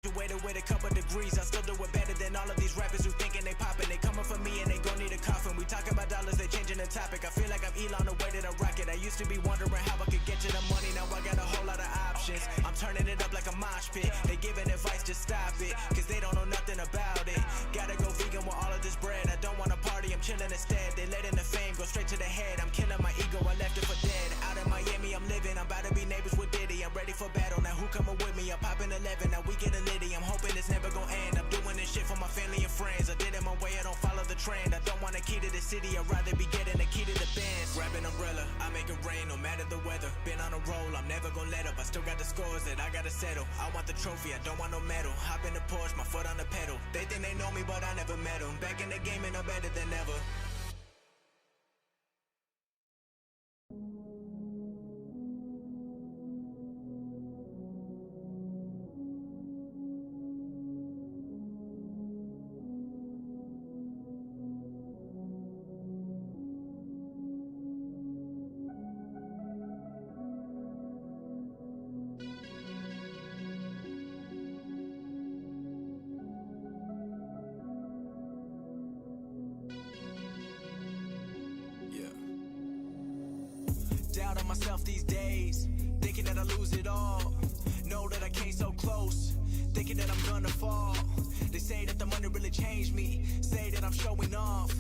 graduated with a couple degrees. I still do it better than all of these rappers who thinking they poppin'. They coming for me and they gon' need a coffin. We talking about dollars, they changing the topic. I feel like I'm Elon the way that I rocket. I used to be wondering how I could get to the money. Now I got a whole lot of options. I'm turning it up like a mosh pit. They giving advice, just stop it, cause they don't know nothing about it. Gotta go vegan with all of this bread. I don't wanna party, I'm chilling instead. They letting the fame go straight to the head. I'm killing my ego, I left it for dead. Out in Miami, I'm living. I'm about to be neighbors with Diddy. I'm ready for battle, now who coming with me? I'm popping 11, now we getting litty. I'm hoping it's never gonna end. I'm doing this shit for my family and friends. I did it my way, I don't follow the trend. I don't want a key to the city, I'd rather be getting a key to the Benz. Grab an umbrella, I make it rain, no matter the weather. Been on a roll, I'm never gonna let up. I still got the scores that I gotta settle. I want the trophy, I don't want no medal. Hop in the Porsche, my foot on the pedal. They think they know me, but I never met them. Back in the game and I'm better than ever. Doubt on myself these days, thinking that I lose it all. Know that I came so close, thinking that I'm gonna fall. They say that the money really changed me, say that I'm showing off.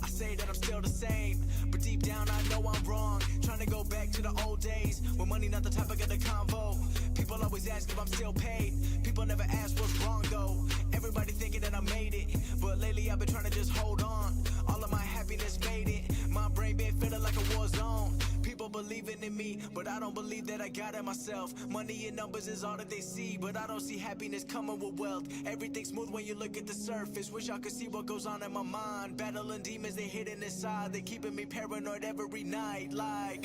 I say that I'm still the same, but deep down I know I'm wrong. Trying to go back to the old days, when money not the topic of the convo. People always ask if I'm still paid, people never ask what's wrong though. Everybody thinking that I made it, but lately I've been trying to just hold on. All of my happiness faded, my brain been feeling like a war zone. People believing in me, but I don't believe that I got it myself. Money and numbers is all that they see, but I don't see happiness coming with wealth. Everything's smooth when you look at the surface. Wish I could see what goes on in my mind. Battling demons, they hidden inside. They keeping me paranoid every night. Like,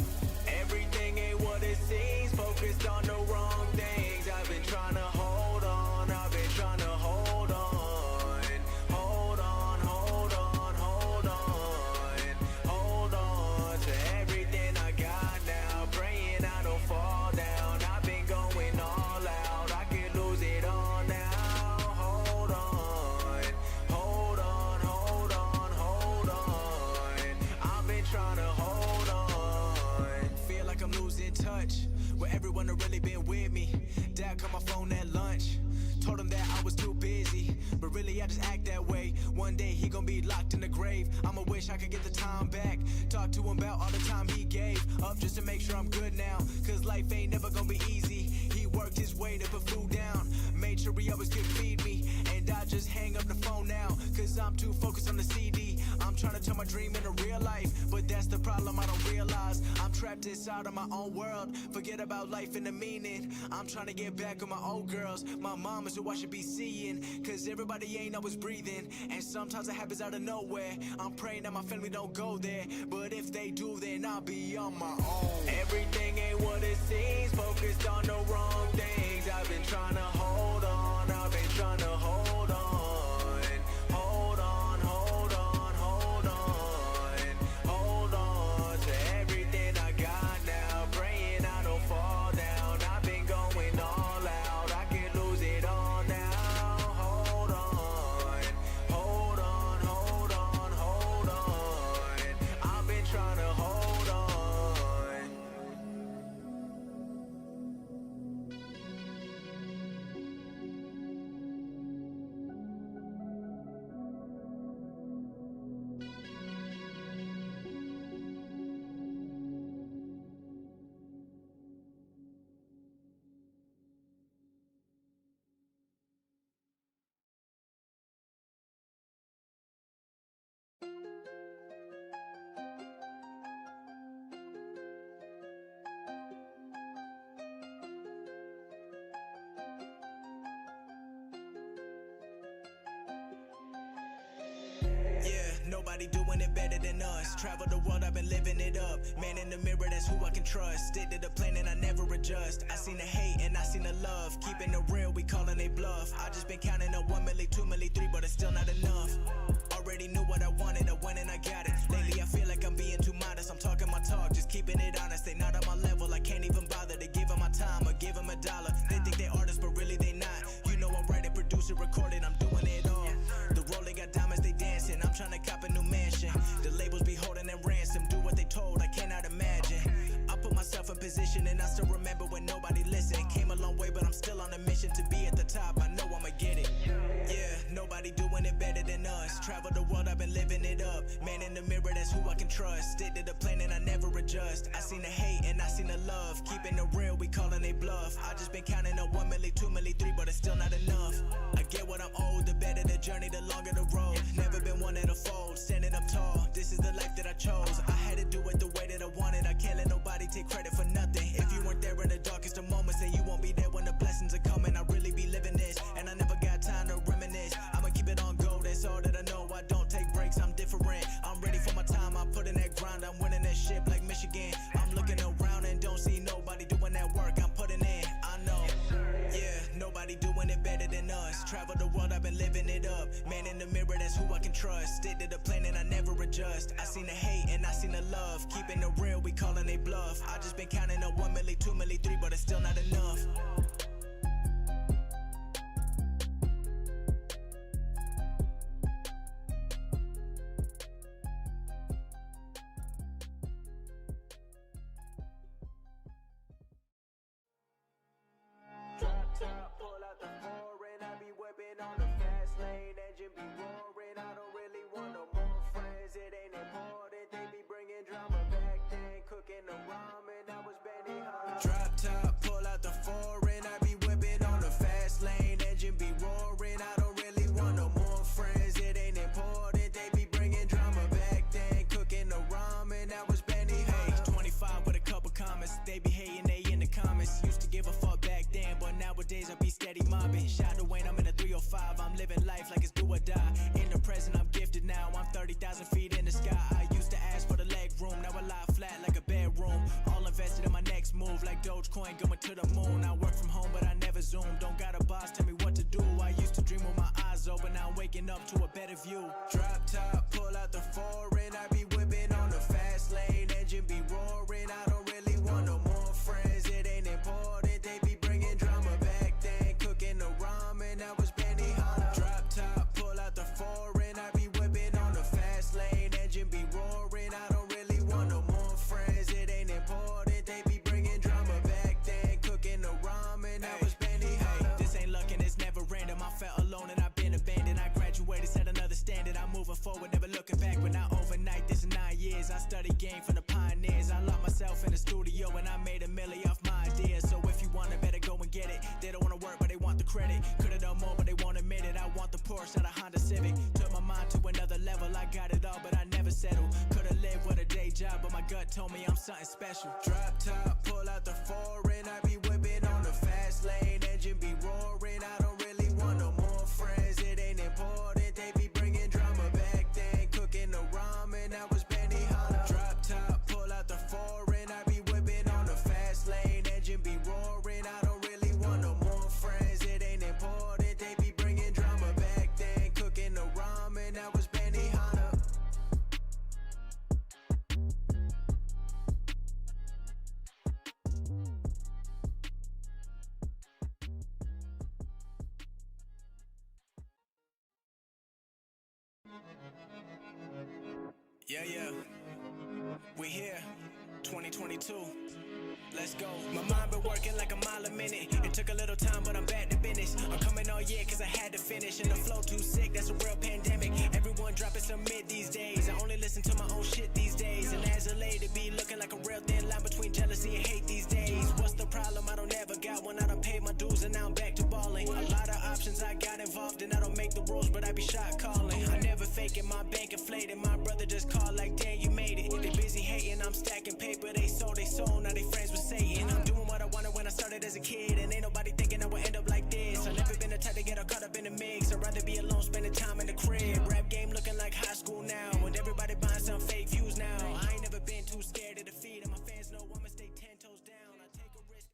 everything ain't what it seems. Focused on the wrong things. I've been trying to hold on. I've been trying to hold on. Hold on, hold on, hold on. Hold on to everything I got now. Praying I don't fall down. I've been going all out. I could lose it all now. Hold on, hold on, hold on, hold on. I've been trying to hold on. Feel like I'm losing touch with everyone that really been with me. Dad called my phone at lunch, told him that I was too busy, but really I just act that way. One day he gon' be locked in the grave. I'ma wish I could get the time back. Talk to him about all the time he gave up just to make sure I'm good now, cause life ain't never gonna be easy. He worked his way to put food down, made sure he always could feed me, and I just hang up the phone now, cause I'm too focused on the CD. I'm trying to turn my dream into real life, but that's the problem I don't realize. I'm trapped inside of my own world, forget about life and the meaning. I'm trying to get back with my old girls, my mom is who I should be seeing, cause everybody ain't always breathing, and sometimes it happens out of nowhere. I'm praying that my family don't go there, but if they do, then I'll be on my own. Everything ain't what it seems, focused on the wrong things. I've been trying to hold on, I've been trying to hold on. Hold on, hold on, hold on. Hold on to everything I got now. Praying I don't fall down. I've been going all out. I could lose it all now. Hold on, hold on, hold on, hold on. I've been trying to hold on. Yeah, nobody doing it better than us. Travel the world, I've been living it up. Man in the mirror, that's who I can trust. Stick to the plan and I never adjust. I seen the hate and I seen the love. Keeping it real, we calling it bluff. I just been counting up 1 milli, 2 milli, 3, but it's still not enough. Already knew what I wanted, I went and I got it. Lately I feel like I'm being too modest. I'm talking my talk, just keeping it honest. They not on my level, I can't even bother to give them my time or give them $1. They think they artists, but really they not. You know I'm right, vision, and I still remember when nobody listened. Came a long way, but I'm still on a mission to be at the top. I know I'ma get it. Yeah, nobody doing it better than us. Travel the world, I've been living it up. Man in the mirror, that's who I can trust. Stick to the plan and I never adjust. I seen the hate and I seen the love. Keeping it real, we calling it bluff. I just been counting up 1 milli, 2 milli, 3, but it's still not enough. I get what I'm owed, the better the journey, the longer the road. Never been one that'll fold, standing up tall. This is the life that I chose. I had to do it the way that I wanted. I can't let nobody take credit for nothing. If you weren't there in the darkest of moments, then you won't be there when the blessings are coming. I really be living this, and I never got time to reminisce. I'ma keep it on go, that's all that I know. I don't take breaks, I'm different. I'm ready for my time, I put in that grind. I'm winning that ship like Michigan. I'm looking around and don't see nobody doing that work I'm putting in. I know, yeah, nobody doing it better than us. Travel the world, I've been living it up. Man in the mirror, that's who I can trust. Stick to the plan and I never adjust. I seen the hate and I seen the love. Keeping it real, we calling it bluff. I just been counting up 1 milli, 2 milli, 3, but it's still not enough. Drop top, pull out the foreign. I be whipping on the fast lane. Engine be roaring. I don't really want no more friends. It ain't important. They be bringing drama back then. Cooking the ramen. I was bending hard. Drop top, pull out the foreign. I be whipping on the fast lane. Engine be roaring. I don't really want no more friends. It ain't important. They be bringing drama back then. Cooking the ramen. I was bending hard. 25 with a couple comments. They be hating. They in the comments. Used to give a fuck back then, but nowadays I be steady mobbing. Shout to Wayne, I'm in a 305. I'm living life like it's do or die. In the present, I'm gifted now. I'm 30,000 feet in the sky. I used to ask for the leg room. Now I lie flat like a bedroom. All invested in my next move, like Dogecoin going to the moon. I work from home, but I never zoom. Don't got a boss tell me what to do. I used to dream with my eyes open. Now I'm waking up to a better view. Drop top, pull out the foreign. I be whipping on the fast lane. Engine be roaring. I don't really want no more friends. It ain't important. They be bringing drama back then. Cooking the ramen. I was Benny Hanna. Drop top, pull out the foreign. I be whipping on the fast lane. Engine be roaring. I don't really want no more friends. It ain't important. They be bringing drama back then. Cooking the ramen. I was Benny Hanna. This ain't luck and it's never random. I felt alone and I've been abandoned. I graduated, set another standard. I'm moving forward, never looking back, but not overnight. This is 9 years. I studied game from the pioneers. I locked myself in the studio and I made a milli off my ideas. So if you want it, better go and get it. They don't want to work, but they want the credit. Could've done more, but they won't admit it. I want the Porsche, not a Honda Civic. Took my mind to another level. I got it all, but I never settled. Could've lived with a day job, but my gut told me I'm something special. Drop top, pull out the foreign. I be whipping on the fast lane. Engine be roaring. I don't really want no more friends. It ain't important. They be bringing drama back then. Cooking the ramen. I was Benny Hanna. Drop top, pull out the foreign. I be whipping on the fast lane. Engine be roaring. I don't really want no more friends. It ain't important. They be bringing drama back then. Cooking the ramen. I was Benny Hanna. Yeah, we here, 2022. Let's go. My mind been working like a mile a minute. It took a little time, but I'm back to business. I'm coming all year cause I had to finish. And the flow too sick, that's a real pandemic. Everyone dropping some mid these days. I only listen to my own shit these days. And as a lady be looking like a real thin line between jealousy and hate these days. What's the problem? I don't ever got one. I done paid my dues and now I'm back to balling. A lot of options I got involved in. I don't make the rules, but I be shot calling. I never faking, my bank inflated. My brother just called like, damn, you made it. They busy hating, I'm stacking paper. They sold, now they friends with Satan. I'm doing what I wanted when I started as a kid. And ain't nobody thinking I would end up like this. I've never been the type to get all caught up in the mix. I'd rather be alone, spending time in the crib. Rap game looking like high school now. And everybody buying some fake views now. I ain't never been too scared of defeat. And my fans know I'ma stay 10 toes down. I take a risk.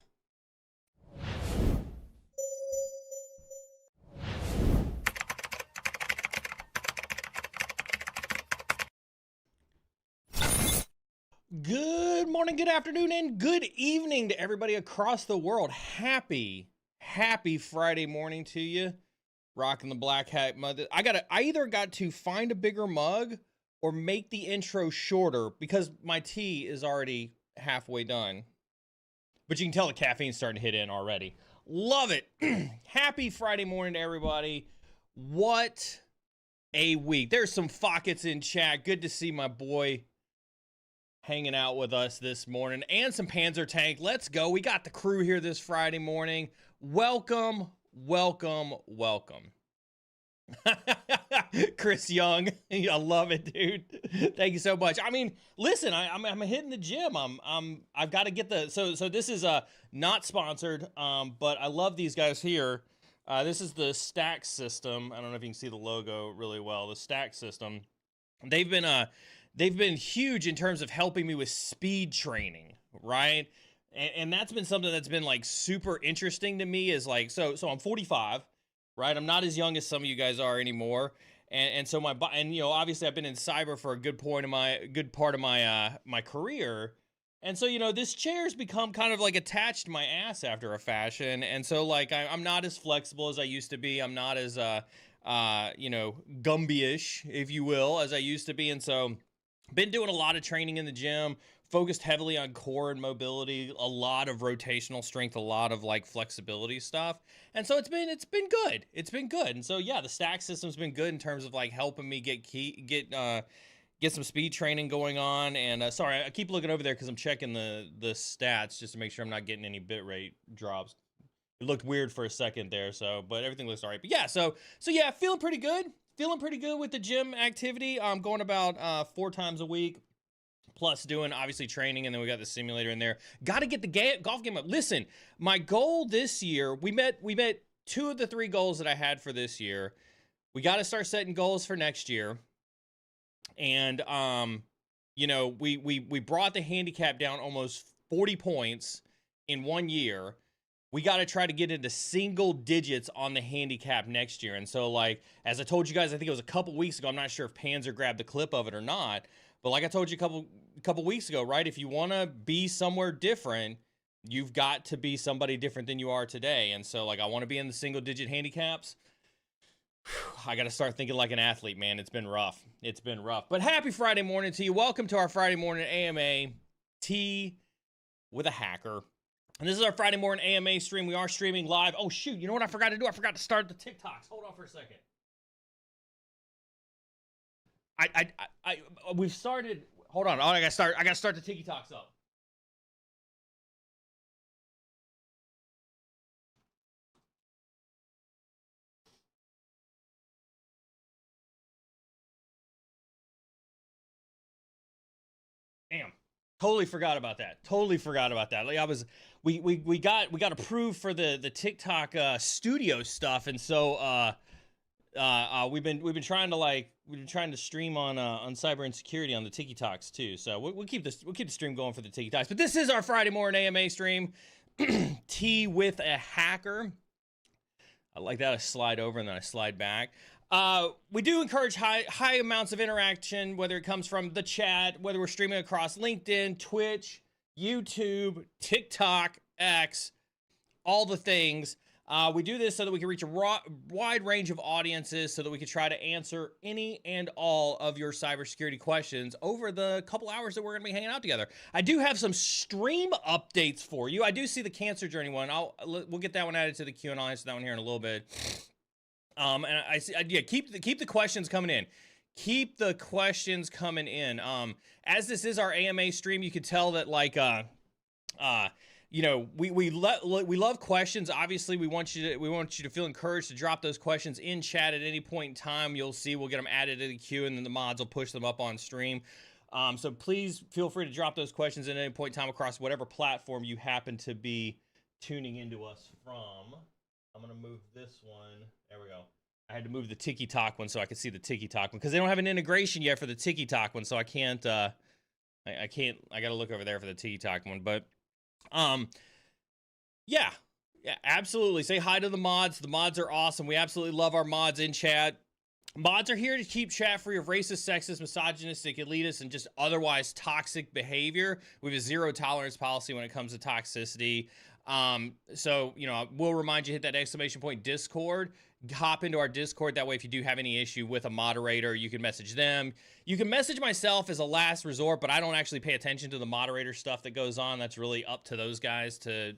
Good morning, good afternoon, and good evening to everybody across the world. Happy Friday morning to you. Rocking the black hat mug. I either got to find a bigger mug or make the intro shorter because my tea is already halfway done. but you can tell the caffeine's starting to hit in already. Love it. Happy Friday morning to everybody. What a week. There's some Fockets in chat. Good to see my boy hanging out with us this morning, and some Panzer Tank. Let's go. We got the crew here this Friday morning. Welcome, welcome, welcome. Chris Young, I love it, dude. Thank you so much. I mean, listen, I'm hitting the gym. I've got to get the so this is not sponsored, but I love these guys here. This is the Stack System. I don't know if you can see the logo really well. The Stack System. They've been huge in terms of helping me with speed training, right? And that's been something that's been like super interesting to me. Is like so I'm 45. Right, I'm not as young as some of you guys are anymore, and so you know, obviously I've been in cyber for a good part of my my career, and so you know, this chair's become kind of like attached to my ass after a fashion, and so like I'm not as flexible as I used to be. I'm not as you know, Gumby-ish, if you will, as I used to be, and so been doing a lot of training in the gym. Focused heavily on core and mobility, a lot of rotational strength, a lot of like flexibility stuff. And so it's been good. It's been good. And so yeah, the Stack System's been good in terms of like helping me get some speed training going on. And sorry, I keep looking over there because I'm checking the stats just to make sure I'm not getting any bitrate drops. It looked weird for a second there, but everything looks all right. But yeah, so yeah, feeling pretty good. Feeling pretty good with the gym activity. I'm going about 4 times a week. Plus doing obviously training, and then we got the simulator in there. Got to get the golf game up. Listen, my goal this year, we met 2 of the 3 goals that I had for this year. We got to start setting goals for next year. And you know, we brought the handicap down almost 40 points in 1 year. We got to try to get into single digits on the handicap next year. And so like, as I told you guys, I think it was a couple weeks ago, I'm not sure if Panzer grabbed the clip of it or not, but like I told you a couple weeks ago, right? If you want to be somewhere different, you've got to be somebody different than you are today. And so like, I want to be in the single digit handicaps. I got to start thinking like an athlete, man. It's been rough. It's been rough. But happy Friday morning to you. Welcome to our Friday morning AMA Tea with a Hacker. And this is our Friday morning AMA stream. We are streaming live. Oh shoot, you know what I forgot to do? I forgot to start the TikToks. Hold on for a second. We've started. Hold on. Oh, I gotta start the TikToks up. Damn. Totally forgot about that. Like we got approved for the TikTok studio stuff, and so we've been trying to stream on cyber insecurity on the TikToks too. So we'll keep the stream going for the TikToks. But this is our Friday morning AMA stream. Tea with a Hacker. I like that. I slide over and then I slide back. We do encourage high amounts of interaction, whether it comes from the chat, whether we're streaming across LinkedIn, Twitch, YouTube, TikTok, X, all the things. We do this so that we can reach a wide range of audiences, so that we can try to answer any and all of your cybersecurity questions over the couple hours that we're going to be hanging out together. I do have some stream updates for you. I do see the Cancer Journey one. We'll get that one added to the queue, and I'll answer that one here in a little bit. And I see, yeah, keep the questions coming in. Keep the questions coming in. As this is our AMA stream, you can tell that like you know, we love questions. Obviously, we want you to feel encouraged to drop those questions in chat at any point in time. You'll see we'll get them added to the queue, and then the mods will push them up on stream. So please feel free to drop those questions at any point in time across whatever platform you happen to be tuning into us from. I'm gonna move this one. There we go. I had to move the TikTok one so I could see the TikTok one, because they don't have an integration yet for the TikTok one, so I can't. I gotta look over there for the TikTok one, but yeah, absolutely. Say hi to the mods. The mods are awesome. We absolutely love our mods in chat. Mods are here to keep chat free of racist, sexist, misogynistic, elitist, and just otherwise toxic behavior. We have a zero tolerance policy when it comes to toxicity. So, you know, we'll remind you, hit that exclamation point Discord. hop into our Discord. That way, if you do have any issue with a moderator, you can message them. You can message myself as a last resort, but I don't actually pay attention to the moderator stuff that goes on. That's really up to those guys to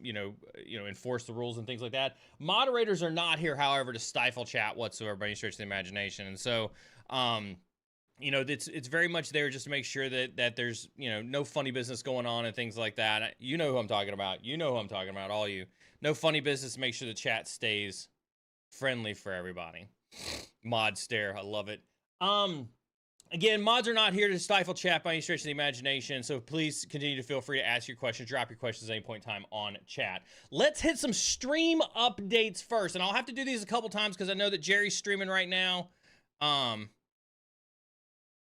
enforce the rules and things like that. Moderators are not here, however, to stifle chat whatsoever by any stretch of the imagination. And so, it's very much there just to make sure that there's, no funny business going on and things like that. You know who I'm talking about. You know who I'm talking about, all you. No funny business. Make sure the chat stays friendly for everybody. Mod stare. I love it. Again, mods are not here to stifle chat by any stretch of the imagination, so please continue to feel free to ask your questions, drop your questions at any point in time on chat. Let's hit some stream updates first, and I'll have to do these a couple times because I know that Jerry's streaming right now. I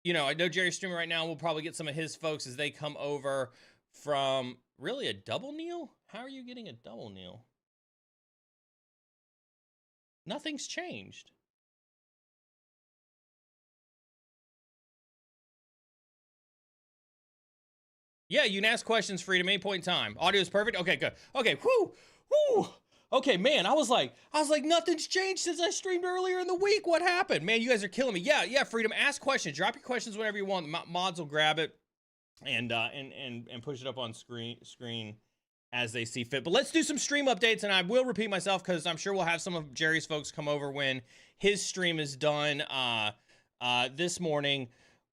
know Jerry's streaming right now. We'll probably get some of his folks as they come over from, really, a double kneel? How are you getting a double kneel? Nothing's changed. Yeah, you can ask questions, Freedom, any point in time. Audio is perfect? Okay, good. Okay, whoo. Okay, man, I was like, nothing's changed since I streamed earlier in the week. What happened? Man, you guys are killing me. Yeah, Freedom, ask questions. Drop your questions whenever you want. The mods will grab it and push it up on screen as they see fit. But let's do some stream updates, and I will repeat myself because I'm sure we'll have some of Jerry's folks come over when his stream is done this morning.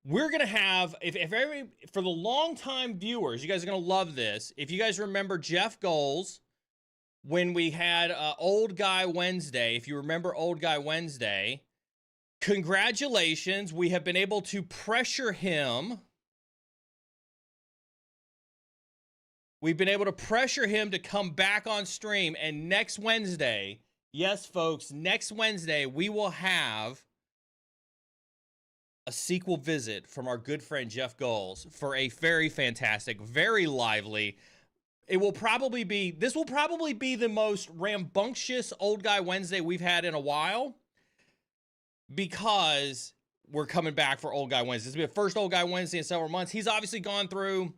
We're going to have, for the long-time viewers, you guys are going to love this. If you guys remember Jeff Goals, when we had Old Guy Wednesday, if you remember Old Guy Wednesday, congratulations. We have been able to pressure him. We've been able to pressure him to come back on stream. And next Wednesday, yes, folks, next Wednesday, we will have a sequel visit from our good friend Jeff Goals for a very fantastic, very lively. This will probably be the most rambunctious Old Guy Wednesday we've had in a while because we're coming back for Old Guy Wednesday. This will be the first Old Guy Wednesday in several months. He's obviously gone through,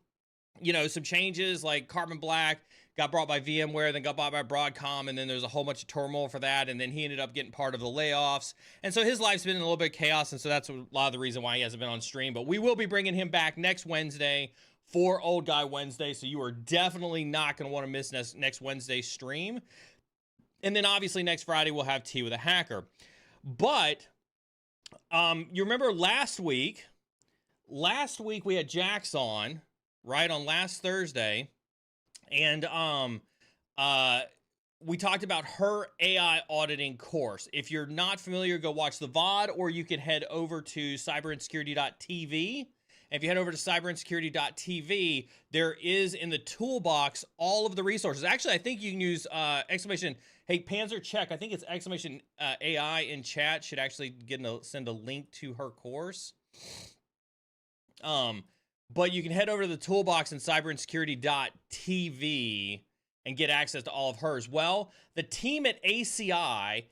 some changes, like Carbon Black got bought by VMware, then got bought by Broadcom, and then there's a whole bunch of turmoil for that, and then he ended up getting part of the layoffs. And so his life's been in a little bit of chaos, and so that's a lot of the reason why he hasn't been on stream. But we will be bringing him back next Wednesday for Old Guy Wednesday, so you are definitely not going to want to miss next Wednesday's stream. And then obviously next Friday we'll have Tea with a Hacker. But you remember last week we had Jax on, right, on last Thursday, and we talked about her AI auditing course. If you're not familiar, go watch the VOD, or you can head over to cyberinsecurity.tv. And if you head over to cyberinsecurity.tv, there is in the toolbox all of the resources. Actually, I think you can use exclamation, hey, Panzer check. I think it's exclamation AI in chat should actually send a link to her course. But you can head over to the toolbox in cyberinsecurity.tv and get access to all of hers. Well, the team at ACI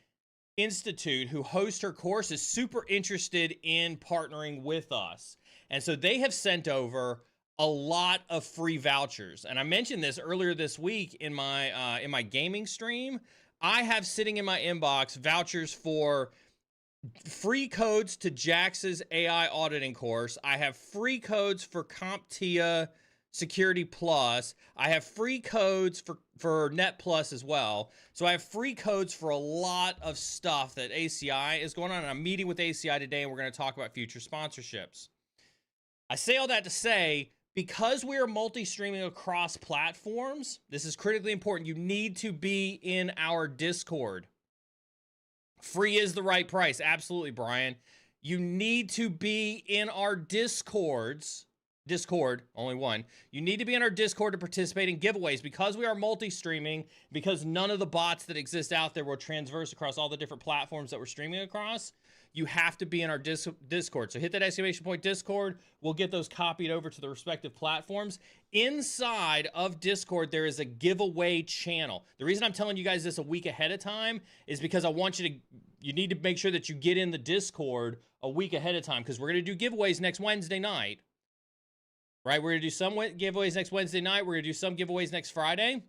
Institute who host her course is super interested in partnering with us. And so they have sent over a lot of free vouchers. And I mentioned this earlier this week in my gaming stream. I have sitting in my inbox vouchers for free codes to Jax's AI auditing course. I have free codes for CompTIA Security Plus. I have free codes for Net Plus as well. So I have free codes for a lot of stuff that ACI is going on. And I'm meeting with ACI today, and we're going to talk about future sponsorships. I say all that to say, because we are multi-streaming across platforms, this is critically important. You need to be in our Discord. Free is the right price. Absolutely, Brian. You need to be in our Discord, only one. You need to be in our Discord to participate in giveaways. Because we are multi-streaming, because none of the bots that exist out there will transverse across all the different platforms that we're streaming across, you have to be in our Discord. So hit that exclamation point Discord. We'll get those copied over to the respective platforms. Inside of Discord, there is a giveaway channel. The reason I'm telling you guys this a week ahead of time is because I want you need to make sure that you get in the Discord a week ahead of time, because we're going to do giveaways next Wednesday night. Right? We're going to do some giveaways next Wednesday night. We're going to do some giveaways next Friday.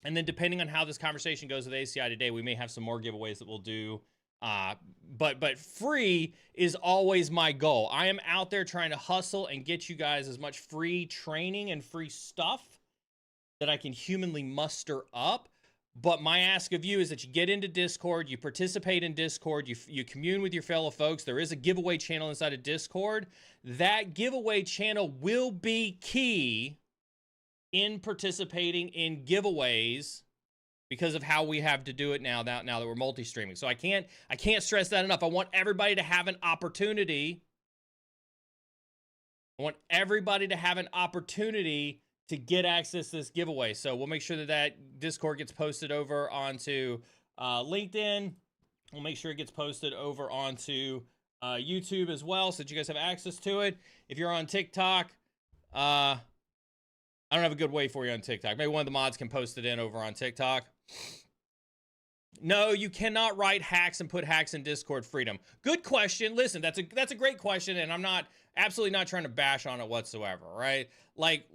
And then depending on how this conversation goes with ACI today, we may have some more giveaways that we'll do. But free is always my goal. I am out there trying to hustle and get you guys as much free training and free stuff that I can humanly muster up. But my ask of you is that you get into Discord, you participate in Discord, you commune with your fellow folks. There is a giveaway channel inside of Discord. That giveaway channel will be key in participating in giveaways because of how we have to do it now that we're multi-streaming. So I can't stress that enough. I want everybody to have an opportunity. I want everybody to have an opportunity to get access to this giveaway. So we'll make sure that Discord gets posted over onto LinkedIn. We'll make sure it gets posted over onto YouTube as well, so that you guys have access to it. If you're on TikTok, I don't have a good way for you on TikTok. Maybe one of the mods can post it in over on TikTok. No, you cannot write hacks and put hacks in Discord freedom. Good question. Listen, that's a great question, and I'm absolutely not trying to bash on it whatsoever, right? Like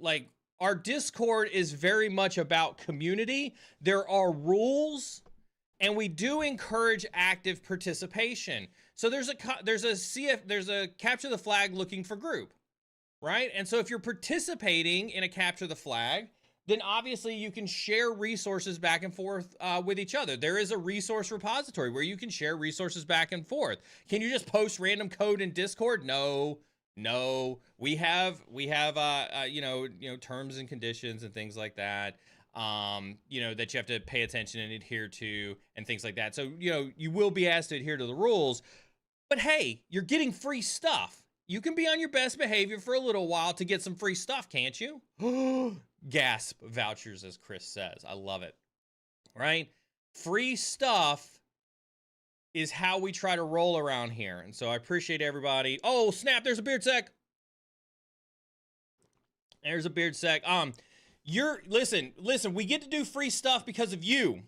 our Discord is very much about community. There are rules, and we do encourage active participation. So there's a capture the flag looking for group, right? And so if you're participating in a capture the flag, then obviously you can share resources back and forth with each other. There is a resource repository where you can share resources back and forth. Can you just post random code in Discord? No. We have terms and conditions and things like that. That you have to pay attention and adhere to and things like that. So, you will be asked to adhere to the rules, but hey, you're getting free stuff. You can be on your best behavior for a little while to get some free stuff, can't you? Gasp vouchers, as Chris says. I love it. Right? Free stuff is how we try to roll around here. And so I appreciate everybody. Oh, snap, there's a beard sec. There's a beard sec. Listen, we get to do free stuff because of you.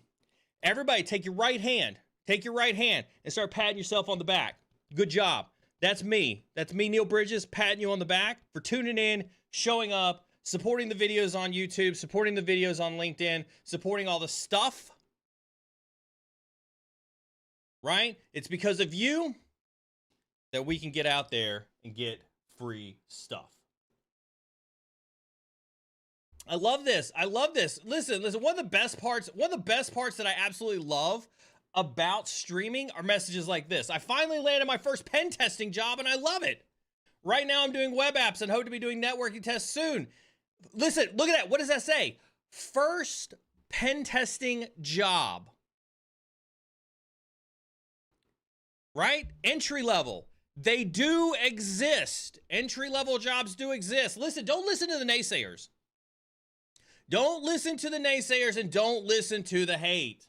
Everybody, take your right hand and start patting yourself on the back. Good job. That's me, Neil Bridges, patting you on the back for tuning in, showing up, supporting the videos on YouTube, supporting the videos on LinkedIn, supporting all the stuff. Right? It's because of you that we can get out there and get free stuff. I love this. Listen, one of the best parts that I absolutely love about streaming are messages like this. I finally landed my first pen testing job and I love it. Right now I'm doing web apps and hope to be doing networking tests soon. Listen, look at that. What does that say? First pen testing job. Right? Entry level. They do exist. Entry level jobs do exist. Listen, don't listen to the naysayers. Don't listen to the naysayers and don't listen to the hate.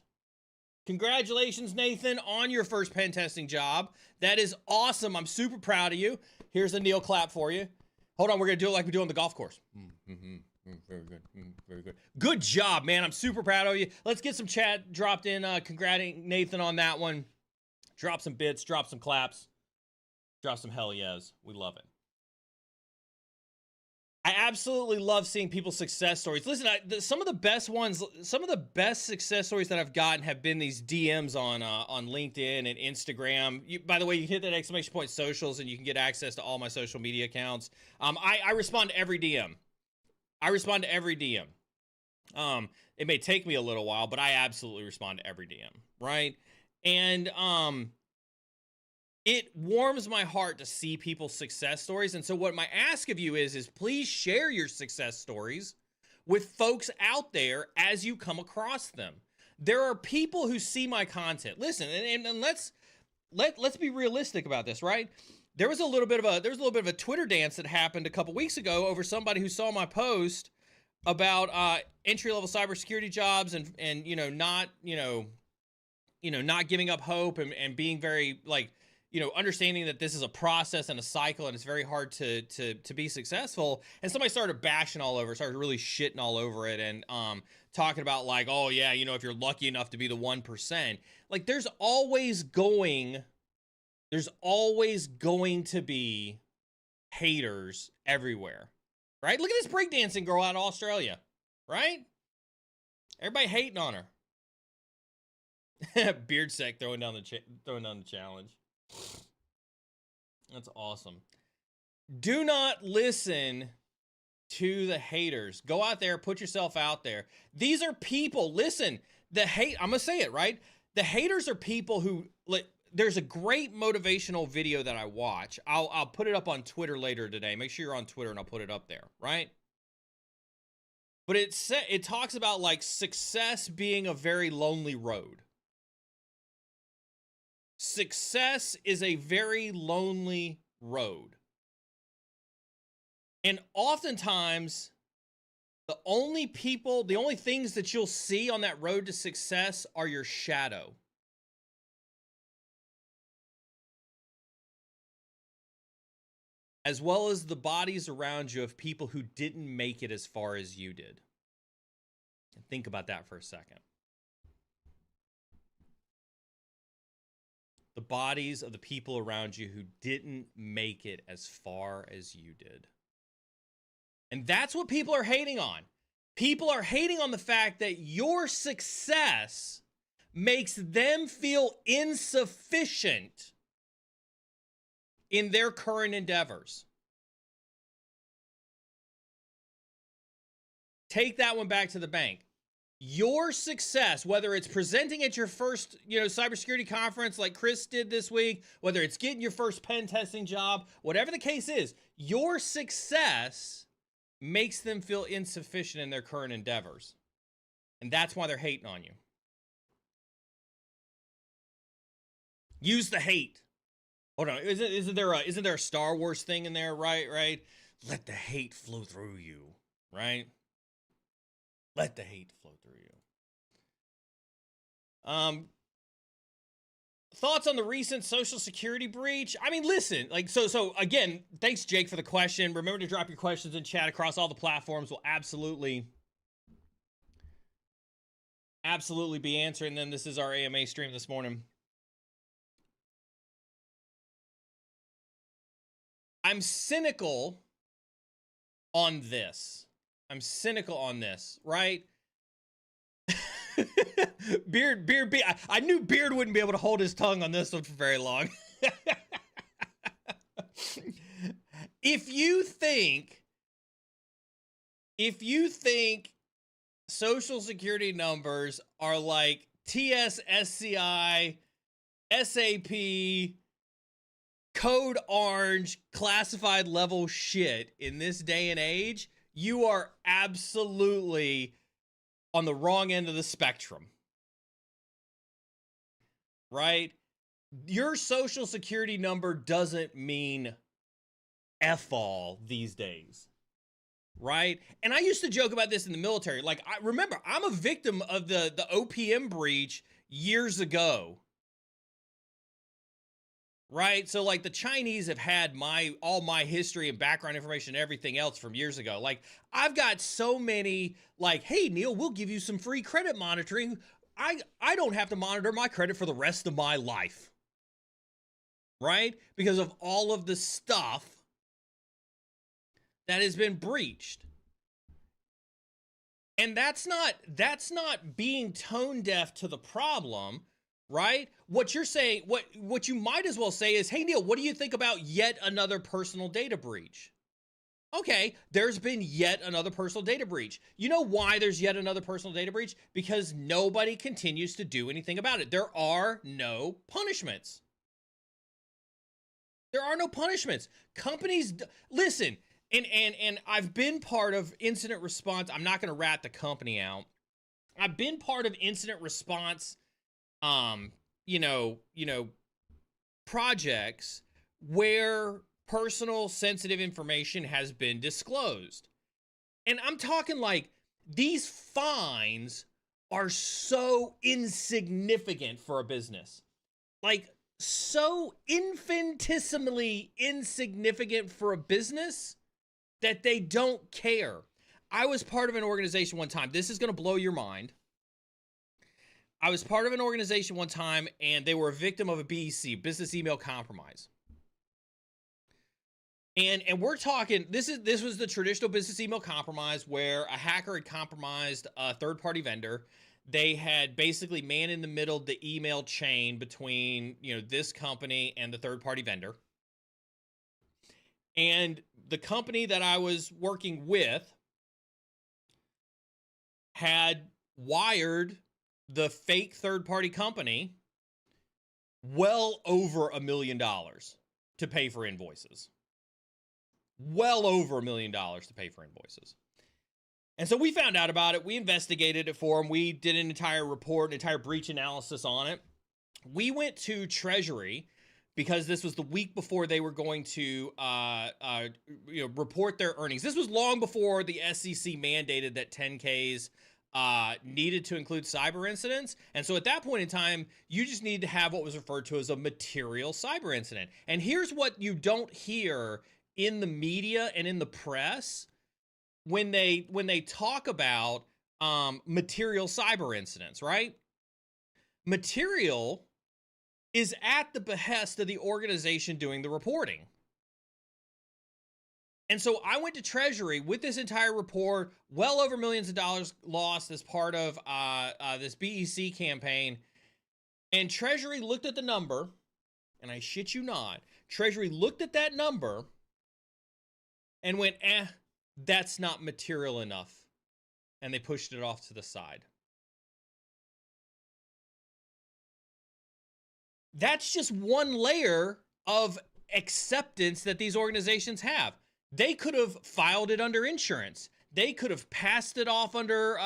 Congratulations, Nathan, on your first pen testing job. That is awesome. I'm super proud of you. Here's a Neil clap for you. Hold on, we're going to do it like we do on the golf course. Very good. Very good. Good job, man. I'm super proud of you. Let's get some chat dropped in. Congrating Nathan on that one. Drop some bits, drop some claps, drop some hell yes. We love it. I absolutely love seeing people's success stories. Listen, some of the best success stories that I've gotten have been these DMs on LinkedIn and Instagram. By the way, you hit that exclamation point socials and you can get access to all my social media accounts. I respond to every DM. It may take me a little while, but I absolutely respond to every DM, right? And it warms my heart to see people's success stories. And so what my ask of you is please share your success stories with folks out there as you come across them. There are people who see my content. Listen, and let's be realistic about this, right? There was a little bit of a Twitter dance that happened a couple weeks ago over somebody who saw my post about entry-level cybersecurity jobs and not giving up hope and being very understanding that this is a process and a cycle and it's very hard to be successful. And somebody started bashing all over, started really shitting all over it and talking about like, oh yeah, if you're lucky enough to be the 1%, like there's always going to be haters everywhere, right? Look at this breakdancing girl out of Australia, right? Everybody hating on her. Beard Sec throwing down the challenge. That's awesome. Do not listen to the haters. Go out there, put yourself out there. These are people. Listen, I'm gonna say it, right? The haters are people who, there's a great motivational video that I watch. I'll put it up on Twitter later today. Make sure you're on Twitter and I'll put it up there, right? But it talks about like success being a very lonely road. Success is a very lonely road. And oftentimes, the only things that you'll see on that road to success are your shadow. As well as the bodies around you of people who didn't make it as far as you did. And think about that for a second. The bodies of the people around you who didn't make it as far as you did. And that's what people are hating on. People are hating on the fact that your success makes them feel insufficient in their current endeavors. Take that one back to the bank. Your success, whether it's presenting at your first, cybersecurity conference like Chris did this week, whether it's getting your first pen testing job, whatever the case is, your success makes them feel insufficient in their current endeavors. And that's why they're hating on you. Use the hate. Hold on, isn't there a Star Wars thing in there, right? Let the hate flow through you, right? Let the hate flow through you. Thoughts on the recent Social Security breach? I mean, listen, so again, thanks Jake for the question. Remember to drop your questions in chat across all the platforms. We'll absolutely be answering them. This is our AMA stream this morning. I'm cynical on this. Right? Beard. I knew Beard wouldn't be able to hold his tongue on this one for very long. If you think Social Security numbers are like TSSCI, SAP, Code Orange, classified level shit in this day and age, you are absolutely on the wrong end of the spectrum. Right? Your Social Security number doesn't mean F all these days. Right? And I used to joke about this in the military. Like, I remember, I'm a victim of the OPM breach years ago. Right? So like the Chinese have had all my history and background information and everything else from years ago. Like, I've got so many, like, hey, Neil, we'll give you some free credit monitoring. I don't have to monitor my credit for the rest of my life. Right? Because of all of the stuff that has been breached. And that's not being tone deaf to the problem. Right? What you're saying, what you might as well say is, hey, Neil, what do you think about yet another personal data breach? Okay, there's been yet another personal data breach. You know why there's yet another personal data breach? Because nobody continues to do anything about it. There are no punishments. There are no punishments. Companies, listen, and I've been part of incident response. I'm not going to rat the company out. I've been part of incident response projects where personal sensitive information has been disclosed. And I'm talking like these fines are so insignificant for a business. Like so infinitesimally insignificant for a business that they don't care. I was part of an organization one time. This is going to blow your mind. I was part of an organization one time, and they were a victim of a BEC, business email compromise. And we're talking, this was the traditional business email compromise where a hacker had compromised a third-party vendor. They had basically man in the middle the email chain between, this company and the third-party vendor. And the company that I was working with had wired the fake third-party company well over $1 million to pay for invoices. Well over $1 million to pay for invoices. And so we found out about it. We investigated it for them. We did an entire report, an entire breach analysis on it. We went to Treasury because this was the week before they were going to report their earnings. This was long before the SEC mandated that 10Ks needed to include cyber incidents. And so at that point in time, you just need to have what was referred to as a material cyber incident. And here's what you don't hear in the media and in the press when they talk about material cyber incidents, right? Material is at the behest of the organization doing the reporting. And so I went to Treasury with this entire report, well over millions of dollars lost as part of this BEC campaign. And Treasury looked at the number, and I shit you not, Treasury looked at that number and went, that's not material enough. And they pushed it off to the side. That's just one layer of acceptance that these organizations have. They could have filed it under insurance. They could have passed it off under,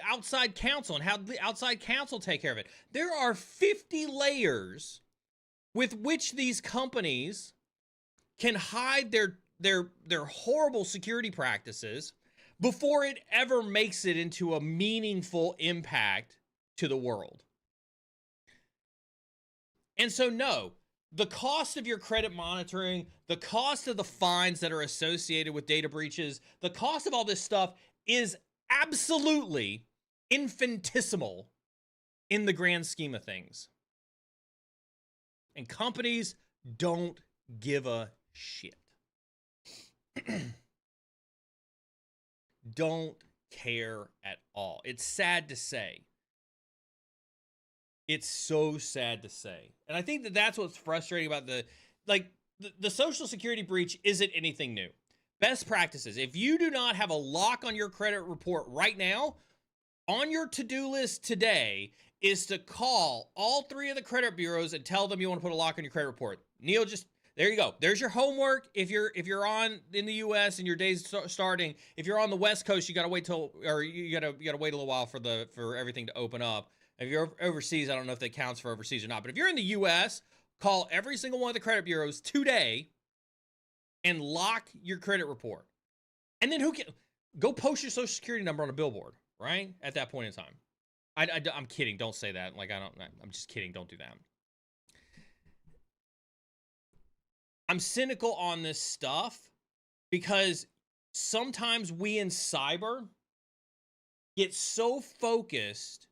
outside counsel and had the outside counsel take care of it. There are 50 layers with which these companies can hide their horrible security practices before it ever makes it into a meaningful impact to the world. And so, no, the cost of your credit monitoring, the cost of the fines that are associated with data breaches, the cost of all this stuff is absolutely infinitesimal in the grand scheme of things. And companies don't give a shit. Don't care at all. It's sad to say. It's so sad to say. And I think that that's what's frustrating about the Social Security breach isn't anything new. Best practices. If you do not have a lock on your credit report right now, on your to-do list today is to call all 3 of the credit bureaus and tell them you want to put a lock on your credit report. Neil, there you go. There's your homework. If you're on in the U.S. and your day's starting, if you're on the West Coast, you gotta wait you gotta wait a little while for everything to open up. If you're overseas, I don't know if that counts for overseas or not. But if you're in the U.S., call every single one of the credit bureaus today and lock your credit report. And then go post your Social Security number on a billboard, right? At that point in time. I'm kidding. Don't say that. I'm just kidding. Don't do that. I'm cynical on this stuff because sometimes we in cyber get so focused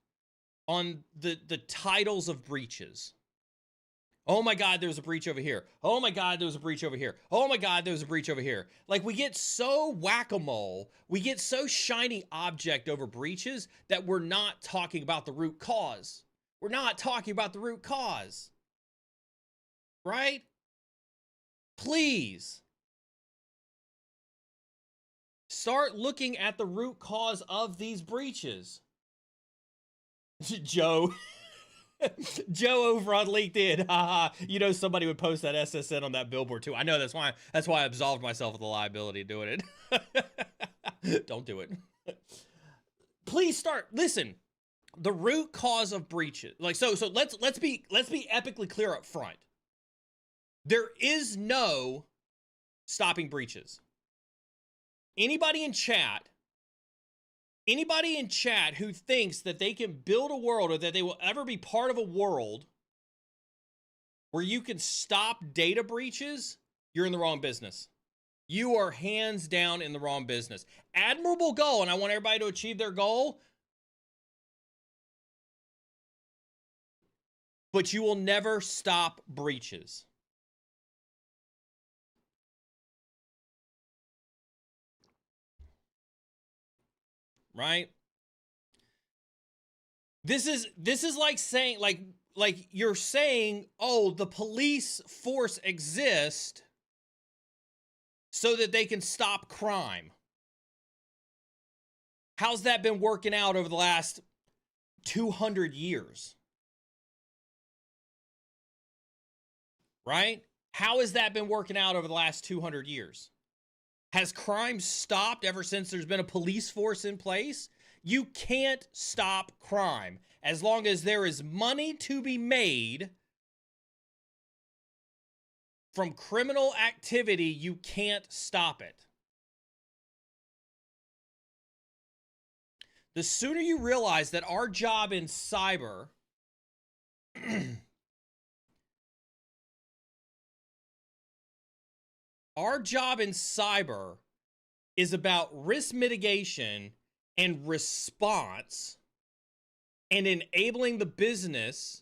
on the titles of breaches. Oh my God, there was a breach over here. Oh my God, there was a breach over here. Oh my God, there was a breach over here. Like, we get so whack-a-mole, we get so shiny object over breaches that we're not talking about the root cause. We're not talking about the root cause. Right? Please. Start looking at the root cause of these breaches. Joe over on LinkedIn. Somebody would post that SSN on that billboard too. I know, that's why I absolved myself of the liability of doing it. Don't do it. Please listen. The root cause of breaches. So let's be epically clear up front. There is no stopping breaches. Anybody in chat who thinks that they can build a world or that they will ever be part of a world where you can stop data breaches, you're in the wrong business. You are hands down in the wrong business. Admirable goal, and I want everybody to achieve their goal, but you will never stop breaches. right? This is like saying, like you're saying, oh, the police force exists so that they can stop crime. How's that been working out over the last 200 years? Right? How has that been working out over the last 200 years? Has crime stopped ever since there's been a police force in place? You can't stop crime. As long as there is money to be made from criminal activity, you can't stop it. The sooner you realize that our job in cyber our job in cyber is about risk mitigation and response and enabling the business,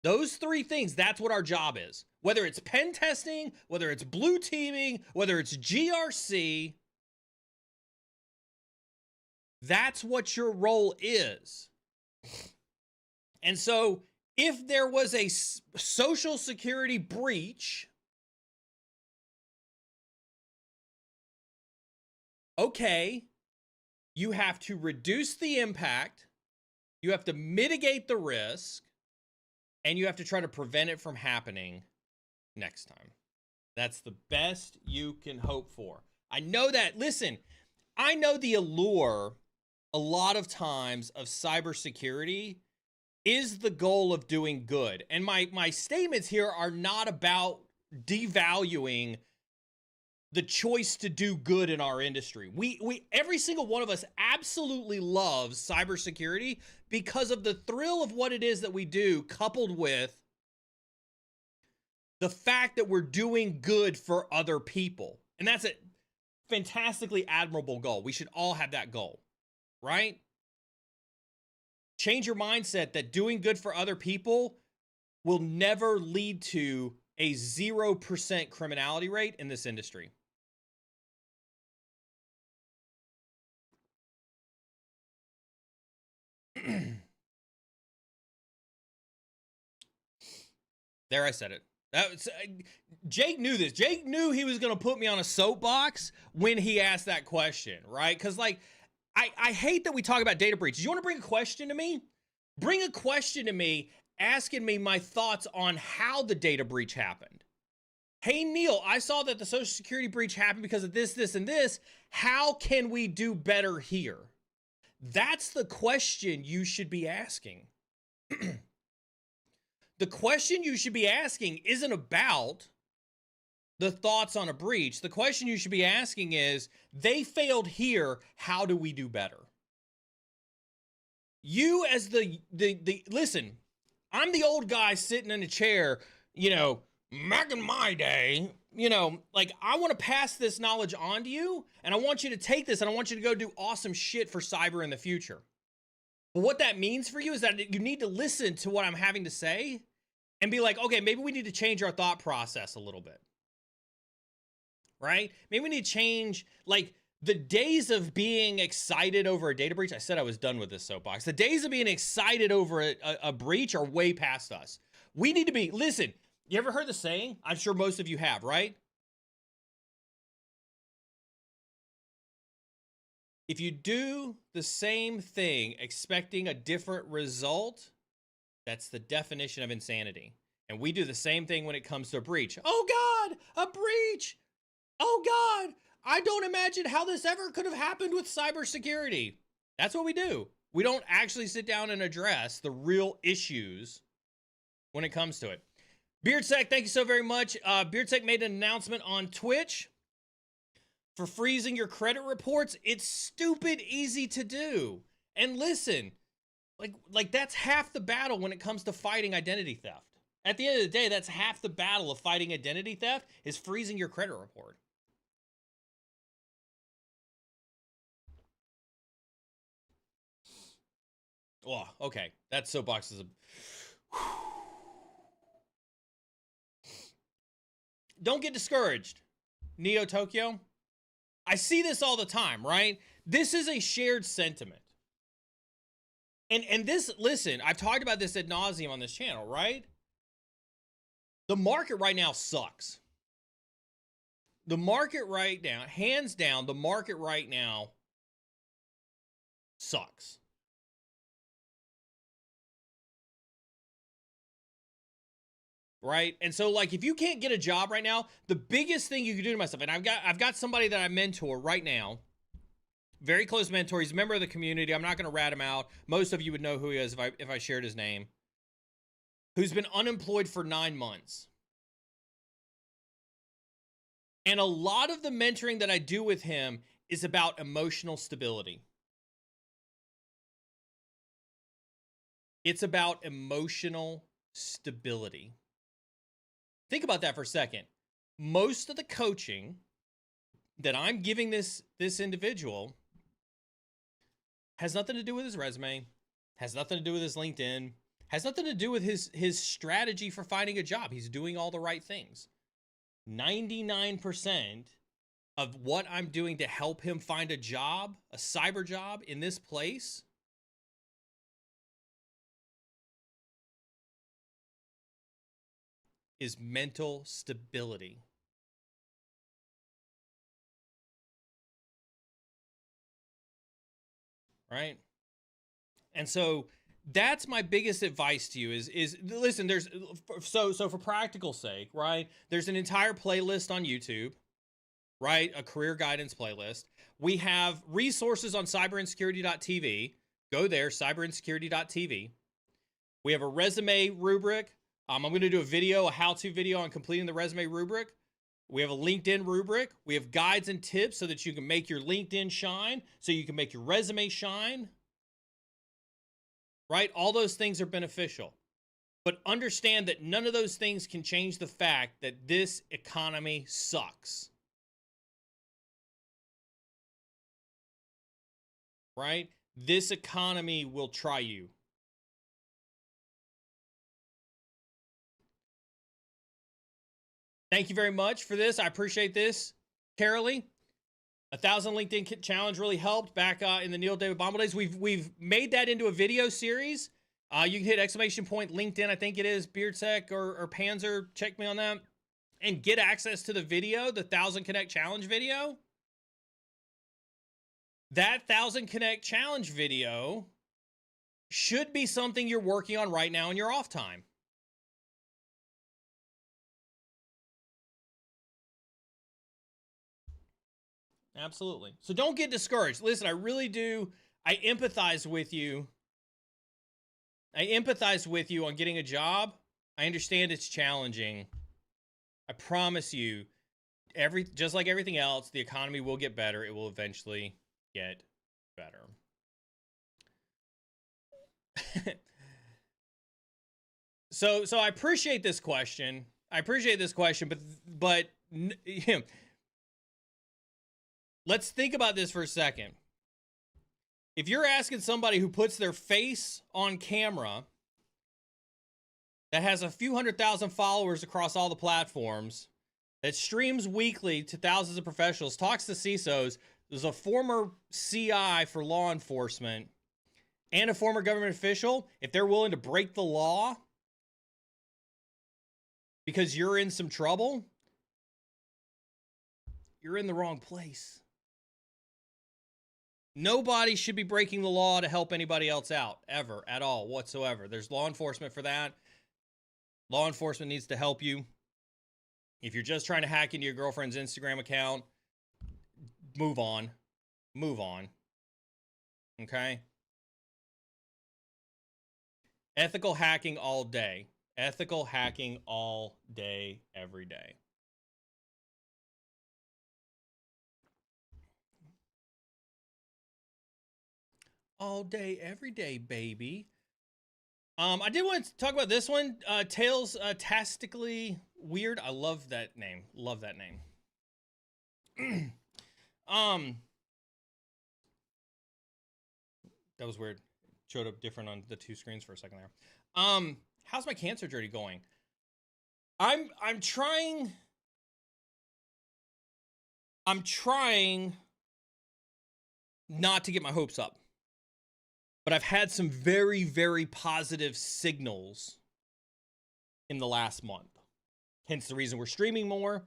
those three things, that's what our job is. Whether it's pen testing, whether it's blue teaming, whether it's GRC, that's what your role is. And so if there was a social security breach, okay, you have to reduce the impact, you have to mitigate the risk, and you have to try to prevent it from happening next time. That's the best you can hope for. I know that, listen, I know the allure a lot of times of cybersecurity is the goal of doing good. And my statements here are not about devaluing the choice to do good in our industry. We every single one of us absolutely loves cybersecurity because of the thrill of what it is that we do, coupled with the fact that we're doing good for other people. And that's a fantastically admirable goal. We should all have that goal, right? Change your mindset that doing good for other people will never lead to a 0% criminality rate in this industry. There, I said it. That was, Jake knew this. Jake knew he was going to put me on a soapbox when he asked that question, right? Because, like, I hate that we talk about data breaches. You want to bring a question to me? Bring a question to me asking me my thoughts on how the data breach happened. Hey, Neil, I saw that the Social Security breach happened because of this, this, and this. How can we do better here? That's the question you should be asking. The question you should be asking isn't about the thoughts on a breach. The question you should be asking is, they failed here, how do we do better? You as listen, I'm the old guy sitting in a chair, you know, back in my day, you know, like, I want to pass this knowledge on to you, and I want you to take this, and I want you to go do awesome shit for cyber in the future. But what that means for you is that you need to listen to what I'm having to say and be like, okay, maybe we need to change our thought process a little bit. Right? Maybe we need to change, like, the days of being excited over a data breach. I said I was done with this soapbox. The days of being excited over a breach are way past us. We need to be, listen, you ever heard the saying? I'm sure most of you have, right? If you do the same thing expecting a different result, that's the definition of insanity. And we do the same thing when it comes to a breach. Oh God, a breach. Oh God, I don't imagine how this ever could have happened with cybersecurity. That's what we do. We don't actually sit down and address the real issues when it comes to it. BeardSec, thank you so very much. BeardSec made an announcement on Twitch for freezing your credit reports. It's stupid easy to do. And listen, like that's half the battle when it comes to fighting identity theft. At the end of the day, that's half the battle of fighting identity theft is freezing your credit report. Oh, okay. That soapbox is a... Don't get discouraged, Neo Tokyo. I see this all the time, right? This is a shared sentiment. And this, listen, I've talked about this ad nauseum on this channel, right? The market right now sucks. The market right now, hands down, the market right now sucks. Right? And so, like, if you can't get a job right now, the biggest thing you can do to myself, and I've got somebody that I mentor right now, very close mentor. He's a member of the community. I'm not going to rat him out. Most of you would know who he is if I shared his name. Who's been unemployed for 9 months. And a lot of the mentoring that I do with him is about emotional stability. It's about emotional stability. Think about that for a second. Most of the coaching that I'm giving this individual has nothing to do with his resume, has nothing to do with his LinkedIn, has nothing to do with his strategy for finding a job. He's doing all the right things. 99% of what I'm doing to help him find a job, a cyber job in this place, is mental stability. Right? And so that's my biggest advice to you is listen, there's so for practical sake, right? There's an entire playlist on YouTube, right? A career guidance playlist. We have resources on cyberinsecurity.tv. Go there, cyberinsecurity.tv. We have a resume rubric. I'm going to do a video, a how-to video on completing the resume rubric. We have a LinkedIn rubric. We have guides and tips so that you can make your LinkedIn shine, so you can make your resume shine. Right? All those things are beneficial. But understand that none of those things can change the fact that this economy sucks. Right? This economy will try you. Thank you very much for this. I appreciate this. Carolee, 1,000 LinkedIn challenge really helped back in the Neil David Bombal days. We've made that into a video series. You can hit exclamation point LinkedIn, I think it is, BeardSec or Panzer, check me on that, and get access to the video, the 1,000 Connect Challenge video. That 1,000 Connect Challenge video should be something you're working on right now in your off time. Absolutely. So don't get discouraged. Listen, I really do. I empathize with you. I empathize with you on getting a job. I understand it's challenging. I promise you, just like everything else, the economy will get better. It will eventually get better. So I appreciate this question. But you know, let's think about this for a second. If you're asking somebody who puts their face on camera, that has a few 100,000 followers across all the platforms, that streams weekly to thousands of professionals, talks to CISOs, there's a former CI for law enforcement, and a former government official, if they're willing to break the law because you're in some trouble, you're in the wrong place. Nobody should be breaking the law to help anybody else out, ever, at all, whatsoever. There's law enforcement for that. Law enforcement needs to help you. If you're just trying to hack into your girlfriend's Instagram account, move on. Move on. Okay? Ethical hacking all day. Ethical hacking all day, every day. All day, every day, baby. I did want to talk about this one. Tails Tastically Weird. I love that name. Love that name. That was weird. Showed up different on the two screens for a second there. How's my cancer journey going? I'm trying not to get my hopes up. but I've had some very, very positive signals in the last month. Hence the reason we're streaming more.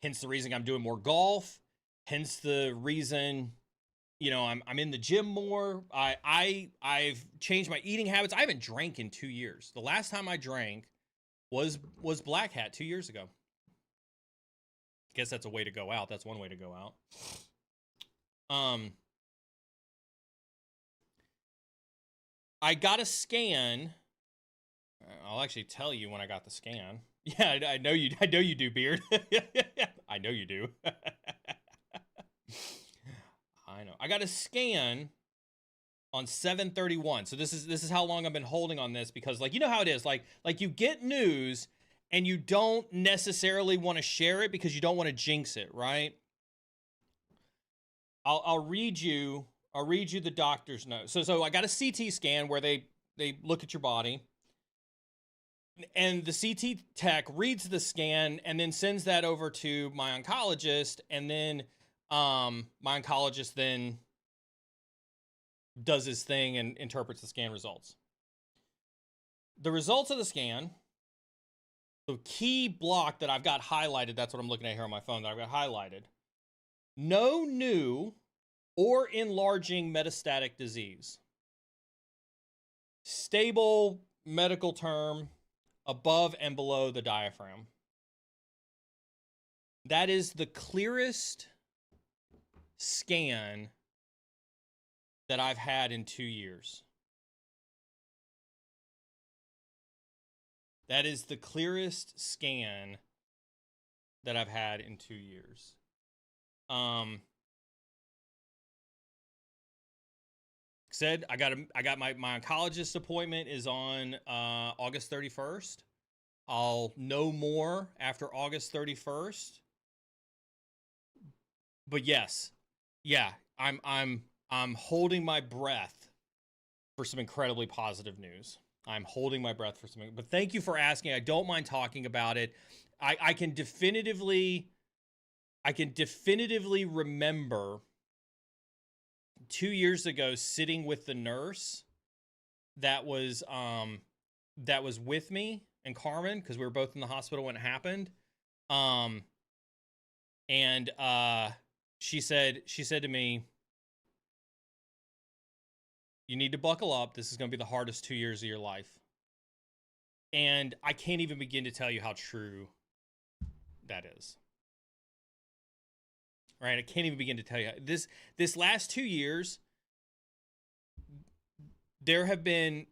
Hence the reason I'm doing more golf. Hence the reason, you know, I'm in the gym more. I've changed my eating habits. I haven't drank in 2 years. The last time I drank was Black Hat 2 years ago. Guess that's a way to go out. That's one way to go out. I got a scan. I'll actually tell you when I got the scan. Yeah, I know you. I know you do, Beard. I know you do. I know. I got a scan on 7/31. So this is how long I've been holding on this, because like, you know how it is. Like you get news and you don't necessarily want to share it because you don't want to jinx it, right? I'll read you the doctor's note. So I got a CT scan where they look at your body, and the CT tech reads the scan and then sends that over to my oncologist, and then my oncologist then does his thing and interprets the scan results. The results of the scan, the key block that I've got highlighted, that's what I'm looking at here on my phone that I've got highlighted. No new or enlarging metastatic disease. Stable medical term above and below the diaphragm. That is the clearest scan that I've had in 2 years. That is the clearest scan that I've had in 2 years. Said I got my oncologist appointment is on August 31st. I'll know more after August 31st. But yes, yeah, I'm holding my breath for some incredibly positive news. I'm holding my breath for something. But thank you for asking. I don't mind talking about it. I can definitively remember 2 years ago sitting with the nurse that was with me and Carmen, because we were both in the hospital when it happened. She said to me, "You need to buckle up. This is going to be the hardest 2 years of your life." And I can't even begin to tell you how true that is. Right? I can't even begin to tell you. This last 2 years, there have been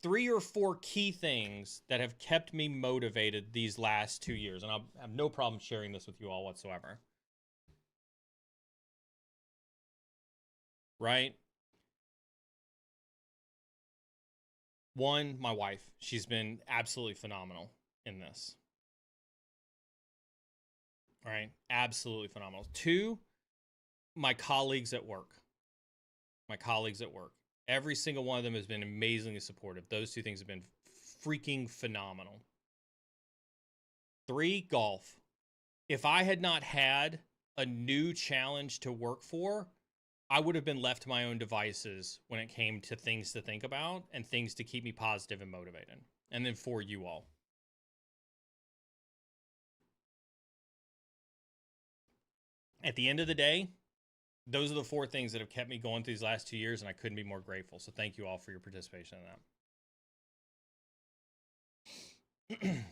3 or 4 key things that have kept me motivated these last 2 years. And I have no problem sharing this with you all whatsoever. Right? One, my wife. She's been absolutely phenomenal in this. All right? Absolutely phenomenal. 2, my colleagues at work. My colleagues at work. Every single one of them has been amazingly supportive. Those 2 things have been freaking phenomenal. 3, golf. If I had not had a new challenge to work for, I would have been left to my own devices when it came to things to think about and things to keep me positive and motivated. And then 4, you all. At the end of the day, those are the 4 things that have kept me going through these last 2 years, and I couldn't be more grateful. So thank you all for your participation in that.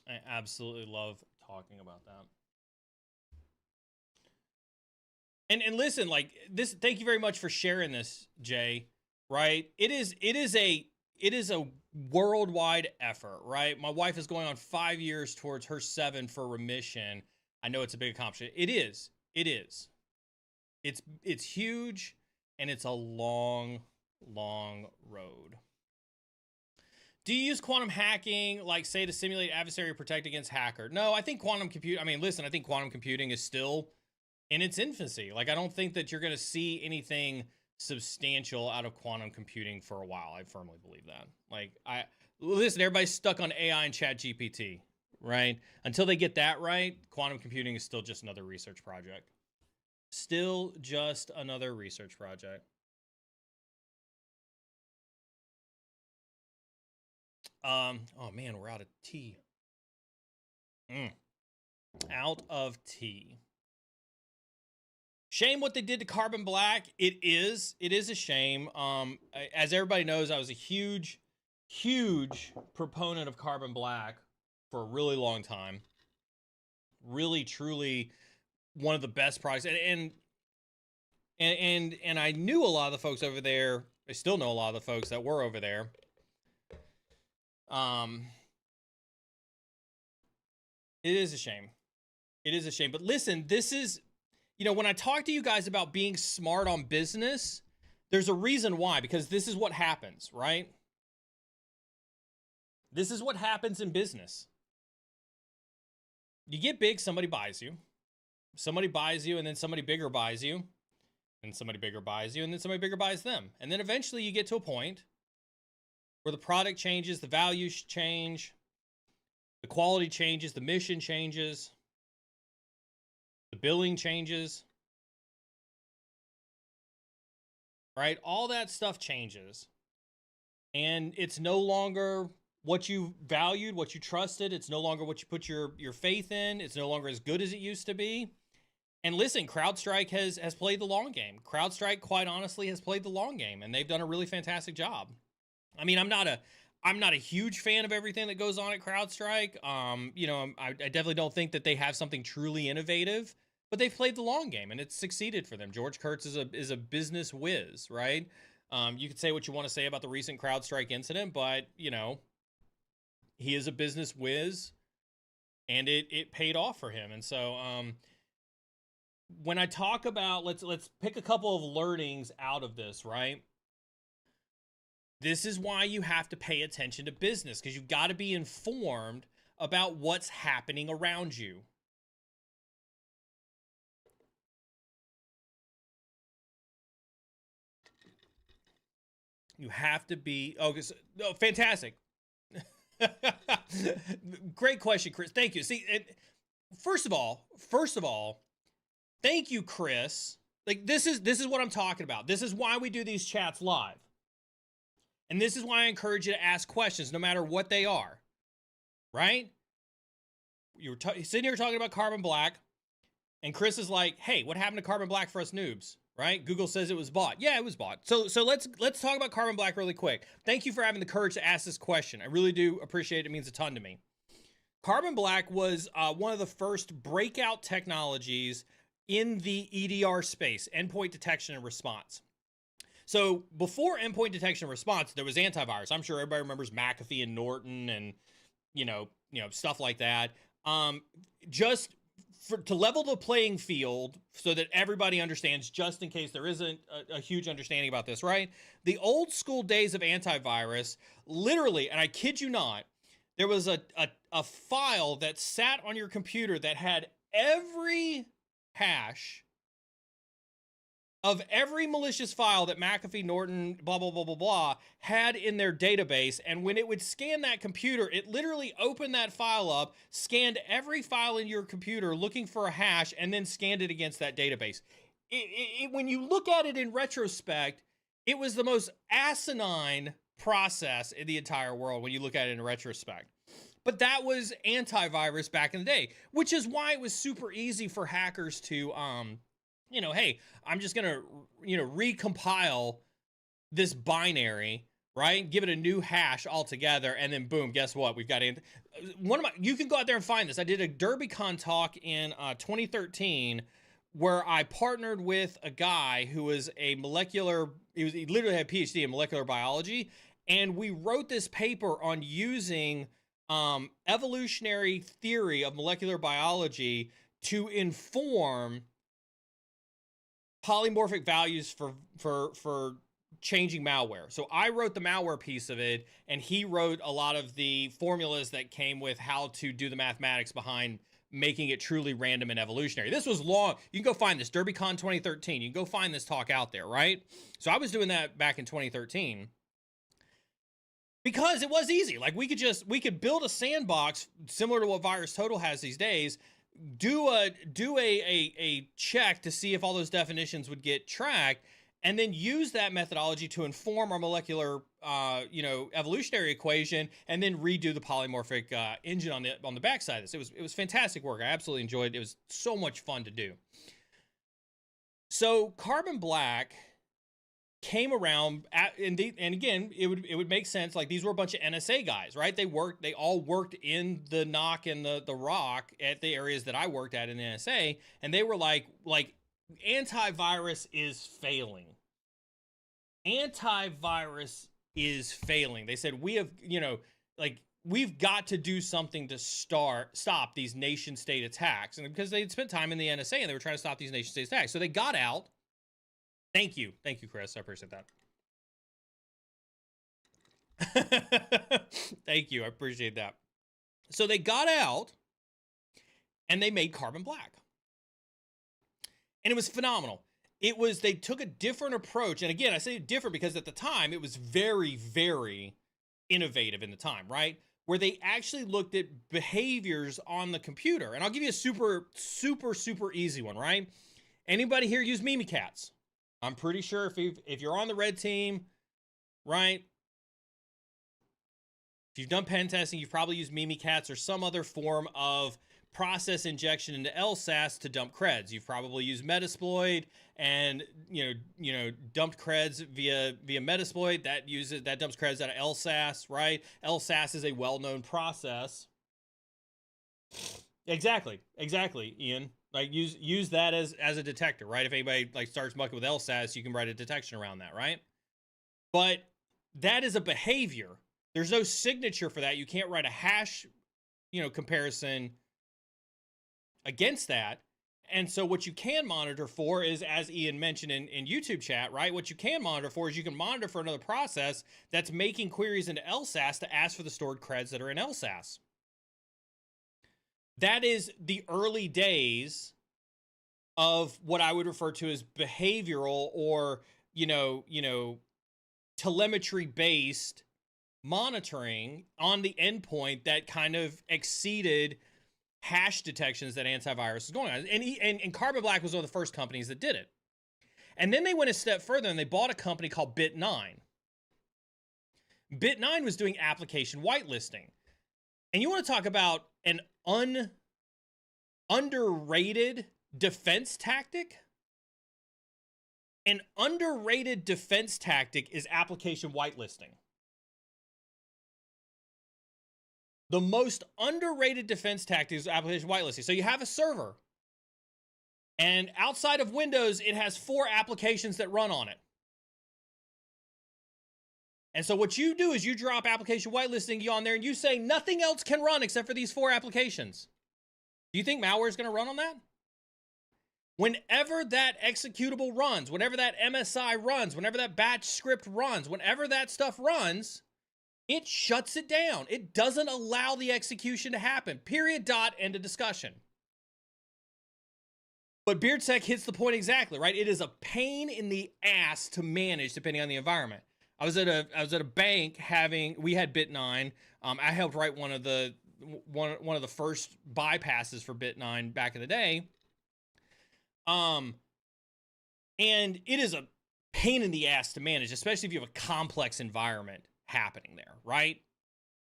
I absolutely love talking about that. And listen, like this, thank you very much for sharing this, Jay. Right? It is a worldwide effort, right? My wife is going on 5 years towards her 7 for remission. I know it's a big accomplishment. It is. It's huge, and it's a long, long road. Do you use quantum hacking, like, say, to simulate adversary or protect against hacker? No, I think quantum computing, I think quantum computing is still in its infancy. Like, I don't think that you're going to see anything substantial out of quantum computing for a while. I firmly believe that. Like, listen, everybody's stuck on AI and ChatGPT, right? Until they get that right, quantum computing is still just another research project. Still just another research project. Oh man, we're out of tea. Out of tea. Shame what they did to Carbon Black. It is a shame. As everybody knows, I was a huge proponent of Carbon Black for a really long time. Really, truly one of the best products. And I knew a lot of the folks over there. I still know a lot of the folks that were over there. It is a shame. It is a shame. But listen, this is, when I talk to you guys about being smart on business, there's a reason why, because this is what happens, right? This is what happens in business. You get big, somebody buys you. Somebody buys you, and then somebody bigger buys you. And somebody bigger buys you, and then somebody bigger buys them. And then eventually you get to a point where the product changes, the values change, the quality changes, the mission changes, the billing changes, right? All that stuff changes. And it's no longer what you valued, what you trusted. It's no longer what you put your faith in. It's no longer as good as it used to be. And listen, CrowdStrike has played the long game. CrowdStrike, quite honestly, has played the long game, and they've done a really fantastic job. I mean, I'm not a huge fan of everything that goes on at CrowdStrike. I definitely don't think that they have something truly innovative, but they've played the long game, and it's succeeded for them. George Kurtz is a business whiz, right? You could say what you want to say about the recent CrowdStrike incident, but he is a business whiz, and it paid off for him. And so, when I talk about, let's pick a couple of learnings out of this, right? This is why you have to pay attention to business, because you've got to be informed about what's happening around you. You have to be, fantastic. Great question, Chris. Thank you. See, first of all, thank you, Chris. Like, this is what I'm talking about. This is why we do these chats live. And this is why I encourage you to ask questions, no matter what they are. Right? You were sitting here talking about Carbon Black, and Chris is like, "Hey, what happened to Carbon Black for us noobs?" Right? Google says it was bought. Yeah, it was bought. So let's talk about Carbon Black really quick. Thank you for having the courage to ask this question. I really do appreciate it. It means a ton to me. Carbon Black was one of the first breakout technologies in the EDR space, endpoint detection and response. So before endpoint detection and response, there was antivirus. I'm sure everybody remembers McAfee and Norton and stuff like that. To level the playing field so that everybody understands, just in case there isn't a huge understanding about this, right? The old school days of antivirus, literally, and I kid you not, there was a file that sat on your computer that had every hash of every malicious file that McAfee, Norton, blah, blah, blah, blah, blah, had in their database. And when it would scan that computer, it literally opened that file up, scanned every file in your computer looking for a hash, and then scanned it against that database. When you look at it in retrospect, it was the most asinine process in the entire world when you look at it in retrospect. But that was antivirus back in the day, which is why it was super easy for hackers to, hey, I'm just going to, recompile this binary, right? Give it a new hash altogether. And then boom, guess what? We've got you can go out there and find this. I did a DerbyCon talk in 2013 where I partnered with a guy who was he literally had a PhD in molecular biology. And we wrote this paper on using evolutionary theory of molecular biology to inform polymorphic values for changing malware. So I wrote the malware piece of it, and he wrote a lot of the formulas that came with how to do the mathematics behind making it truly random and evolutionary. This was long. You can go find this, DerbyCon 2013. You can go find this talk out there, right? So I was doing that back in 2013. Because it was easy. Like, we could build a sandbox similar to what VirusTotal has these days, do a check to see if all those definitions would get tracked, and then use that methodology to inform our molecular, evolutionary equation, and then redo the polymorphic engine on the backside of this. It was fantastic work. I absolutely enjoyed it. It was so much fun to do. So Carbon Black came around, and again, it would make sense. Like, these were a bunch of NSA guys, right? They all worked in the NOC and the ROC at the areas that I worked at in the NSA, and they were like antivirus is failing. Antivirus is failing. They said, we have, we've got to do something to stop these nation state attacks. And because they'd spent time in the NSA and they were trying to stop these nation state attacks. So they got out. Thank you, Chris. I appreciate that. Thank you. I appreciate that. So they got out and they made Carbon Black. And it was phenomenal. They took a different approach. And again, I say different because at the time it was very, very innovative in the time, right? Where they actually looked at behaviors on the computer. And I'll give you a super, super, super easy one, right? Anybody here use Mimikatz? I'm pretty sure if you're on the red team, right? If you've done pen testing, you've probably used Mimikatz or some other form of process injection into LSAS to dump creds. You've probably used Metasploit and dumped creds via Metasploit. That dumps creds out of LSAS, right? LSAS is a well-known process. Exactly, Ian. Like, use that as a detector, right? If anybody starts mucking with LSAS, you can write a detection around that, right? But that is a behavior. There's no signature for that. You can't write a hash, comparison against that. And so what you can monitor for is, as Ian mentioned in YouTube chat, right? What you can monitor for is you can monitor for another process that's making queries into LSAS to ask for the stored creds that are in LSAS. That is the early days of what I would refer to as behavioral or, telemetry-based monitoring on the endpoint that kind of exceeded hash detections that antivirus is going on. And Carbon Black was one of the first companies that did it. And then they went a step further and they bought a company called Bit9. Bit9 was doing application whitelisting. And you want to talk about an underrated defense tactic? An underrated defense tactic is application whitelisting. The most underrated defense tactic is application whitelisting. So you have a server, and outside of Windows, it has 4 applications that run on it. And so what you do is you drop application whitelisting on there, and you say nothing else can run except for these 4 applications. Do you think malware is going to run on that? Whenever that executable runs, whenever that MSI runs, whenever that batch script runs, whenever that stuff runs, it shuts it down. It doesn't allow the execution to happen. Period, dot, end of discussion. But BeardSec hits the point exactly, right? It is a pain in the ass to manage depending on the environment. I was at a bank we had Bit9. I helped write one of the first bypasses for Bit9 back in the day. And it is a pain in the ass to manage, especially if you have a complex environment happening there, right?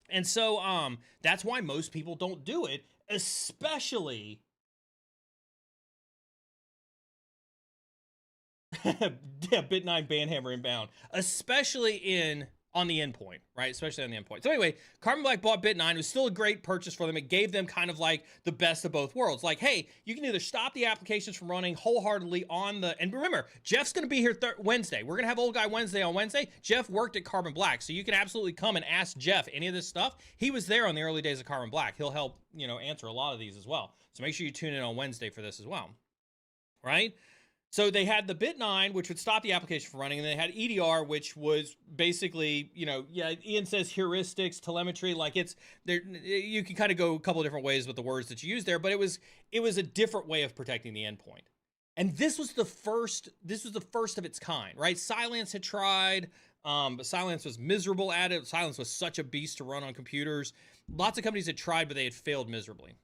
And so that's why most people don't do it, especially Bit9 Banhammer inbound, especially on the endpoint, right? Especially on the endpoint. So anyway, Carbon Black bought Bit9. It was still a great purchase for them. It gave them kind of like the best of both worlds. Like, hey, you can either stop the applications from running wholeheartedly and remember, Jeff's going to be here Wednesday. We're going to have Old Guy Wednesday on Wednesday. Jeff worked at Carbon Black, so you can absolutely come and ask Jeff any of this stuff. He was there on the early days of Carbon Black. He'll help, answer a lot of these as well. So make sure you tune in on Wednesday for this as well, right? So they had the Bit9, which would stop the application from running, and they had EDR, which was basically, Ian says heuristics, telemetry, like it's there. You can kind of go a couple of different ways with the words that you use there, but it was a different way of protecting the endpoint. And this was the first of its kind, right? Cylance had tried, but Cylance was miserable at it. Cylance was such a beast to run on computers. Lots of companies had tried, but they had failed miserably.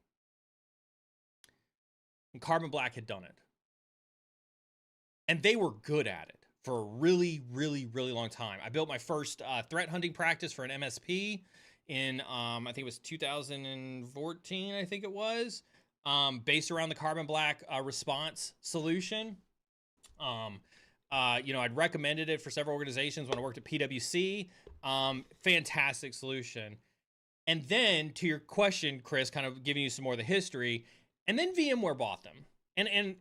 And Carbon Black had done it. And they were good at it. for a really, really, really long time. I built my first threat hunting practice for an MSP in, I think it was 2014, I think it was, based around the Carbon Black response solution. I'd recommended it for several organizations when I worked at PwC. Fantastic solution. And then to your question, Chris, kind of giving you some more of the history, and then VMware bought them. And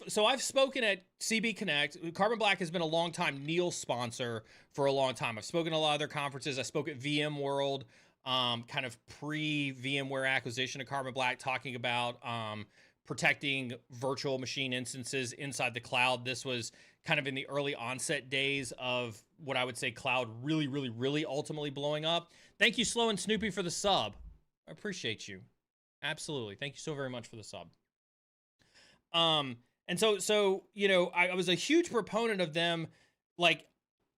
so I've spoken at CB Connect. Carbon Black has been a long time Neil sponsor for a long time. I've spoken at a lot of their conferences. I spoke at VMworld, kind of pre-VMware acquisition of Carbon Black, talking about protecting virtual machine instances inside the cloud. This was kind of in the early onset days of what I would say cloud really, really, really ultimately blowing up. Thank you, Slow and Snoopy, for the sub. I appreciate you. Absolutely. Thank you so very much for the sub. And so, you know, I was a huge proponent of them. Like,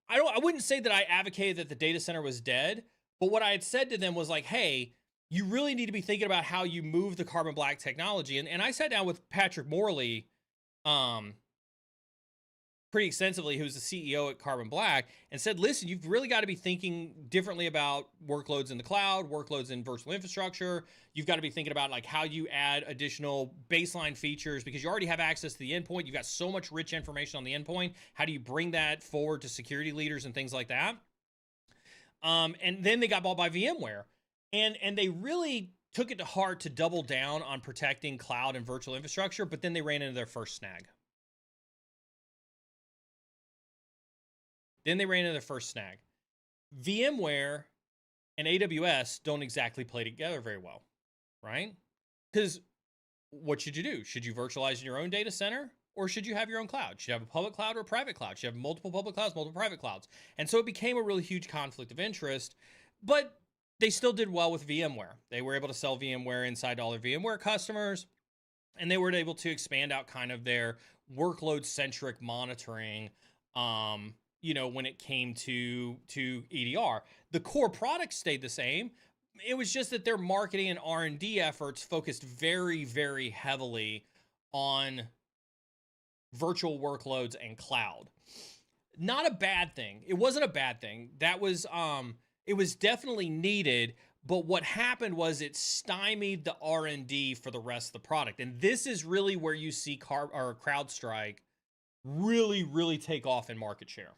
I wouldn't say that I advocated that the data center was dead, but what I had said to them was like, hey, you really need to be thinking about how you move the Carbon Black technology. And I sat down with Patrick Morley, pretty extensively, who's the CEO at Carbon Black, and said, listen, you've really got to be thinking differently about workloads in the cloud, workloads in virtual infrastructure. You've got to be thinking about like how you add additional baseline features because you already have access to the endpoint. You've got so much rich information on the endpoint. How do you bring that forward to security leaders and things like that? And then they got bought by VMware. And they really took it to heart to double down on protecting cloud and virtual infrastructure, but then they ran into their first snag. VMware and AWS don't exactly play together very well, right? Because what should you do? Should you virtualize in your own data center? Or should you have your own cloud? Should you have a public cloud or a private cloud? Should you have multiple public clouds, multiple private clouds? And so it became a really huge conflict of interest, but they still did well with VMware. They were able to sell VMware inside all their VMware customers, and they were able to expand out kind of their workload-centric monitoring, when it came to EDR. The core product stayed the same. It was just that their marketing and R&D efforts focused very, very heavily on virtual workloads and cloud. Not a bad thing. It wasn't a bad thing. That was, it was definitely needed, but what happened was it stymied the R&D for the rest of the product. And this is really where you see CrowdStrike really, really take off in market share.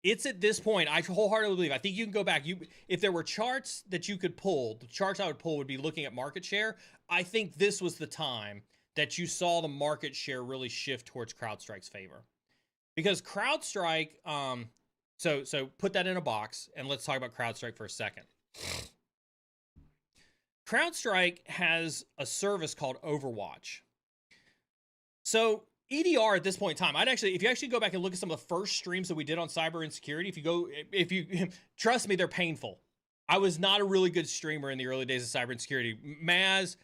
It's at this point, I wholeheartedly believe, I think you can go back. If there were charts that you could pull, the charts I would pull would be looking at market share. I think this was the time that you saw the market share really shift towards CrowdStrike's favor. Because CrowdStrike, so put that in a box, and let's talk about CrowdStrike for a second. CrowdStrike has a service called Overwatch. So EDR at this point in time, if you actually go back and look at some of the first streams that we did on cyber insecurity, if you trust me, they're painful. I was not a really good streamer in the early days of cyber insecurity. Maz,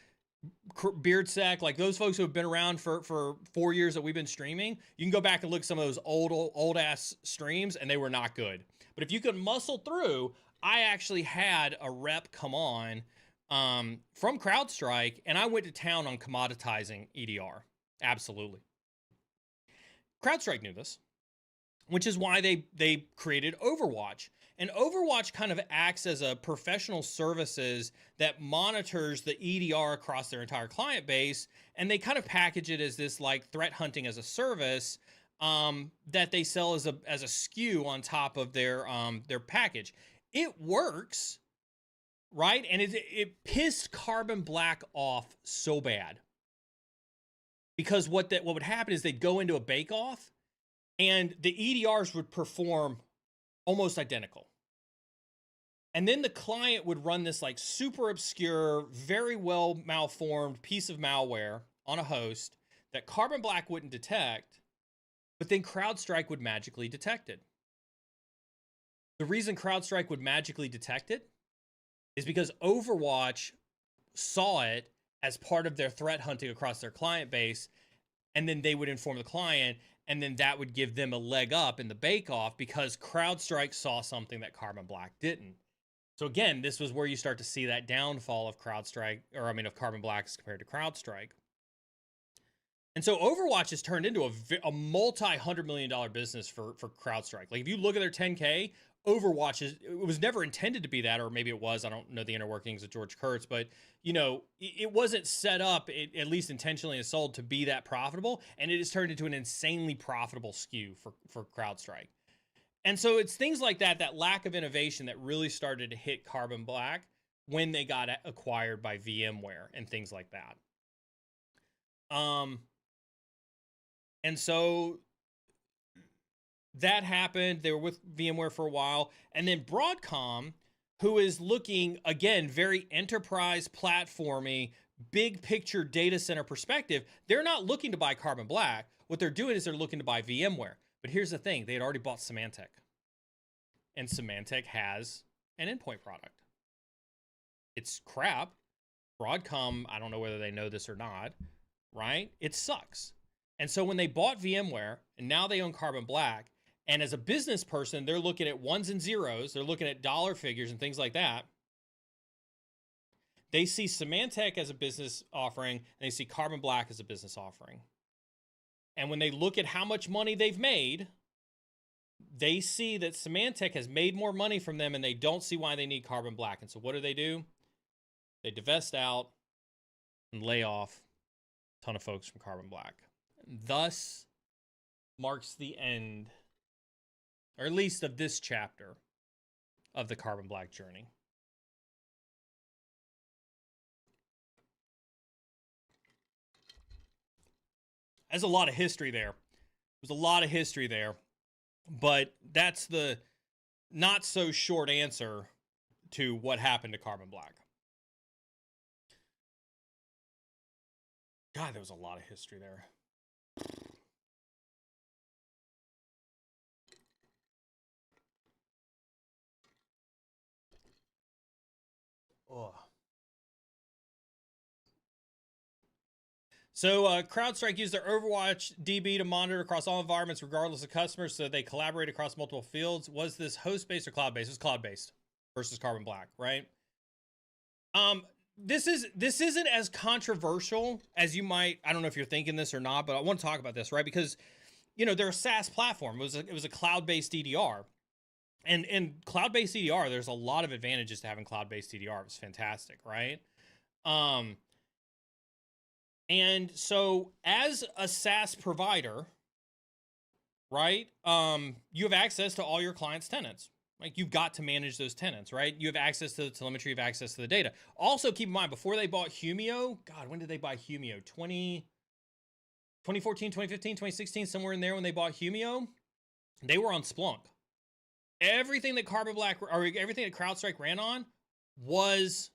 Beardsec, like those folks who have been around for 4 years that we've been streaming, you can go back and look at some of those old ass streams, and they were not good. But if you could muscle through, I actually had a rep come on from CrowdStrike, and I went to town on commoditizing EDR. Absolutely. CrowdStrike knew this, which is why they created Overwatch. And Overwatch kind of acts as a professional services that monitors the EDR across their entire client base, and they kind of package it as this like threat hunting as a service that they sell as a SKU on top of their package. It works, right? And it pissed Carbon Black off so bad. Because what would happen is they'd go into a bake-off, and the EDRs would perform almost identical. And then the client would run this like super obscure, very well malformed piece of malware on a host that Carbon Black wouldn't detect, but then CrowdStrike would magically detect it. The reason CrowdStrike would magically detect it is because Overwatch saw it as part of their threat hunting across their client base, and then they would inform the client, and then that would give them a leg up in the bake-off because CrowdStrike saw something that Carbon Black didn't. So again, this was where you start to see that downfall of CrowdStrike, of Carbon Black as compared to CrowdStrike. And so Overwatch has turned into a multi-$100 million business for CrowdStrike. Like if you look at their 10K, Overwatch it was never intended to be that, or maybe it was. I don't know the inner workings of George Kurtz, but you know, it wasn't set up, at least intentionally and sold, to be that profitable. And it has turned into an insanely profitable SKU for CrowdStrike. And so it's things like that, that lack of innovation that really started to hit Carbon Black when they got acquired by VMware and things like that. And so that happened. They were with VMware for a while. And then Broadcom, who is looking, again, very enterprise platformy, big picture data center perspective, they're not looking to buy Carbon Black. What they're doing is they're looking to buy VMware. But here's the thing. They had already bought Symantec. And Symantec has an endpoint product. It's crap. Broadcom, I don't know whether they know this or not, right? It sucks. And so when they bought VMware and now they own Carbon Black, and as a business person, they're looking at ones and zeros, they're looking at dollar figures and things like that. They see Symantec as a business offering, and they see Carbon Black as a business offering. And when they look at how much money they've made, they see that Symantec has made more money from them, and they don't see why they need Carbon Black. And so what do? They divest out and lay off a ton of folks from Carbon Black. Thus marks the end, or at least of this chapter, of the Carbon Black journey. There's a lot of history there. There's a lot of history there. But that's the not so short answer to what happened to Carbon Black. God, there was a lot of history there. Oh. So CrowdStrike used their Overwatch DB to monitor across all environments regardless of customers, so they collaborate across multiple fields. Was this host-based or cloud-based? It was cloud-based versus Carbon Black, right? This isn't as controversial as you might. I don't know if you're thinking this or not, but I want to talk about this, right? Because, you know, they're a SaaS platform. It was a cloud-based EDR. And cloud-based EDR, there's a lot of advantages to having cloud-based EDR. It's fantastic, right? And so as a SaaS provider, right, you have access to all your clients' tenants. Like, you've got to manage those tenants, right? You have access to the telemetry, you have access to the data. Also, keep in mind, before they bought Humio, God, when did they buy Humio? 2014, 2015, 2016, somewhere in there when they bought Humio, they were on Splunk. Everything that Carbon Black, or everything that CrowdStrike ran on was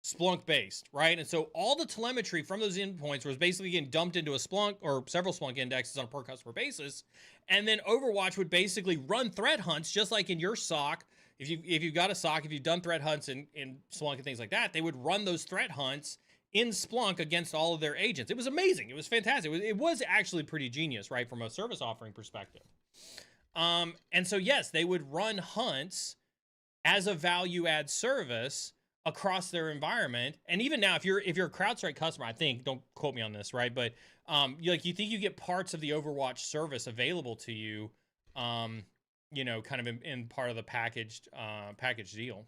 Splunk based, right? And so all the telemetry from those endpoints was basically getting dumped into a Splunk or several Splunk indexes on a per customer basis. And then Overwatch would basically run threat hunts, just like in your SOC. If you've got a SOC, if you've done threat hunts in Splunk and things like that, they would run those threat hunts in Splunk against all of their agents. It was amazing. It was fantastic. It was actually pretty genius, right? From a service offering perspective. And so, yes, they would run hunts as a value add service across their environment. And even now, if you're a CrowdStrike customer, I think, don't quote me on this, right? But you think you get parts of the Overwatch service available to you, you know, kind of in part of the packaged deal.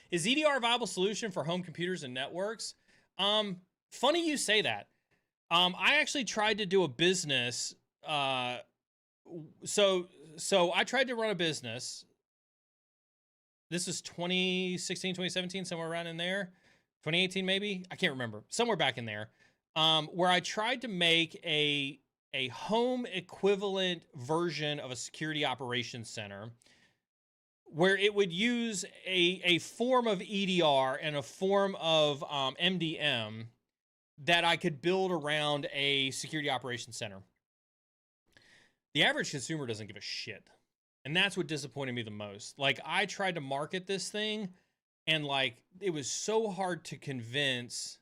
Is EDR a viable solution for home computers and networks? Funny you say that. I actually tried to do a business. So I tried to run a business. This is 2016, 2017, somewhere around in there. 2018, maybe? I can't remember. Somewhere back in there. Where I tried to make a home equivalent version of a security operations center where it would use a form of EDR and a form of MDM that I could build around a security operations center. The average consumer doesn't give a shit. And that's what disappointed me the most. Like, I tried to market this thing, and like, it was so hard to convince.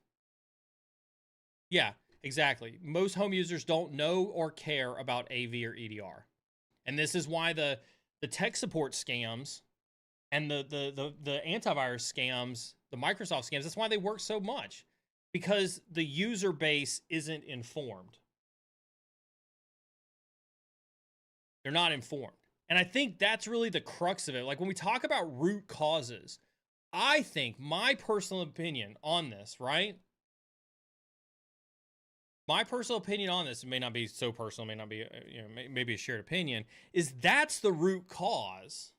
Yeah, exactly. Most home users don't know or care about AV or EDR. And this is why the tech support scams and the antivirus scams, the Microsoft scams, that's why they work so much. because the user base isn't informed. They're not informed. And I think that's really the crux of it. Like when we talk about root causes, I think my personal opinion on this, right? My personal opinion on this, it may not be so personal, may not be, maybe a shared opinion, is that's the root cause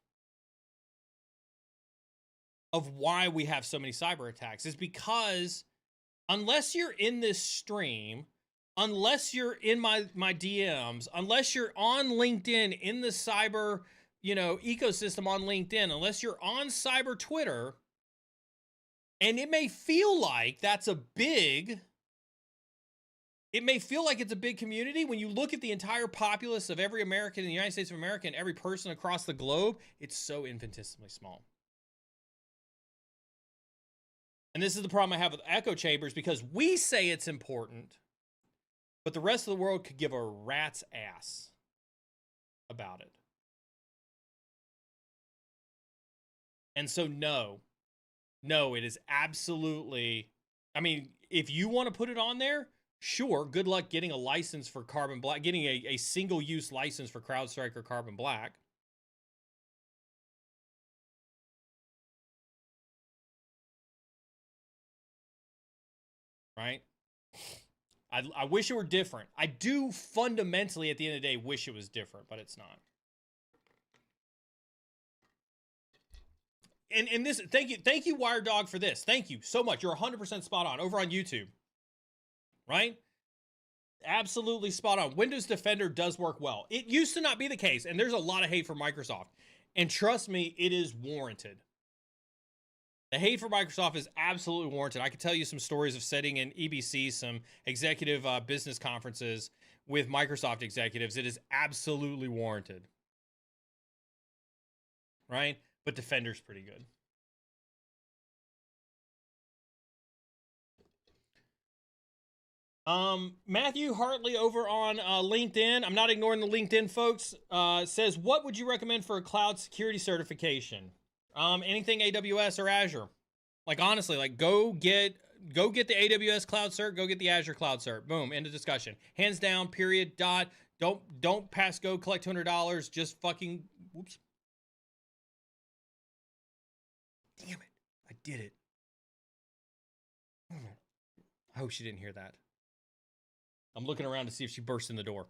of why we have so many cyber attacks, is because unless you're in this stream, unless you're in my DMs, unless you're on LinkedIn in the cyber, ecosystem on LinkedIn, unless you're on cyber Twitter, and it may feel like it's a big community. When you look at the entire populace of every American in the United States of America and every person across the globe, it's so infinitesimally small. And this is the problem I have with echo chambers, because we say it's important, but the rest of the world could give a rat's ass about it. And so no, it is absolutely, I mean, if you want to put it on there, sure, good luck getting a license for Carbon Black, getting a single-use license for CrowdStrike or Carbon Black. Right? I wish it were different. I do fundamentally, at the end of the day, wish it was different, but it's not. And this, thank you, Wired Dog, for this. Thank you so much. You're 100% spot on over on YouTube. Right? Absolutely spot on. Windows Defender does work well. It used to not be the case, and there's a lot of hate for Microsoft. And trust me, it is warranted. The hate for Microsoft is absolutely warranted. I can tell you some stories of sitting in EBC, some executive business conferences with Microsoft executives. It is absolutely warranted. Right? But Defender's pretty good. Matthew Hartley over on LinkedIn, I'm not ignoring the LinkedIn folks, says, what would you recommend for a cloud security certification? Anything AWS or Azure. Like, honestly, like go get the AWS cloud cert, go get the Azure cloud cert. Boom, end of discussion. Hands down, period, dot. Don't pass go, collect $200, just fucking, whoops. Damn it, I did it. I hope she didn't hear that. I'm looking around to see if she burst in the door.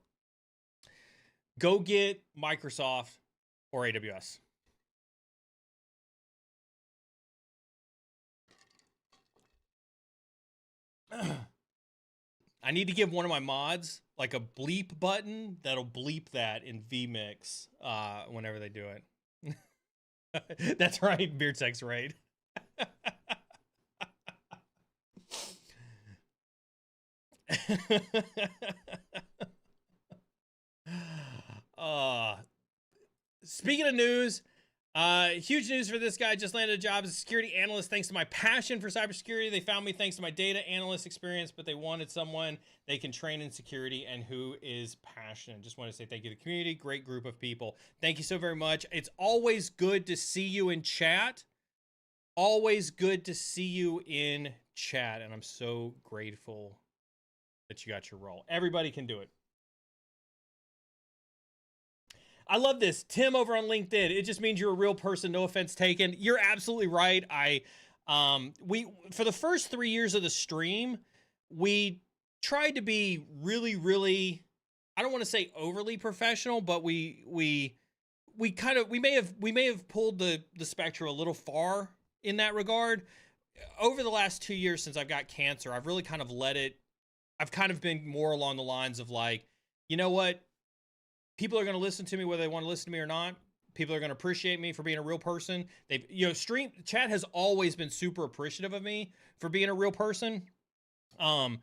Go get Microsoft or AWS. I need to give one of my mods like a bleep button that'll bleep that in vMix whenever they do it. That's right, Beard Sex Raid. Speaking of news, huge news for this guy. Just landed a job as a security analyst thanks to my passion for cybersecurity. They found me thanks to my data analyst experience, but they wanted someone they can train in security and who is passionate. Just want to say thank you to the community. Great group of people. Thank you so very much. It's always good to see you in chat. Always good to see you in chat. And I'm so grateful that you got your role. Everybody can do it. I love this. Tim over on LinkedIn. It just means you're a real person. No offense taken. You're absolutely right. We for the first 3 years of the stream, we tried to be really, really, I don't want to say overly professional, but we may have pulled the spectrum a little far in that regard. Over the last 2 years since I've got cancer, I've really kind of let it, I've kind of been more along the lines of like, you know what? People are going to listen to me whether they want to listen to me or not. People are going to appreciate me for being a real person. They've, stream chat has always been super appreciative of me for being a real person. And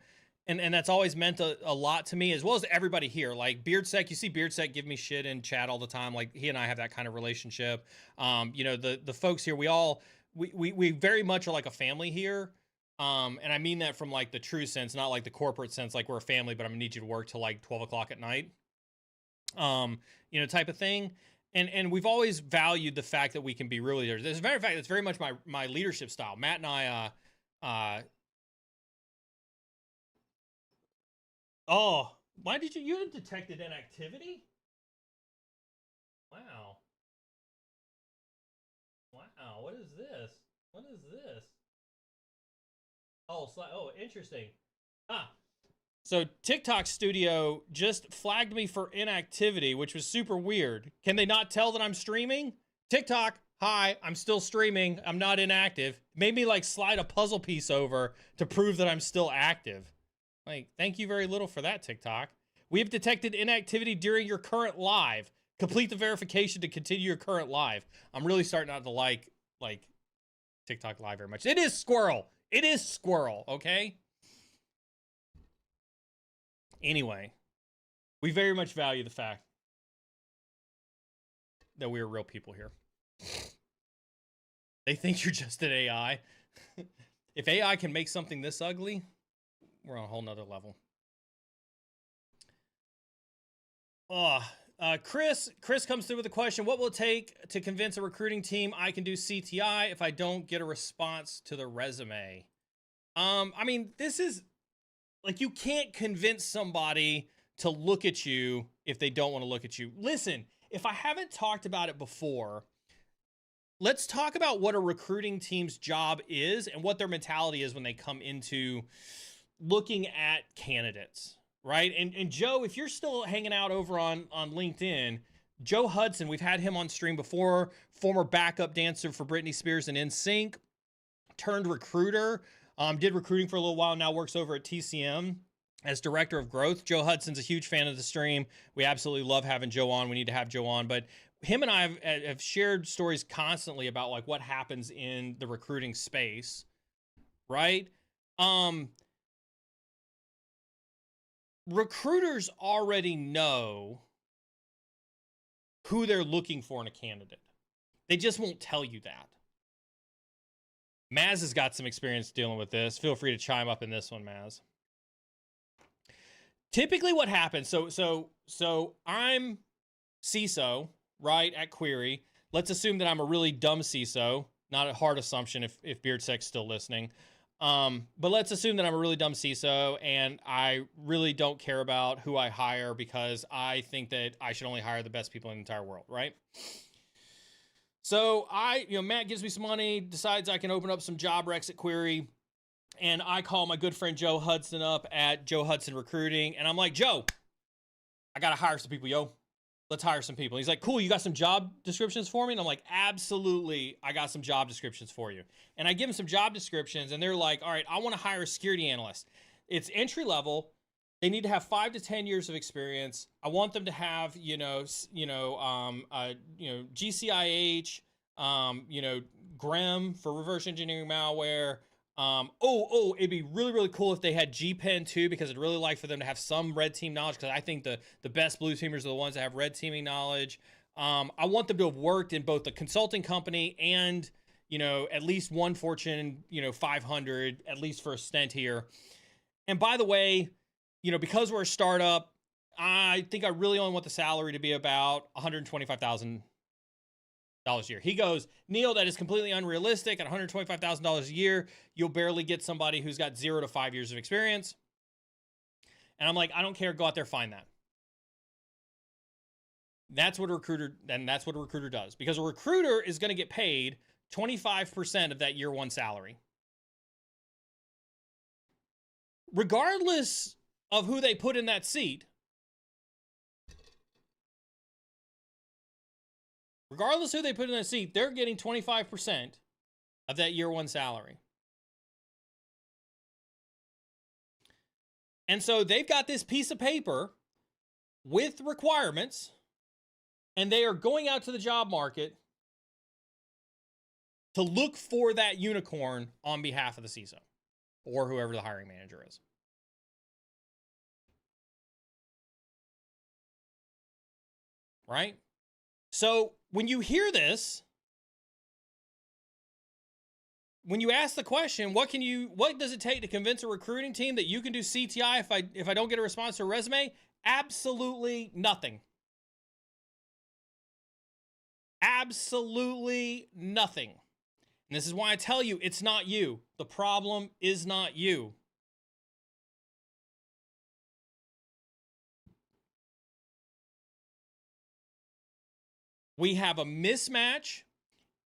that's always meant a lot to me, as well as everybody here. Like Beardsec, you see Beardsec give me shit in chat all the time. Like he and I have that kind of relationship. The folks here, we very much are like a family here. And I mean that from like the true sense, not like the corporate sense, like we're a family, but I'm gonna need you to work till like 12 o'clock at night. Type of thing. And we've always valued the fact that we can be real leaders. As a matter of fact, it's very much my leadership style. Matt and I, Oh, why did you detected inactivity? Wow. Wow, what is this? What is this? Oh, interesting. Ah, so TikTok Studio just flagged me for inactivity, which was super weird. Can they not tell that I'm streaming? TikTok, hi, I'm still streaming. I'm not inactive. Made me like slide a puzzle piece over to prove that I'm still active. Like, thank you very little for that, TikTok. We have detected inactivity during your current live. Complete the verification to continue your current live. I'm really starting not to like TikTok Live very much. It is Squirrel. It is Squirrel, okay? Anyway, we very much value the fact that we are real people here. They think you're just an AI. If AI can make something this ugly, we're on a whole nother level. Chris comes through with a question. What will it take to convince a recruiting team I can do CTI if I don't get a response to the resume? I mean, this is like, you can't convince somebody to look at you if they don't want to look at you. Listen, if I haven't talked about it before, let's talk about what a recruiting team's job is and what their mentality is when they come into looking at candidates, right? And Joe, if you're still hanging out over on LinkedIn, Joe Hudson, we've had him on stream before, former backup dancer for Britney Spears and NSYNC, turned recruiter, did recruiting for a little while, now works over at TCM as director of growth. Joe Hudson's a huge fan of the stream. We absolutely love having Joe on. We need to have Joe on, but him and I have shared stories constantly about like what happens in the recruiting space, right? Recruiters already know who they're looking for in a candidate. They just won't tell you that. Maz has got some experience dealing with this. Feel free to chime up in this one, Maz. Typically what happens, so I'm CISO, right, at Query. Let's assume that I'm a really dumb CISO. Not a hard assumption if BeardSec's still listening. But let's assume that I'm a really dumb CISO and I really don't care about who I hire because I think that I should only hire the best people in the entire world, right? So Matt gives me some money, decides I can open up some job recs at Query, and I call my good friend Joe Hudson up at Joe Hudson Recruiting, and I'm like, Joe, I gotta hire some people, yo. Let's hire some people. And he's like, cool, you got some job descriptions for me? And I'm like, absolutely, I got some job descriptions for you. And I give them some job descriptions, and they're like, all right, I want to hire a security analyst. It's entry level. They need to have 5 to 10 years of experience. I want them to have, GCIH, GREM for reverse engineering malware. It'd be really, really cool if they had GPen too, because I'd really like for them to have some red team knowledge, because I think the best blue teamers are the ones that have red teaming knowledge. I want them to have worked in both the consulting company and, at least one Fortune, 500, at least for a stint here. And by the way, because we're a startup, I think I really only want the salary to be about $125,000 a year. He goes, Neil, that is completely unrealistic. At $125,000 a year, you'll barely get somebody who's got 0 to 5 years of experience. And I'm like, I don't care. Go out there, find that. That's what a recruiter does, because a recruiter is going to get paid 25% of that year one salary, regardless of who they put in that seat. Regardless who they put in that seat, they're getting 25% of that year one salary. And so they've got this piece of paper with requirements, and they are going out to the job market to look for that unicorn on behalf of the CISO or whoever the hiring manager is. Right? So when you hear this, when you ask the question, what does it take to convince a recruiting team that you can do CTI if I don't get a response to a resume? Absolutely nothing. Absolutely nothing. And this is why I tell you, it's not you. The problem is not you. We have a mismatch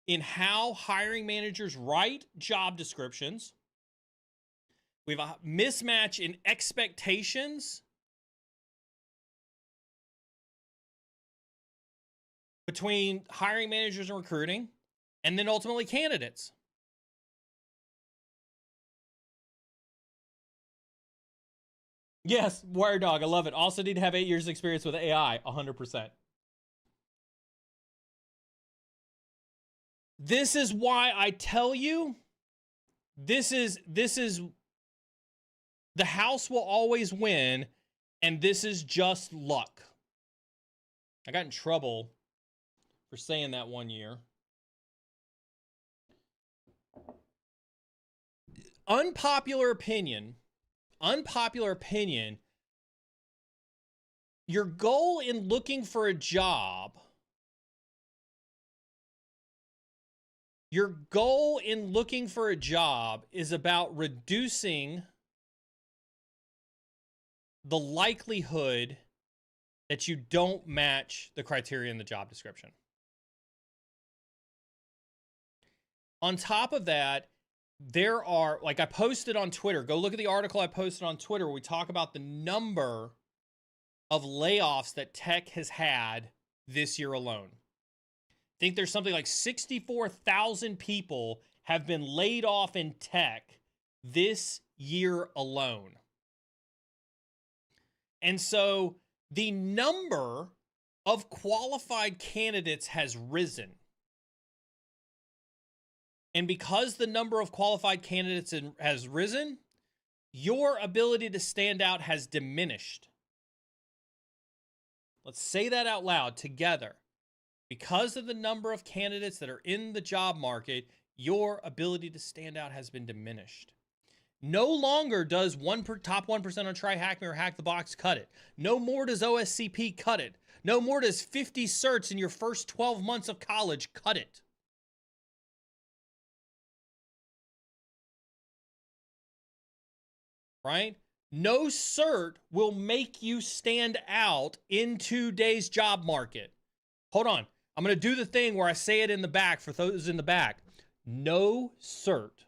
in how hiring managers write job descriptions. We have a mismatch in expectations between hiring managers and recruiting, and then ultimately candidates. Yes, Wire Dog, I love it. Also need to have 8 years experience with AI, 100%. This is why I tell you, this is the house will always win, and this is just luck. I got in trouble for saying that one year. Unpopular opinion, your goal in looking for a job, is about reducing the likelihood that you don't match the criteria in the job description. On top of that, there are, like I posted on Twitter, go look at the article I posted on Twitter where we talk about the number of layoffs that tech has had this year alone. I think there's something like 64,000 people have been laid off in tech this year alone. And so the number of qualified candidates has risen. And because the number of qualified candidates has risen, your ability to stand out has diminished. Let's say that out loud together. Because of the number of candidates that are in the job market, your ability to stand out has been diminished. No longer does top 1% on Try Hack Me or Hack the Box cut it. No more does OSCP cut it. No more does 50 certs in your first 12 months of college cut it. Right? No cert will make you stand out in today's job market. Hold on. I'm going to do the thing where I say it in the back for those in the back. No cert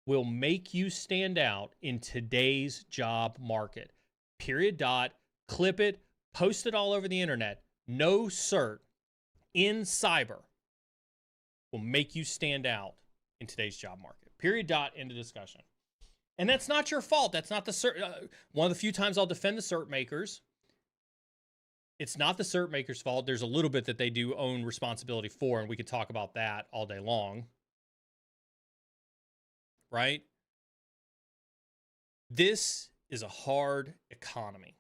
will make you stand out in today's job market. Period. Dot. Clip it. Post it all over the internet. No cert in cyber will make you stand out in today's job market. Period. Dot. End of discussion. And that's not your fault. That's not the cert. One of the few times I'll defend the cert makers. It's not the cert makers' fault. There's a little bit that they do own responsibility for, and we could talk about that all day long. Right? This is a hard economy.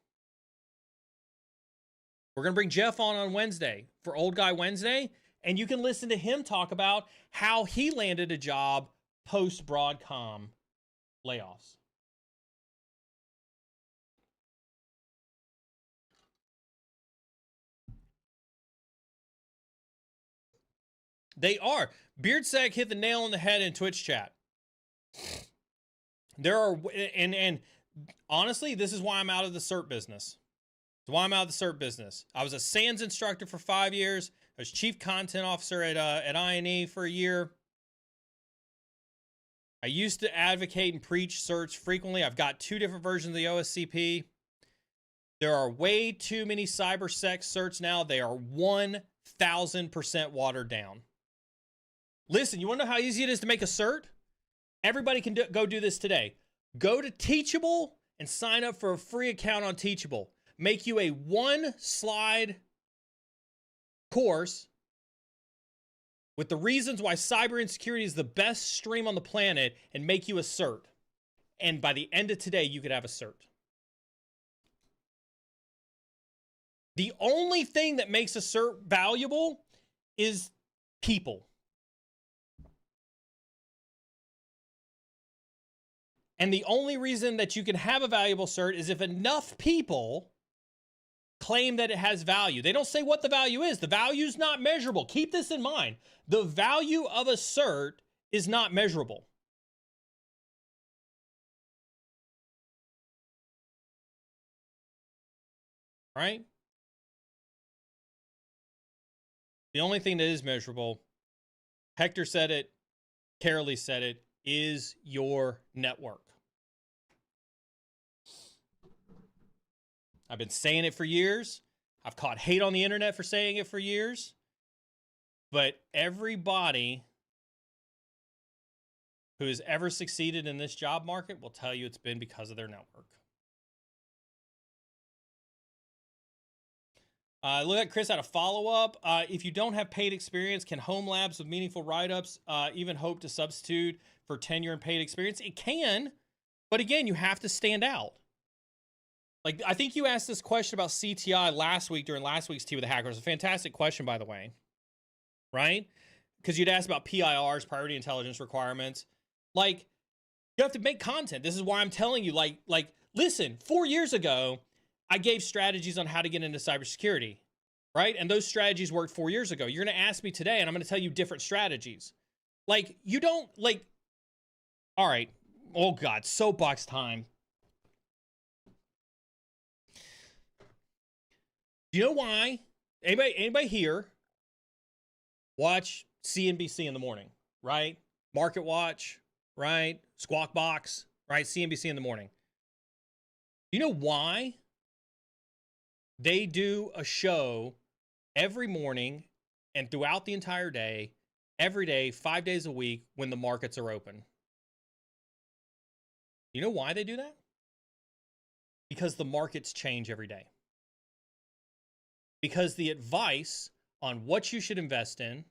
We're going to bring Jeff on Wednesday for Old Guy Wednesday, and you can listen to him talk about how he landed a job post-Broadcom layoffs. They are. Beardsec hit the nail on the head in Twitch chat. There are, and honestly, this is why I'm out of the cert business. It's why I'm out of the cert business. I was a SANS instructor for 5 years. I was chief content officer at INE for a year. I used to advocate and preach certs frequently. I've got 2 different versions of the OSCP. There are way too many cybersec certs now. They are 1,000% watered down. Listen, you want to know how easy it is to make a cert? Everybody can go do this today. Go to Teachable and sign up for a free account on Teachable. Make you a 1-slide course with the reasons why cyber insecurity is the best stream on the planet and make you a cert. And by the end of today, you could have a cert. The only thing that makes a cert valuable is people. And the only reason that you can have a valuable cert is if enough people claim that it has value. They don't say what the value is. The value is not measurable. Keep this in mind. The value of a cert is not measurable. Right? The only thing that is measurable, Hector said it, Carolee said it, is your network. I've been saying it for years. I've caught hate on the internet for saying it for years. But everybody who has ever succeeded in this job market will tell you it's been because of their network. Look at Chris had a follow-up. If you don't have paid experience, can home labs with meaningful write-ups even hope to substitute for tenure and paid experience? It can, but again, you have to stand out. Like, I think you asked this question about CTI last week during last week's Tea with the Hackers. A fantastic question, by the way, right? Because you'd asked about PIRs, priority intelligence requirements. Like, you have to make content. This is why I'm telling you, like, listen, 4 years ago, I gave strategies on how to get into cybersecurity, right? And those strategies worked 4 years ago. You're going to ask me today, and I'm going to tell you different strategies. Like, you don't, like, all right. Oh, God, soapbox time. Do you know why? Anybody here watch CNBC in the morning, right? Market Watch, right? Squawk Box, right? CNBC in the morning. Do you know why they do a show every morning and throughout the entire day, every day, 5 days a week when the markets are open? You know why they do that? Because the markets change every day. Because the advice on what you should invest in,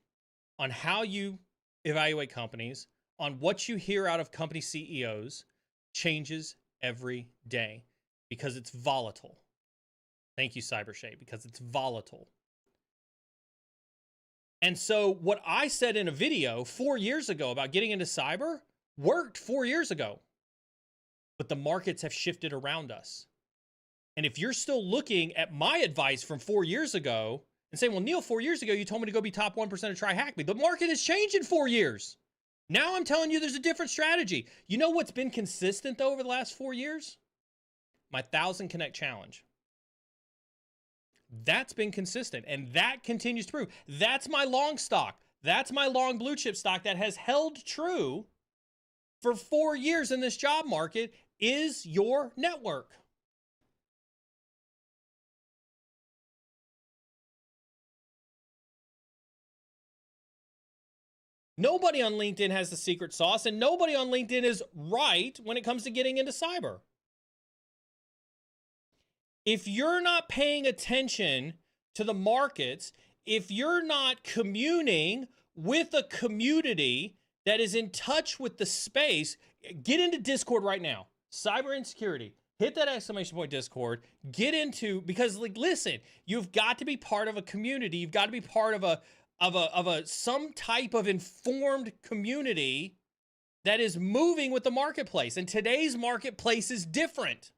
on how you evaluate companies, on what you hear out of company CEOs changes every day because it's volatile. Thank you, Cybershade, because it's volatile. And so what I said in a video 4 years ago about getting into cyber worked 4 years ago, but the markets have shifted around us. And if you're still looking at my advice from 4 years ago and saying, well, Neil, 4 years ago, you told me to go be top 1% of Try Hack Me. The market has changed in 4 years. Now I'm telling you there's a different strategy. You know what's been consistent, though, over the last 4 years? My 1,000 Connect Challenge. That's been consistent, and that continues to prove. That's my long stock. That's my long blue chip stock that has held true for 4 years in this job market is your network. Nobody on LinkedIn has the secret sauce, and nobody on LinkedIn is right when it comes to getting into cyber. If you're not paying attention to the markets, if you're not communing with a community that is in touch with the space, get into Discord right now. Cyber insecurity. Hit that exclamation point Discord. Get into, because like, listen, you've got to be part of a community. You've got to be part of some type of informed community that is moving with the marketplace. And today's marketplace is different.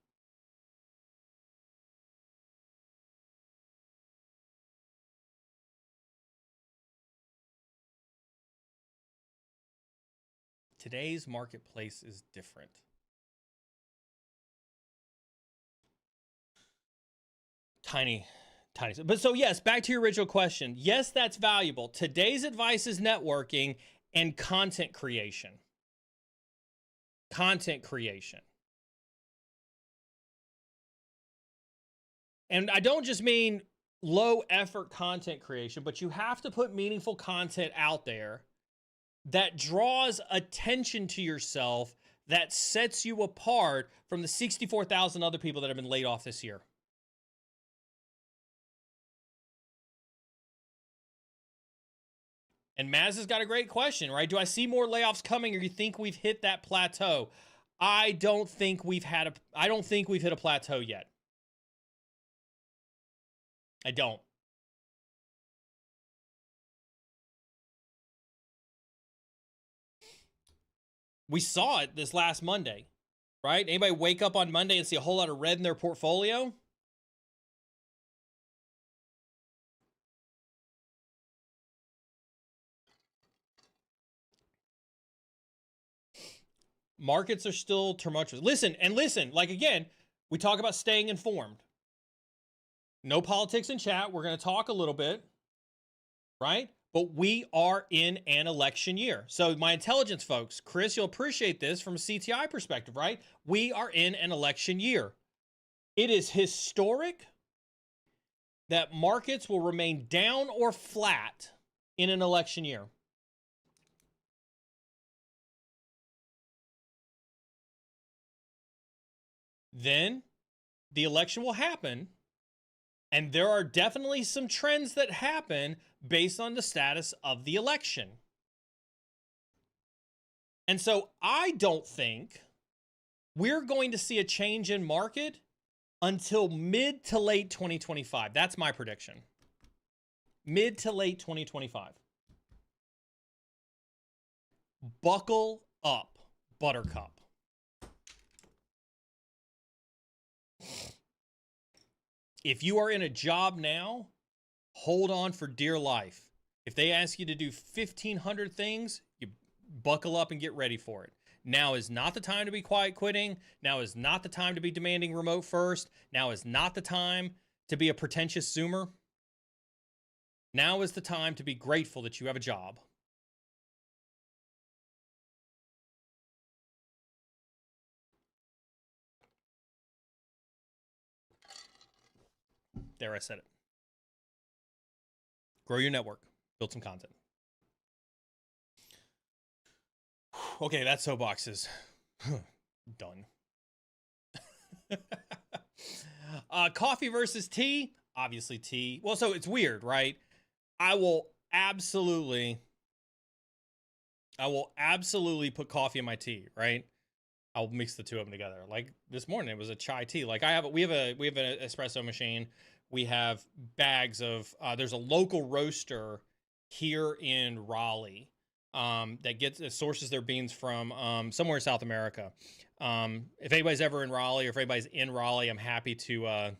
Today's marketplace is different. Tiny. But so yes, back to your original question. Yes, that's valuable. Today's advice is networking and content creation. Content creation. And I don't just mean low effort content creation, but you have to put meaningful content out there that draws attention to yourself, that sets you apart from the 64,000 other people that have been laid off this year. And Maz has got a great question, right? Do I see more layoffs coming, or you think we've hit that plateau? I don't think we've hit a plateau yet. I don't. We saw it this last Monday, right? Anybody wake up on Monday and see a whole lot of red in their portfolio? Markets are still tumultuous. Listen, like again, we talk about staying informed. No politics in chat. We're going to talk a little bit. right? But we are in an election year. So my intelligence folks, Chris, you'll appreciate this from a CTI perspective, right? We are in an election year. It is historic that markets will remain down or flat in an election year. Then the election will happen, and there are definitely some trends that happen based on the status of the election. And so I don't think we're going to see a change in market until mid to late 2025. That's my prediction. Mid to late 2025. Buckle up, Buttercup. If you are in a job now, hold on for dear life. If they ask you to do 1,500 things, you buckle up and get ready for it. Now is not the time to be quiet quitting. Now is not the time to be demanding remote first. Now is not the time to be a pretentious Zoomer. Now is the time to be grateful that you have a job. There, I said it. Grow your network. Build some content. Okay, that soapbox is done. Coffee versus tea? Obviously tea. Well, so it's weird, right? I will absolutely put coffee in my tea, right? I'll mix the two of them together. Like this morning, it was a chai tea. Like we have an espresso machine. We have bags of. There's a local roaster here in Raleigh that sources their beans from somewhere in South America. If anybody's ever in Raleigh, or if anybody's in Raleigh, I'm happy to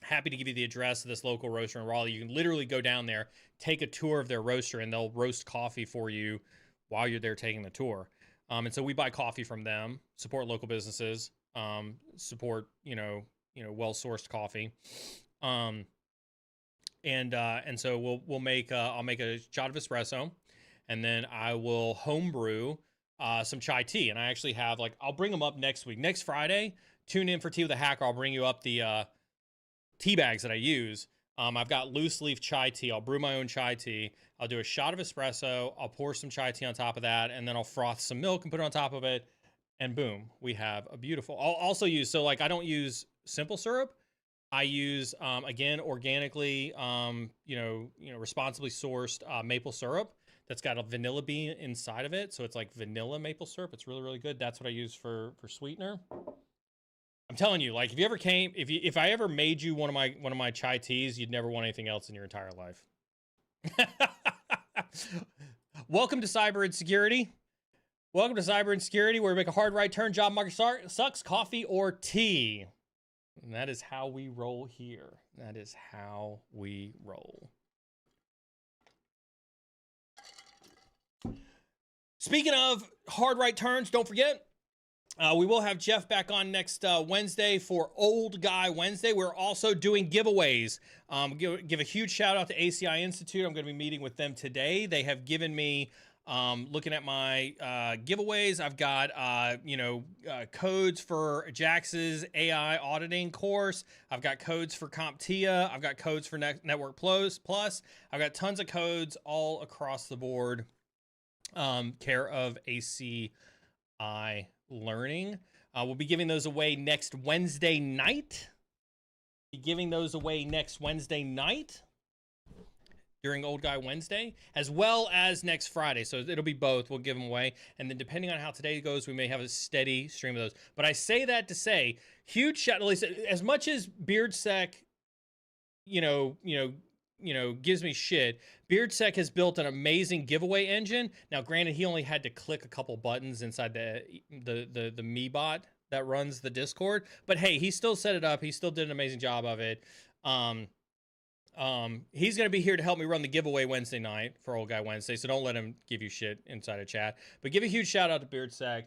give you the address of this local roaster in Raleigh. You can literally go down there, take a tour of their roaster, and they'll roast coffee for you while you're there taking the tour. And so we buy coffee from them, support local businesses, support, well-sourced coffee. And so we'll make, I'll make a shot of espresso, and then I will homebrew some chai tea. And I actually have I'll bring them up next week. Next Friday, tune in for Tea with a Hacker. I'll bring you up the tea bags that I use. I've got loose leaf chai tea. I'll brew my own chai tea. I'll do a shot of espresso. I'll pour some chai tea on top of that, and then I'll froth some milk and put it on top of it. And boom, we have a beautiful. I'll also use, I don't use simple syrup. I use, again, organically, responsibly sourced maple syrup that's got a vanilla bean inside of it. So it's like vanilla maple syrup. It's really, really good. That's what I use for sweetener. I'm telling you, if I ever made you one of my chai teas, you'd never want anything else in your entire life. Welcome to Cyber Insecurity. Welcome to Cyber Insecurity, where we make a hard right turn, job market sucks, coffee or tea. And that is how we roll here. That is how we roll. Speaking of hard right turns, don't forget, we will have Jeff back on next Wednesday for Old Guy Wednesday. We're also doing giveaways. Give a huge shout out to ACI Institute. I'm going to be meeting with them today. They have given me, looking at my giveaways, I've got codes for Jax's AI auditing course. I've got codes for CompTIA. I've got codes for Network Plus. I've got tons of codes all across the board. Care of ACI Learning. We'll be giving those away next Wednesday night. During Old Guy Wednesday, as well as next Friday. So it'll be both. We'll give them away. And then depending on how today goes, we may have a steady stream of those. But I say that to say, huge shout, as much as BeardSec, gives me shit, BeardSec has built an amazing giveaway engine. Now, granted, he only had to click a couple buttons inside the me bot that runs the Discord. But hey, he still set it up. He still did an amazing job of it. He's going to be here to help me run the giveaway Wednesday night for Old Guy Wednesday. So don't let him give you shit inside a chat, but give a huge shout out to BeardSec.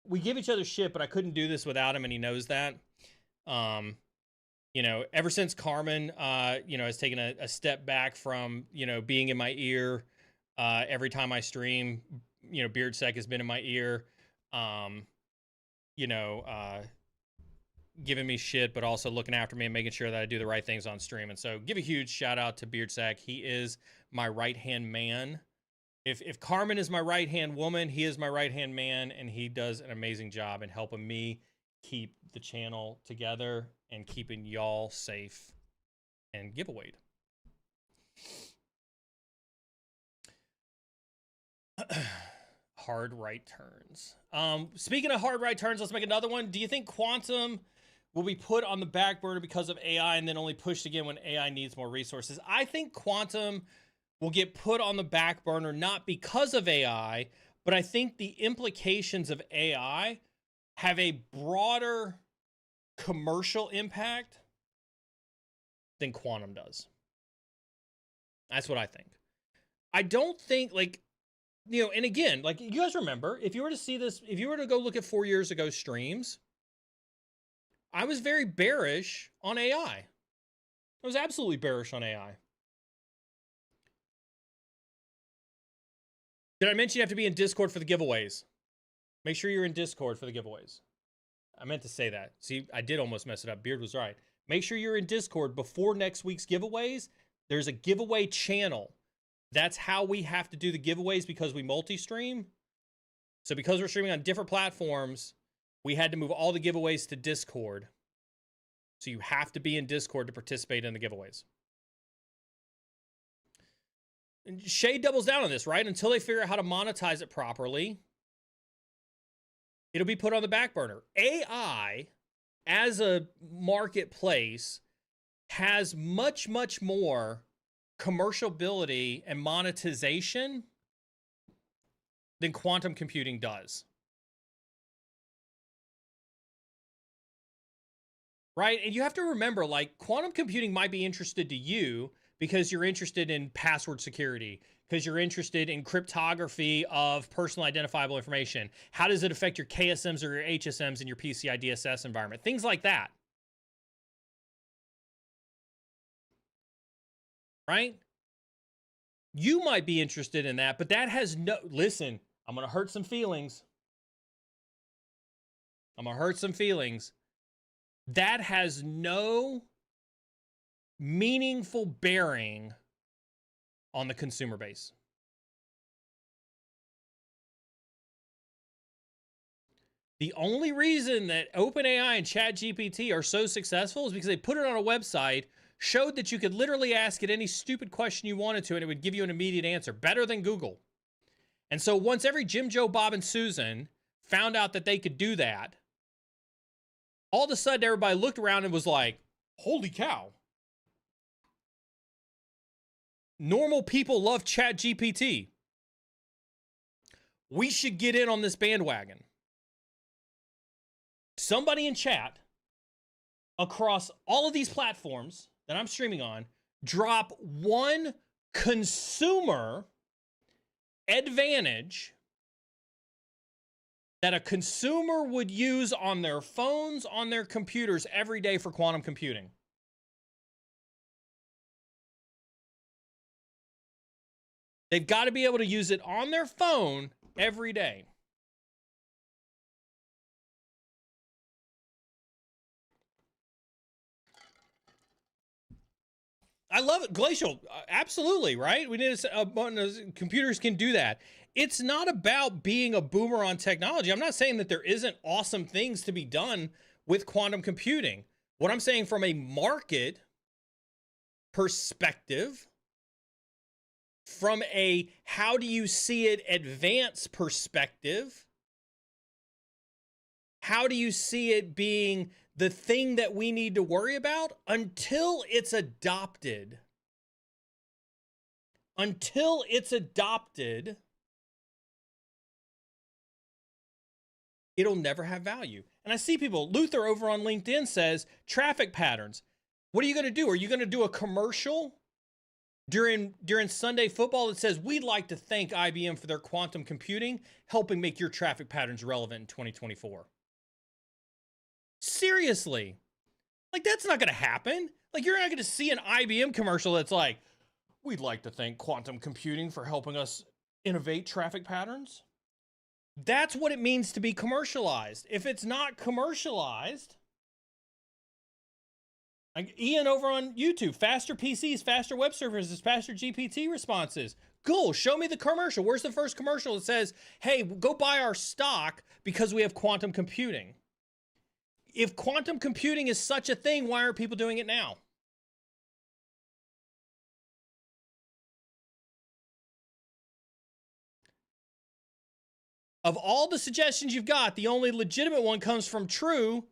We give each other shit, but I couldn't do this without him. And he knows that. ever since Carmen, has taken a step back from, being in my ear every time I stream, BeardSec has been in my ear, you know, uh, giving me shit, but also looking after me and making sure that I do the right things on stream. And so give a huge shout out to BeardSec. He is my right-hand man. If Carmen is my right-hand woman, he is my right-hand man, and he does an amazing job in helping me keep the channel together and keeping y'all safe and giveawayed. Hard right turns. Speaking of hard right turns, let's make another one. Do you think quantum will be put on the back burner because of AI and then only pushed again when AI needs more resources? I think quantum will get put on the back burner not because of AI, but I think the implications of AI have a broader commercial impact than quantum does. That's what I think. I don't think, and again, you guys remember, if you were to see this, if you were to go look at 4 years ago streams, I was very bearish on AI. I was absolutely bearish on AI. Did I mention you have to be in Discord for the giveaways? Make sure you're in Discord for the giveaways. I meant to say that. See, I did almost mess it up. Beard was right. Make sure you're in Discord before next week's giveaways. There's a giveaway channel. That's how we have to do the giveaways because we multi-stream. So because we're streaming on different platforms, we had to move all the giveaways to Discord. So you have to be in Discord to participate in the giveaways. And Shay doubles down on this, right? Until they figure out how to monetize it properly, it'll be put on the back burner. AI, as a marketplace, has much, much more commerciality and monetization than quantum computing does. Right? And you have to remember, quantum computing might be interested to you because you're interested in password security, because you're interested in cryptography of personal identifiable information. How does it affect your KSMs or your HSMs in your PCI DSS environment? Things like that. Right? You might be interested in that, but that has no... Listen, I'm going to hurt some feelings. That has no meaningful bearing on the consumer base. The only reason that OpenAI and ChatGPT are so successful is because they put it on a website, showed that you could literally ask it any stupid question you wanted to, and it would give you an immediate answer, better than Google. And so once every Jim, Joe, Bob, and Susan found out that they could do that, all of a sudden everybody looked around and was like, holy cow. Normal people love ChatGPT. We should get in on this bandwagon. Somebody in chat across all of these platforms that I'm streaming on, drop one consumer advantage that a consumer would use on their phones, on their computers every day for quantum computing. They've got to be able to use it on their phone every day. I love it. Glacial, absolutely, right? We need a button. Computers can do that. It's not about being a boomer on technology. I'm not saying that there isn't awesome things to be done with quantum computing. What I'm saying from a market perspective, from a how do you see it advance perspective, how do you see it being the thing that we need to worry about until it's adopted? Until it's adopted, it'll never have value. And I see people, Luther over on LinkedIn says, traffic patterns. What are you going to do? Are you going to do a commercial during Sunday football that says, we'd like to thank IBM for their quantum computing, helping make your traffic patterns relevant in 2024? Seriously. Like, that's not going to happen. Like, you're not going to see an IBM commercial that's like, we'd like to thank quantum computing for helping us innovate traffic patterns. That's what it means to be commercialized. If it's not commercialized, like Ian over on YouTube, faster PCs, faster web services, faster GPT responses. Cool, show me the commercial. Where's the first commercial that says, hey, go buy our stock because we have quantum computing? If quantum computing is such a thing, why aren't people doing it now? Of all the suggestions you've got, the only legitimate one comes from True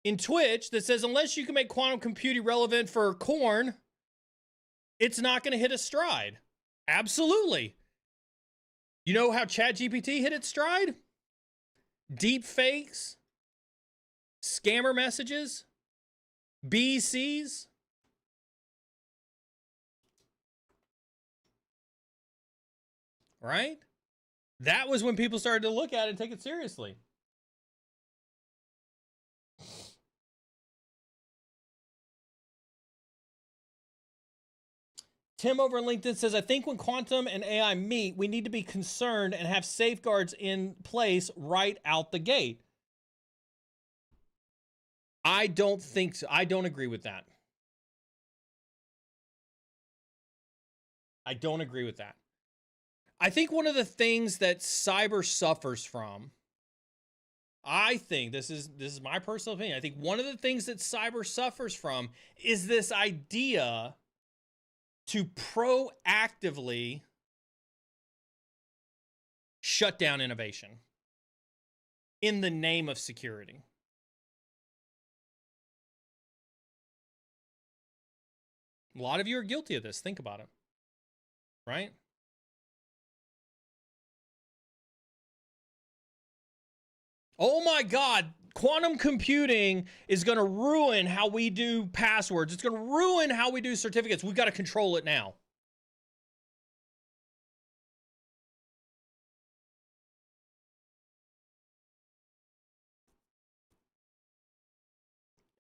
in Twitch that says, unless you can make quantum computing relevant for corn, it's not going to hit a stride. Absolutely. You know how ChatGPT hit its stride? Deep fakes, scammer messages, BCs. Right? That was when people started to look at it and take it seriously. Tim over on LinkedIn says, I think when quantum and AI meet, we need to be concerned and have safeguards in place right out the gate. I don't think so. I don't agree with that. I don't agree with that. I think one of the things that cyber suffers from, I think this is my personal opinion. I think one of the things that cyber suffers from is this idea to proactively shut down innovation in the name of security. A lot of you are guilty of this. Think about it, right? Oh my God, quantum computing is going to ruin how we do passwords. It's going to ruin how we do certificates. We've got to control it now.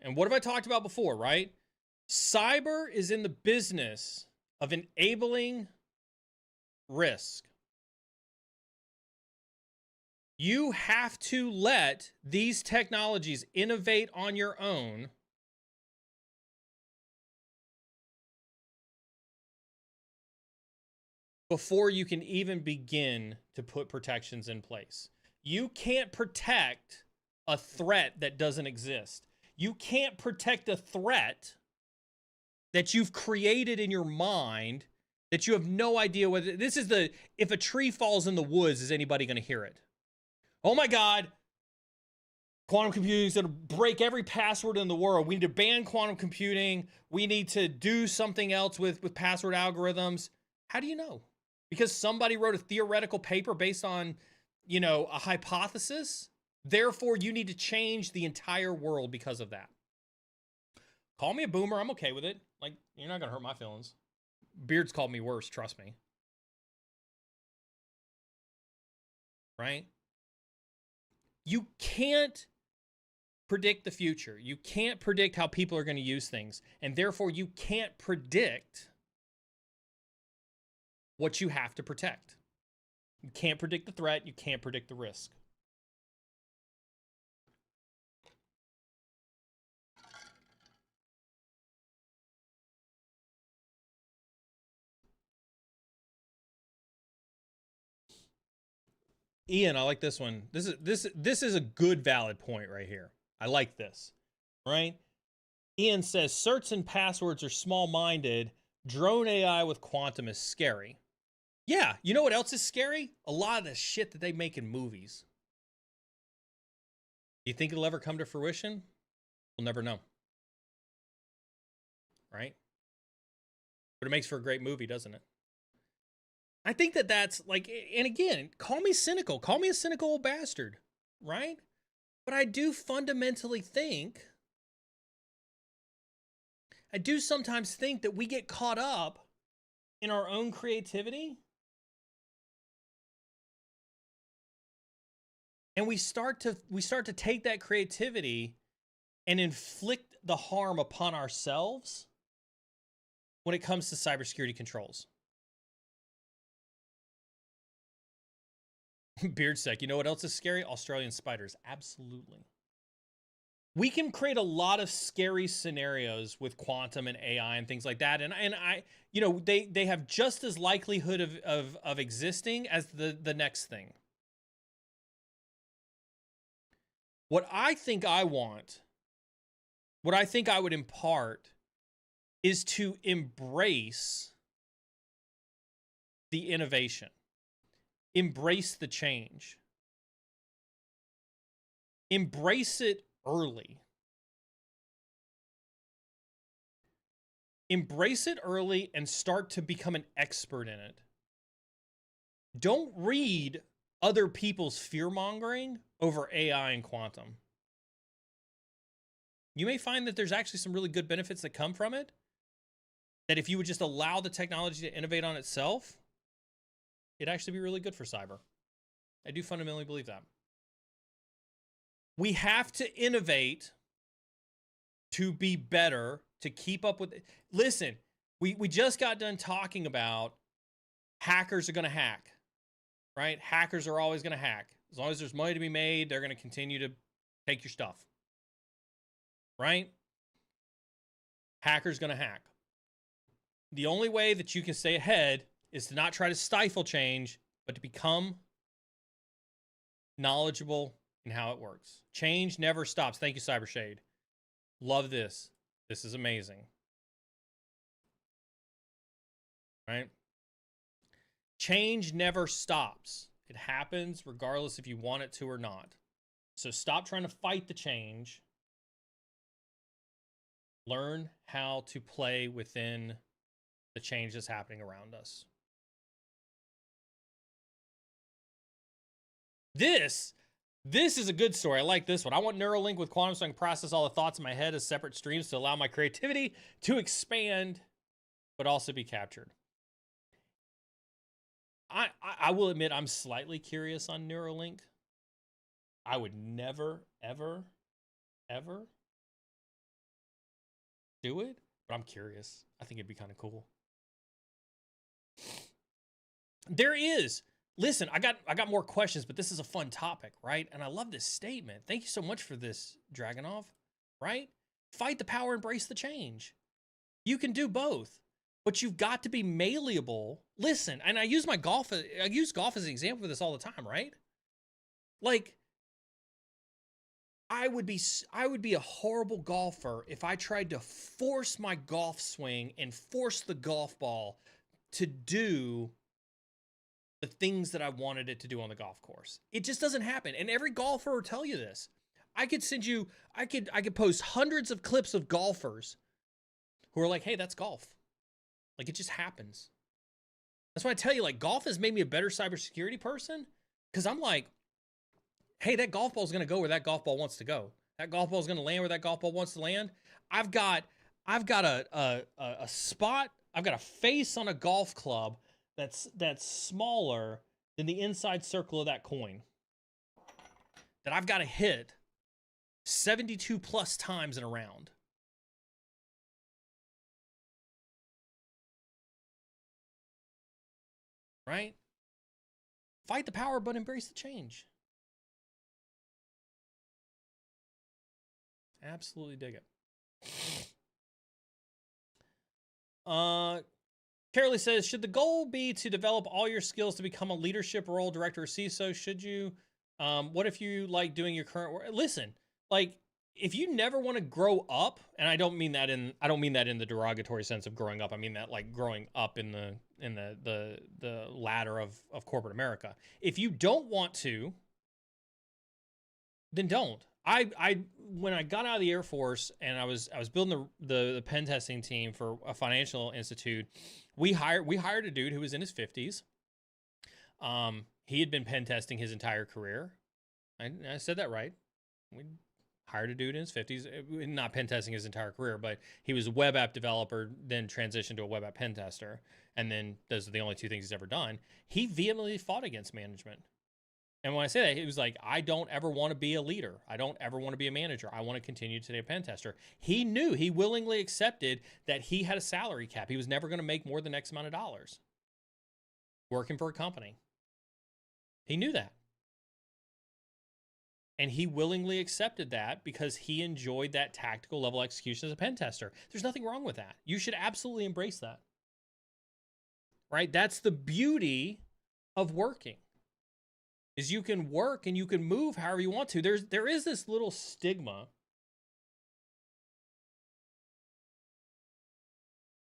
And what have I talked about before, right? Cyber is in the business of enabling risk. You have to let these technologies innovate on your own before you can even begin to put protections in place. You can't protect a threat that doesn't exist. You can't protect a threat that you've created in your mind that you have no idea whether this is the, if a tree falls in the woods, is anybody going to hear it? Oh my God, quantum computing is going to break every password in the world. We need to ban quantum computing. We need to do something else with password algorithms. How do you know? Because somebody wrote a theoretical paper based on, you know, a hypothesis. Therefore, you need to change the entire world because of that. Call me a boomer. I'm okay with it. Like, you're not going to hurt my feelings. Beard's called me worse, trust me. Right? You can't predict the future. You can't predict how people are going to use things. And therefore, you can't predict what you have to protect. You can't predict the threat. You can't predict the risk. Ian, I like this one. This is a good valid point right here. I like this, right? Ian says, certs and passwords are small-minded. Drone AI with quantum is scary. Yeah, you know what else is scary? A lot of the shit that they make in movies. You think it'll ever come to fruition? We'll never know. Right? But it makes for a great movie, doesn't it? I think that that's like, and again, call me cynical. Call me a cynical old bastard, right? But I do fundamentally think, I do sometimes think that we get caught up in our own creativity. And we start to take that creativity and inflict the harm upon ourselves when it comes to cybersecurity controls. Beardsec, you know what else is scary? Australian spiders. Absolutely. We can create a lot of scary scenarios with quantum and AI and things like that. And I, you know, they have just as likelihood of existing as the next thing. What I think I want, what I think I would impart is to embrace the innovation. Embrace the change. Embrace it early. Embrace it early and start to become an expert in it. Don't read other people's fear-mongering over AI and quantum. You may find that there's actually some really good benefits that come from it, that if you would just allow the technology to innovate on itself, it'd actually be really good for cyber. I do fundamentally believe that. We have to innovate to be better, to keep up with it. Listen, we just got done talking about hackers are going to hack, right? Hackers are always going to hack. As long as there's money to be made, they're going to continue to take your stuff, right? Hackers going to hack. The only way that you can stay ahead is to not try to stifle change, but to become knowledgeable in how it works. Change never stops. Thank you, Cybershade. Love this. This is amazing. Right? Change never stops. It happens regardless if you want it to or not. So stop trying to fight the change. Learn how to play within the change that's happening around us. This is a good story. I like this one. I want Neuralink with quantum so I can process all the thoughts in my head as separate streams to allow my creativity to expand, but also be captured. I will admit I'm slightly curious on Neuralink. I would never, ever, ever do it, but I'm curious. I think it'd be kind of cool. There is. Listen, I got more questions, but this is a fun topic, right? And I love this statement. Thank you so much for this, Dragonov, right? Fight the power, embrace the change. You can do both, but you've got to be malleable. Listen, and I use golf as an example for this all the time, right? Like, I would be a horrible golfer if I tried to force my golf swing and force the golf ball to do the things that I wanted it to do on the golf course. It just doesn't happen. And every golfer will tell you this. I could post hundreds of clips of golfers who are like, hey, that's golf. Like, it just happens. That's why I tell you, like, golf has made me a better cybersecurity person. Because I'm like, hey, that golf ball is going to go where that golf ball wants to go. That golf ball is going to land where that golf ball wants to land. I've got a spot. I've got a face on a golf club that's smaller than the inside circle of that coin that I've got to hit 72 plus times in a round. Right? Fight the power, but embrace the change. Absolutely dig it. Carolee says, should the goal be to develop all your skills to become a leadership role, director or CISO? Should you? What if you like doing your current work? Listen, like, if you never want to grow up, and I don't mean that in the derogatory sense of growing up. I mean that like growing up in the ladder of corporate America. If you don't want to, then don't. When I got out of the Air Force and I was building the pen testing team for a financial institute, we hired a dude who was in his 50s. He had been pen testing his entire career. I said that right. We hired a dude in his 50s, not pen testing his entire career, but he was a web app developer, then transitioned to a web app pen tester, and then those are the only two things he's ever done. He vehemently fought against management. And when I say that, he was like, I don't ever want to be a leader. I don't ever want to be a manager. I want to continue to be a pen tester. He knew, he willingly accepted that he had a salary cap. He was never going to make more than X amount of dollars working for a company. He knew that. And he willingly accepted that because he enjoyed that tactical level execution as a pen tester. There's nothing wrong with that. You should absolutely embrace that. Right? That's the beauty of working. Is you can work and you can move however you want to. There is this little stigma.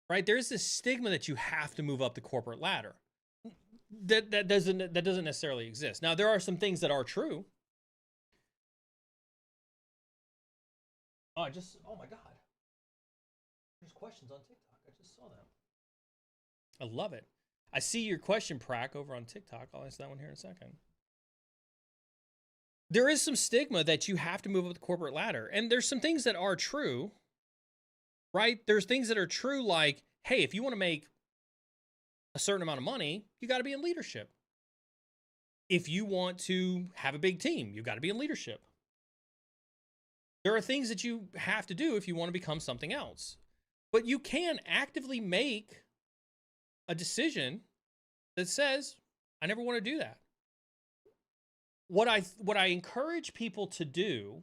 Right? There's this stigma that you have to move up the corporate ladder. That doesn't necessarily exist. Now, there are some things that are true. Oh my God. There's questions on TikTok. I just saw that. I love it. I see your question, Prack, over on TikTok. I'll answer that one here in a second. There is some stigma that you have to move up the corporate ladder. And there's some things that are true, right? There's things that are true like, hey, if you want to make a certain amount of money, you got to be in leadership. If you want to have a big team, you got to be in leadership. There are things that you have to do if you want to become something else. But you can actively make a decision that says, I never want to do that. What I encourage people to do,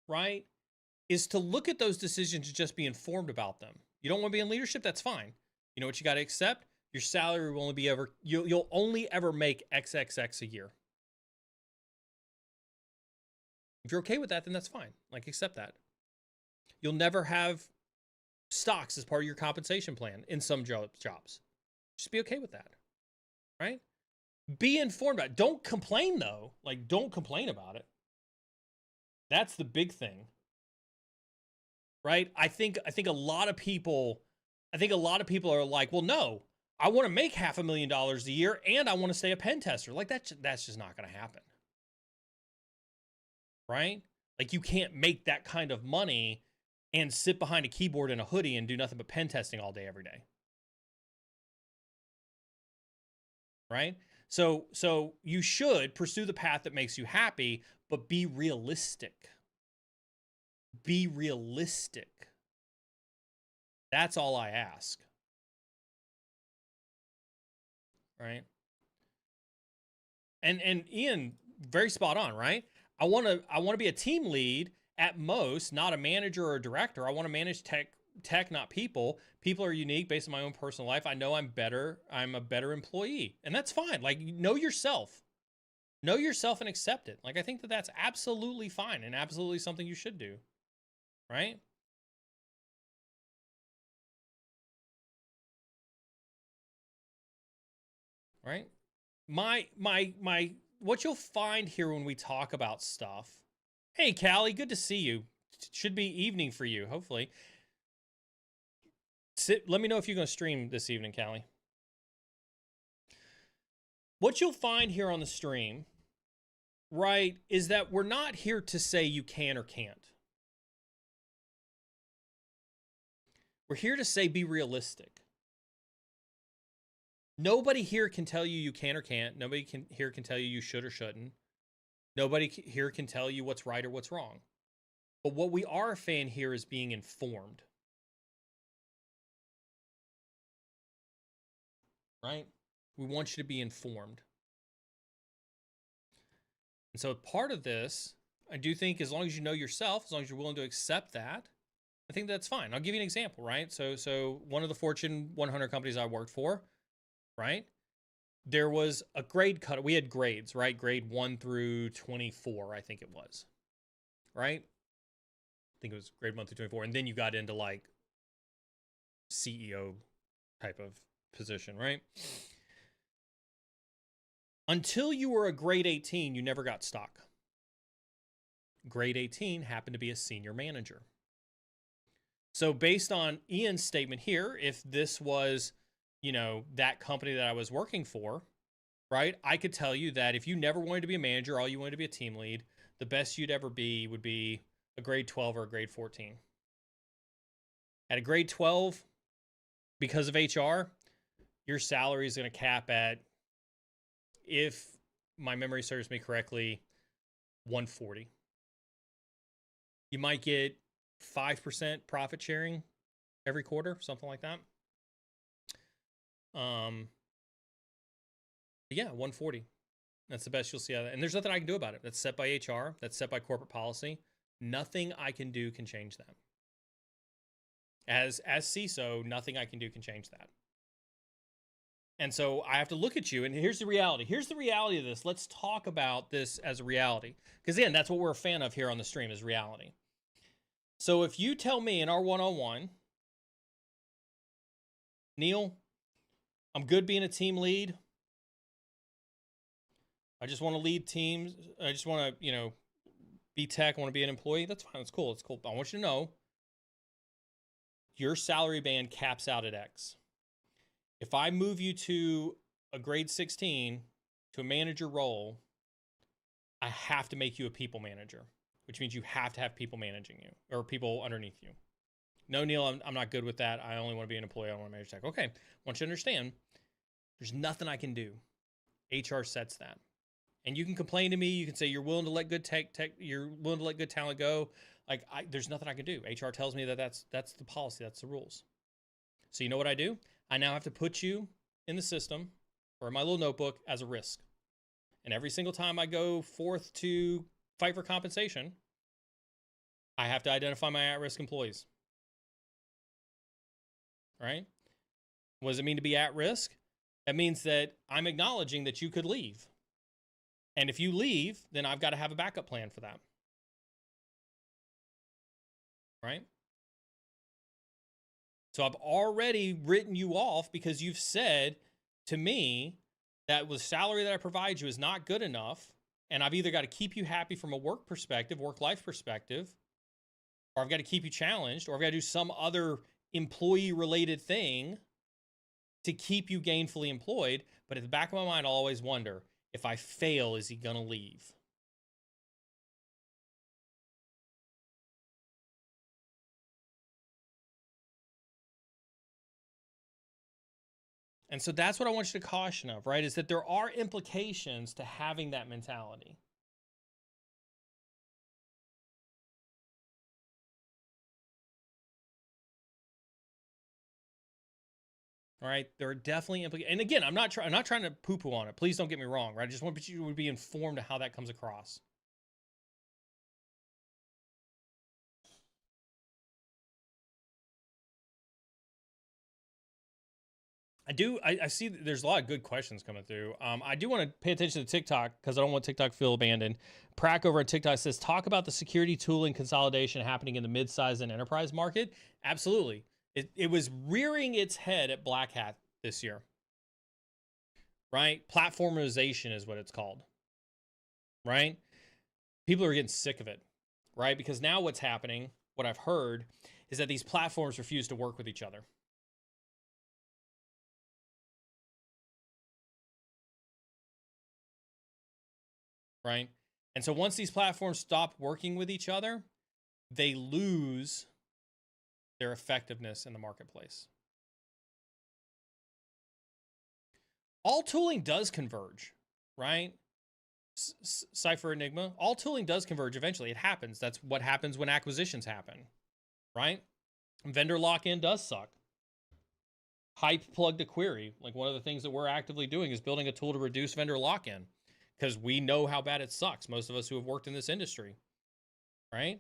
right, is to look at those decisions and just be informed about them. You don't want to be in leadership? That's fine. You know what you got to accept? Your salary will only be you'll only ever make XXX a year. If you're okay with that, then that's fine. Like, accept that. You'll never have stocks as part of your compensation plan in some jobs. Just be okay with that, right? Be informed about it. Don't complain, though. Like, don't complain about it. That's the big thing, right? I think a lot of people are like, well, no, I want to make $500,000 a year and I want to stay a pen tester. Like, that's just not going to happen. Right? Like, you can't make that kind of money and sit behind a keyboard in a hoodie and do nothing but pen testing all day, every day. Right? So you should pursue the path that makes you happy, but be realistic. Be realistic. That's all I ask. Right? And Ian, very spot on, right? I want to be a team lead at most, not a manager or a director. I want to manage tech, not people. People are unique based on my own personal life. I know I'm a better employee, and that's fine. Like, know yourself and accept it. Like, I think that that's absolutely fine and absolutely something you should do. Right? Right? My what you'll find here when we talk about stuff. Hey, Callie, good to see you. Should be evening for you, hopefully. Let me know if you're going to stream this evening, Callie. What you'll find here on the stream, right, is that we're not here to say you can or can't. We're here to say be realistic. Nobody here can tell you can or can't. Nobody here can tell you should or shouldn't. Nobody here can tell you what's right or what's wrong. But what we are a fan here is being informed. Right? We want you to be informed. And so part of this, I do think, as long as you know yourself, as long as you're willing to accept that, I think that's fine. I'll give you an example, right? So one of the Fortune 100 companies I worked for, right? There was a grade cut. We had grades, right? Grade 1 through 24, I think it was, right? I think it was grade 1 through 24. And then you got into like CEO type of position, right? Until you were a grade 18, you never got stock. Grade 18 happened to be a senior manager. So based on Ian's statement here, if this was, that company that I was working for, right, I could tell you that if you never wanted to be a manager, all you wanted to be a team lead, the best you'd ever be would be a grade 12 or a grade 14. At a grade 12, because of HR, your salary is going to cap at, if my memory serves me correctly, 140. You might get 5% profit sharing every quarter, something like that. Yeah, 140. That's the best you'll see out of it. And there's nothing I can do about it. That's set by HR. That's set by corporate policy. Nothing I can do can change that. As CISO, nothing I can do can change that. And so I have to look at you, and here's the reality. Here's the reality of this. Let's talk about this as a reality. Because again, that's what we're a fan of here on the stream, is reality. So if you tell me in our one-on-one, Neil, I'm good being a team lead. I just want to lead teams. I just want to, be tech. I want to be an employee. That's fine. That's cool. It's cool. But I want you to know your salary band caps out at X. If I move you to a grade 16, to a manager role, I have to make you a people manager, which means you have to have people managing you or people underneath you. No, Neil, I'm not good with that. I only want to be an employee. I don't want to manage tech. Okay. I want you to understand there's nothing I can do. HR sets that. And you can complain to me. You can say you're willing to let good you're willing to let good talent go. Like there's nothing I can do. HR tells me that that's the policy. That's the rules. So you know what I do? I now have to put you in the system or in my little notebook as a risk. And every single time I go forth to fight for compensation, I have to identify my at-risk employees. Right? What does it mean to be at risk? That means that I'm acknowledging that you could leave. And if you leave, then I've got to have a backup plan for that. Right? So I've already written you off because you've said to me that the salary that I provide you is not good enough. And I've either got to keep you happy from a work perspective, work-life perspective, or I've got to keep you challenged, or I've got to do some other employee-related thing to keep you gainfully employed. But at the back of my mind, I'll always wonder, if I fail, is he going to leave? And so that's what I want you to caution of, right? Is that there are implications to having that mentality. All right, there are definitely implications. And again, I'm not trying to poo-poo on it. Please don't get me wrong, right? I just want you to be informed of how that comes across. I see that there's a lot of good questions coming through. I do want to pay attention to TikTok because I don't want TikTok to feel abandoned. Prack over at TikTok says, talk about the security tooling consolidation happening in the mid-size and enterprise market. Absolutely. It was rearing its head at Black Hat this year, right? Platformization is what it's called, right? People are getting sick of it, right? Because now what's happening, what I've heard, is that these platforms refuse to work with each other. Right? And so once these platforms stop working with each other, they lose their effectiveness in the marketplace. All tooling does converge, right? Cypher Enigma, all tooling does converge eventually. It happens. That's what happens when acquisitions happen, right? Vendor lock-in does suck. Hype plug to query. Like one of the things that we're actively doing is building a tool to reduce vendor lock-in because we know how bad it sucks. Most of us who have worked in this industry, right?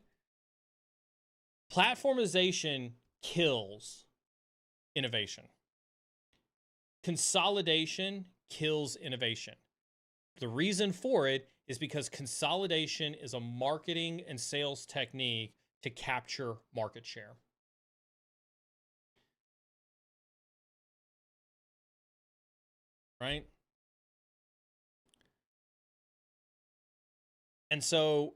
Platformization kills innovation. Consolidation kills innovation. The reason for it is because consolidation is a marketing and sales technique to capture market share. Right? And so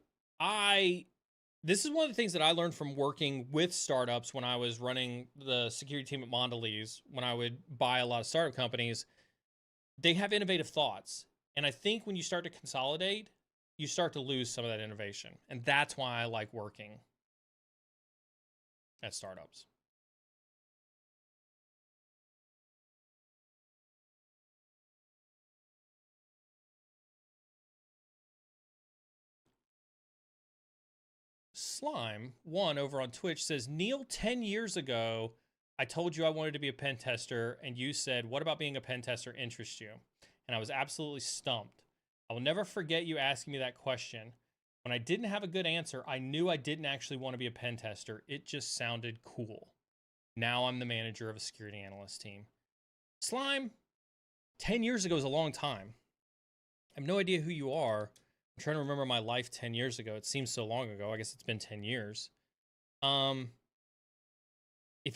this is one of the things that I learned from working with startups when I was running the security team at Mondelez, when I would buy a lot of startup companies. They have innovative thoughts. And I think when you start to consolidate, you start to lose some of that innovation. And that's why I like working at startups. Slime one over on Twitch says, Neil, 10 years ago, I told you I wanted to be a pen tester, and you said, what about being a pen tester interests you? And I was absolutely stumped. I will never forget you asking me that question. When I didn't have a good answer, I knew I didn't actually want to be a pen tester. It just sounded cool. Now I'm the manager of a security analyst team. Slime, 10 years ago is a long time. I have no idea who you are. I'm trying to remember my life 10 years ago. It seems so long ago. I guess it's been 10 years. If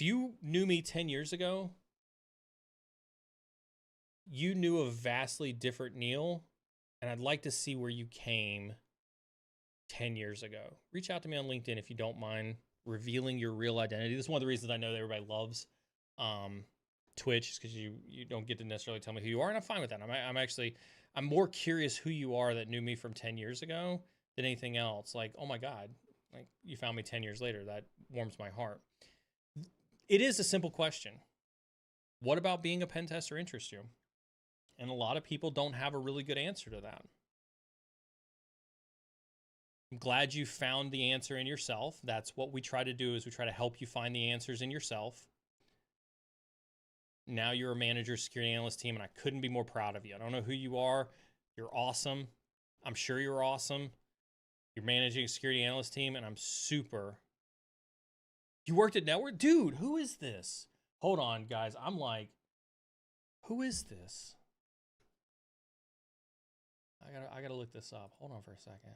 you knew me 10 years ago, you knew a vastly different Neil, and I'd like to see where you came 10 years ago. Reach out to me on LinkedIn if you don't mind revealing your real identity. This is one of the reasons I know that everybody loves Twitch, is because you don't get to necessarily tell me who you are, and I'm fine with that. I'm more curious who you are that knew me from 10 years ago than anything else. Like, oh my God, like you found me 10 years later. That warms my heart. It is a simple question. What about being a pen tester interests you? And a lot of people don't have a really good answer to that. I'm glad you found the answer in yourself. That's what we try to do, is we try to help you find the answers in yourself. Now you're a manager, security analyst team, and I couldn't be more proud of you. I don't know who you are. You're awesome. I'm sure you're awesome. You're managing a security analyst team, and I'm super. You worked at Network? Dude, who is this? Hold on, guys. I'm like, who is this? I gotta look this up. Hold on for a second.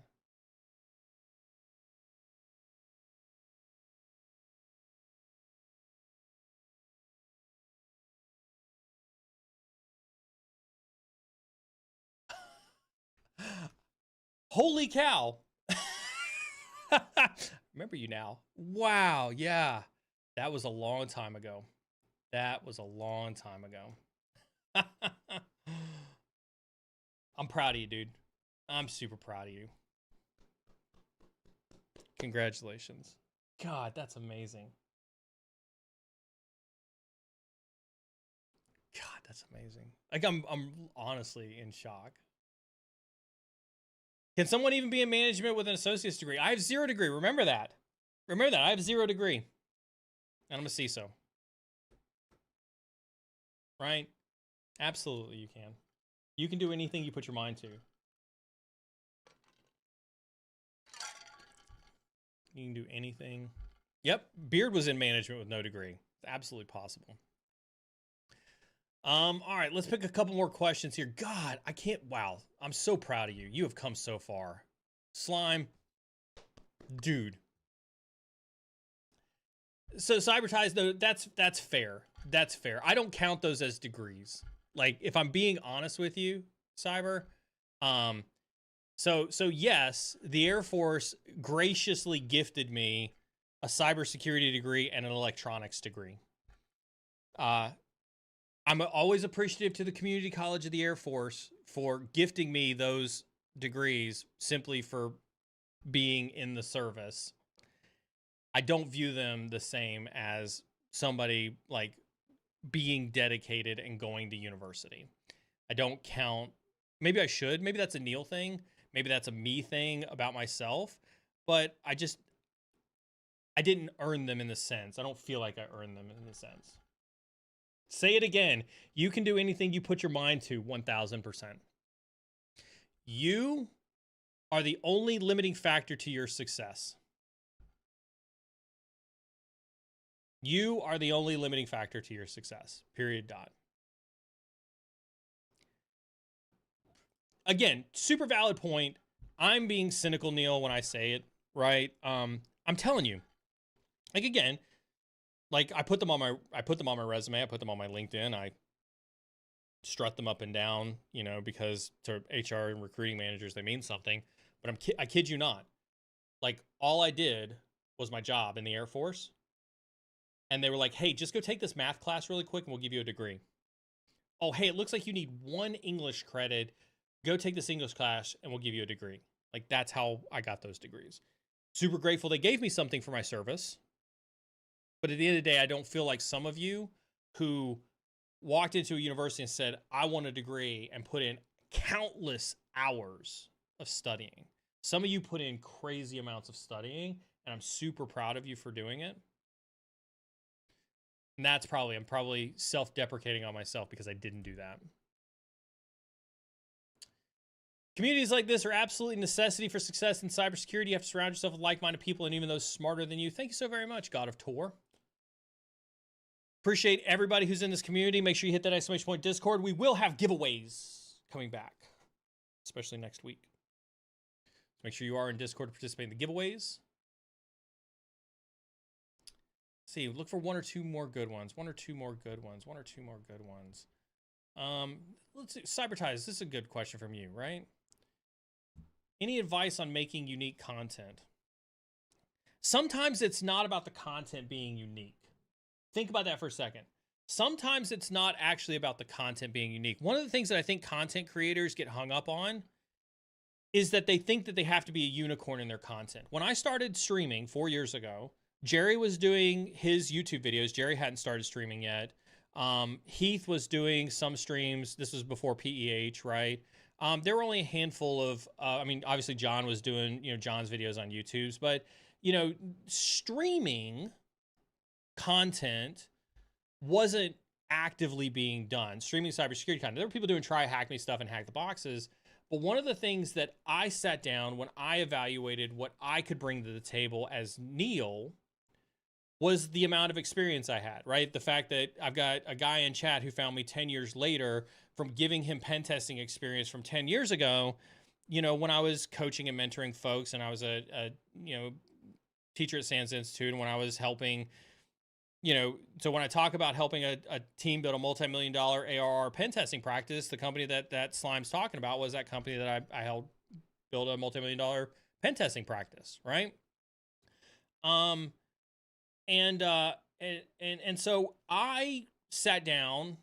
Holy cow. Remember you now. Wow, yeah. That was a long time ago. That was a long time ago. I'm proud of you, dude. I'm super proud of you. Congratulations. God, that's amazing. God, that's amazing. Like I'm honestly in shock. Can someone even be in management with an associate's degree? I have 0 degree. Remember that. Remember that. I have 0 degree. And I'm a CISO. Right? Absolutely you can. You can do anything you put your mind to. You can do anything. Yep. Beard was in management with no degree. It's absolutely possible. All right, let's pick a couple more questions here. God, I can't. Wow. I'm so proud of you. You have come so far. Slime. Dude. So cyber ties, though, that's fair. That's fair. I don't count those as degrees. Like, if I'm being honest with you, cyber, so yes, the Air Force graciously gifted me a cybersecurity degree and an electronics degree. I'm always appreciative to the Community College of the Air Force for gifting me those degrees simply for being in the service. I don't view them the same as somebody like being dedicated and going to university. I don't count. Maybe I should. Maybe that's a Neil thing. Maybe that's a me thing about myself. But I didn't earn them in the sense. I don't feel like I earned them in the sense. Say it again. You can do anything you put your mind to, 1000%. You are the only limiting factor to your success. You are the only limiting factor to your success. Period. Dot. Again, super valid point. I'm being cynical, Neil, when I say it, right? I'm telling you. Like, again, like I put them on my resume, I put them on my LinkedIn, I strut them up and down, you know, because to HR and recruiting managers they mean something. But I kid you not. Like, all I did was my job in the Air Force. And they were like, hey, just go take this math class really quick and we'll give you a degree. Oh, hey, it looks like you need 1 English credit. Go take this English class and we'll give you a degree. Like, that's how I got those degrees. Super grateful they gave me something for my service. But at the end of the day, I don't feel like some of you who walked into a university and said, I want a degree, and put in countless hours of studying. Some of you put in crazy amounts of studying, and I'm super proud of you for doing it. And that's I'm probably self-deprecating on myself because I didn't do that. Communities like this are absolutely a necessity for success in cybersecurity. You have to surround yourself with like-minded people and even those smarter than you. Thank you so very much, God of Tor. Appreciate everybody who's in this community. Make sure you hit that exclamation point Discord. We will have giveaways coming back, especially next week. So make sure you are in Discord to participate in the giveaways. Let's see, look for one or two more good ones. Let's see, Cybertize, this is a good question from you, right? Any advice on making unique content? Sometimes it's not about the content being unique. Think about that for a second. Sometimes it's not actually about the content being unique. One of the things that I think content creators get hung up on is that they think that they have to be a unicorn in their content. When I started streaming 4 years ago, Jerry was doing his YouTube videos. Jerry hadn't started streaming yet. Heath was doing some streams. This was before PEH, right? There were only a handful of, I mean, obviously John was doing, John's videos on YouTube's, but, streaming content wasn't actively being done. Streaming cybersecurity content. There were people doing try hack me stuff and hack the boxes. But one of the things that I sat down when I evaluated what I could bring to the table as Neil was the amount of experience I had, right? The fact that I've got a guy in chat who found me 10 years later from giving him pen testing experience from 10 years ago, when I was coaching and mentoring folks and I was a teacher at SANS Institute, and when I was helping, so when I talk about helping a team build a multi-million-dollar ARR pen testing practice, the company that Slime's talking about was that company that I helped build a multi-million-dollar pen testing practice, right? And so I sat down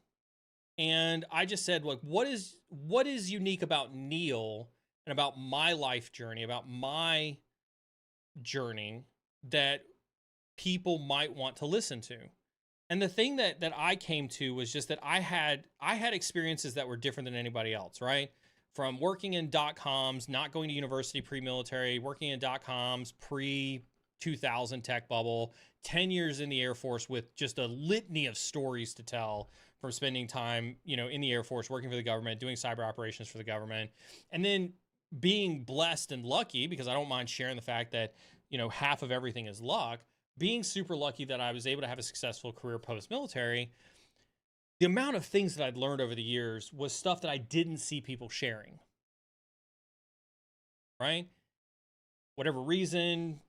and I just said, look, what is unique about Neil and about my life journey, about my journey that people might want to listen to? And the thing that I came to was just that I had experiences that were different than anybody else, right? From working in .coms, not going to university pre-military, working in .coms pre-2000 tech bubble, 10 years in the Air Force with just a litany of stories to tell from spending time, in the Air Force, working for the government, doing cyber operations for the government, and then being blessed and lucky, because I don't mind sharing the fact that, half of everything is luck, being super lucky that I was able to have a successful career post-military. The amount of things that I'd learned over the years was stuff that I didn't see people sharing, right? Whatever reason,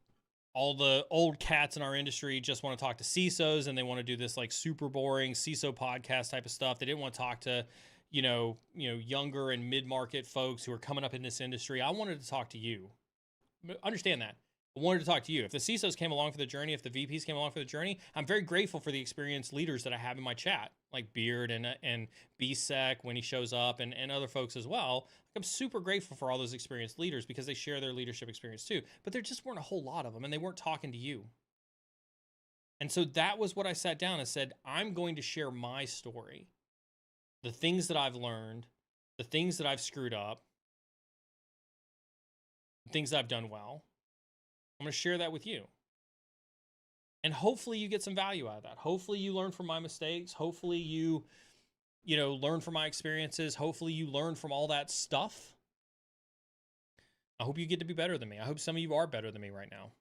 all the old cats in our industry just want to talk to CISOs, and they want to do this like super boring CISO podcast type of stuff. They didn't want to talk to, younger and mid-market folks who are coming up in this industry. I wanted to talk to you. Understand that. I wanted to talk to you. If the CISOs came along for the journey, if the VPs came along for the journey, I'm very grateful for the experienced leaders that I have in my chat, like Beard and BSEC when he shows up, and other folks as well. I'm super grateful for all those experienced leaders because they share their leadership experience too. But there just weren't a whole lot of them, and they weren't talking to you. And so that was what I sat down and said, I'm going to share my story, the things that I've learned, the things that I've screwed up, the things that I've done well. I'm going to share that with you. And hopefully you get some value out of that. Hopefully you learn from my mistakes. Hopefully you learn from my experiences. Hopefully you learn from all that stuff. I hope you get to be better than me. I hope some of you are better than me right now.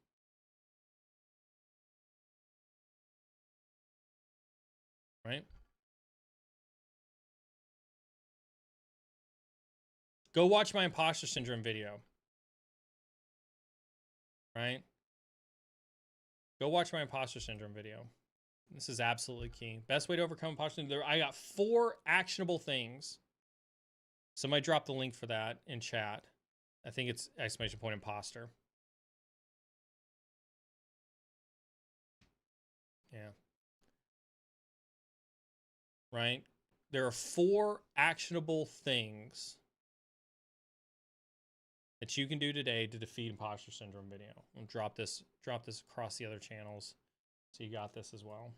Right? Go watch my imposter syndrome video. Right? Go watch my imposter syndrome video. This is absolutely key. Best way to overcome imposter syndrome. I got 4 actionable things. Somebody drop the link for that in chat. I think it's exclamation point imposter. Yeah. Right? There are 4 actionable things that you can do today to defeat imposter syndrome video. I'll drop this across the other channels so you got this as well.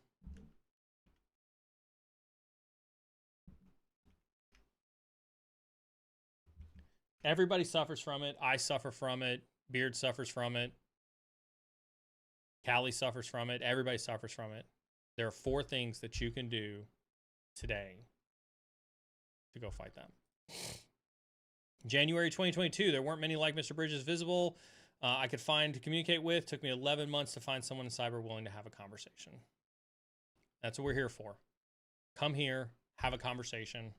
Everybody suffers from it. I suffer from it. Beard suffers from it. Callie suffers from it. Everybody suffers from it. There are 4 things that you can do today to go fight them. January 2022, there weren't many like Mr. Bridges visible. I could find to communicate with. Took me 11 months to find someone in cyber willing to have a conversation. That's what we're here for. Come here, have a conversation.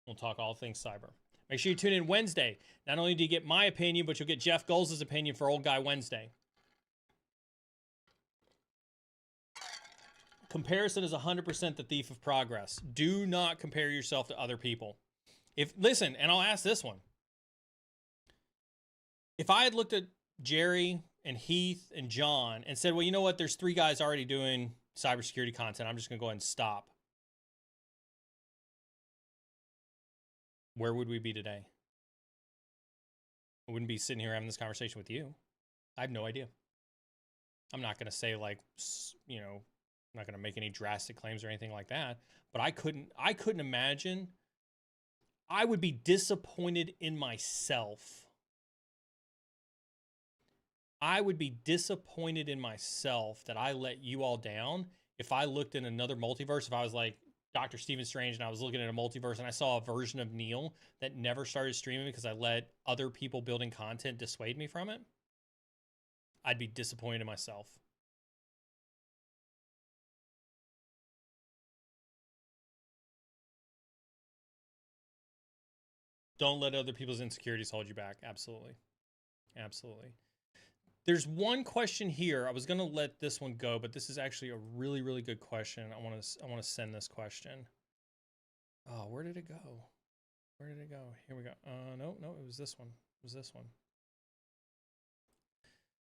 We'll talk all things cyber. Make sure you tune in Wednesday. Not only do you get my opinion, but you'll get Jeff Goals' opinion for Old Guy Wednesday. Comparison is 100% the thief of progress. Do not compare yourself to other people. Listen, and I'll ask this one. If I had looked at Jerry and Heath and John and said, well, you know what? There's 3 guys already doing cybersecurity content. I'm just going to go ahead and stop. Where would we be today? I wouldn't be sitting here having this conversation with you. I have no idea. I'm not going to say I'm not going to make any drastic claims or anything like that, but I couldn't imagine. I would be disappointed in myself. I would be disappointed in myself that I let you all down if I looked in another multiverse, if I was like Dr. Stephen Strange and I was looking at a multiverse and I saw a version of Neil that never started streaming because I let other people building content dissuade me from it, I'd be disappointed in myself. Don't let other people's insecurities hold you back. Absolutely. Absolutely. There's one question here. I was going to let this one go, but this is actually a really, really good question. I want to send this question. Oh, where did it go? Where did it go? Here we go. No, it was this one. It was this one.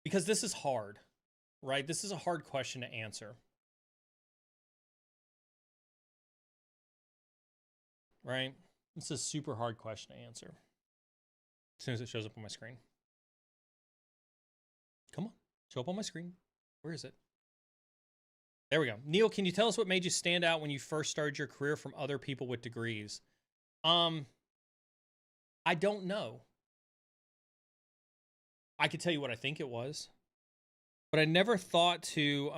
Because this is hard, right? This is a hard question to answer. Right? It's a super hard question to answer. As soon as it shows up on my screen. Come on, show up on my screen. Where is it? There we go. Neil, can you tell us what made you stand out when you first started your career from other people with degrees? I don't know. I could tell you what I think it was, but I never thought to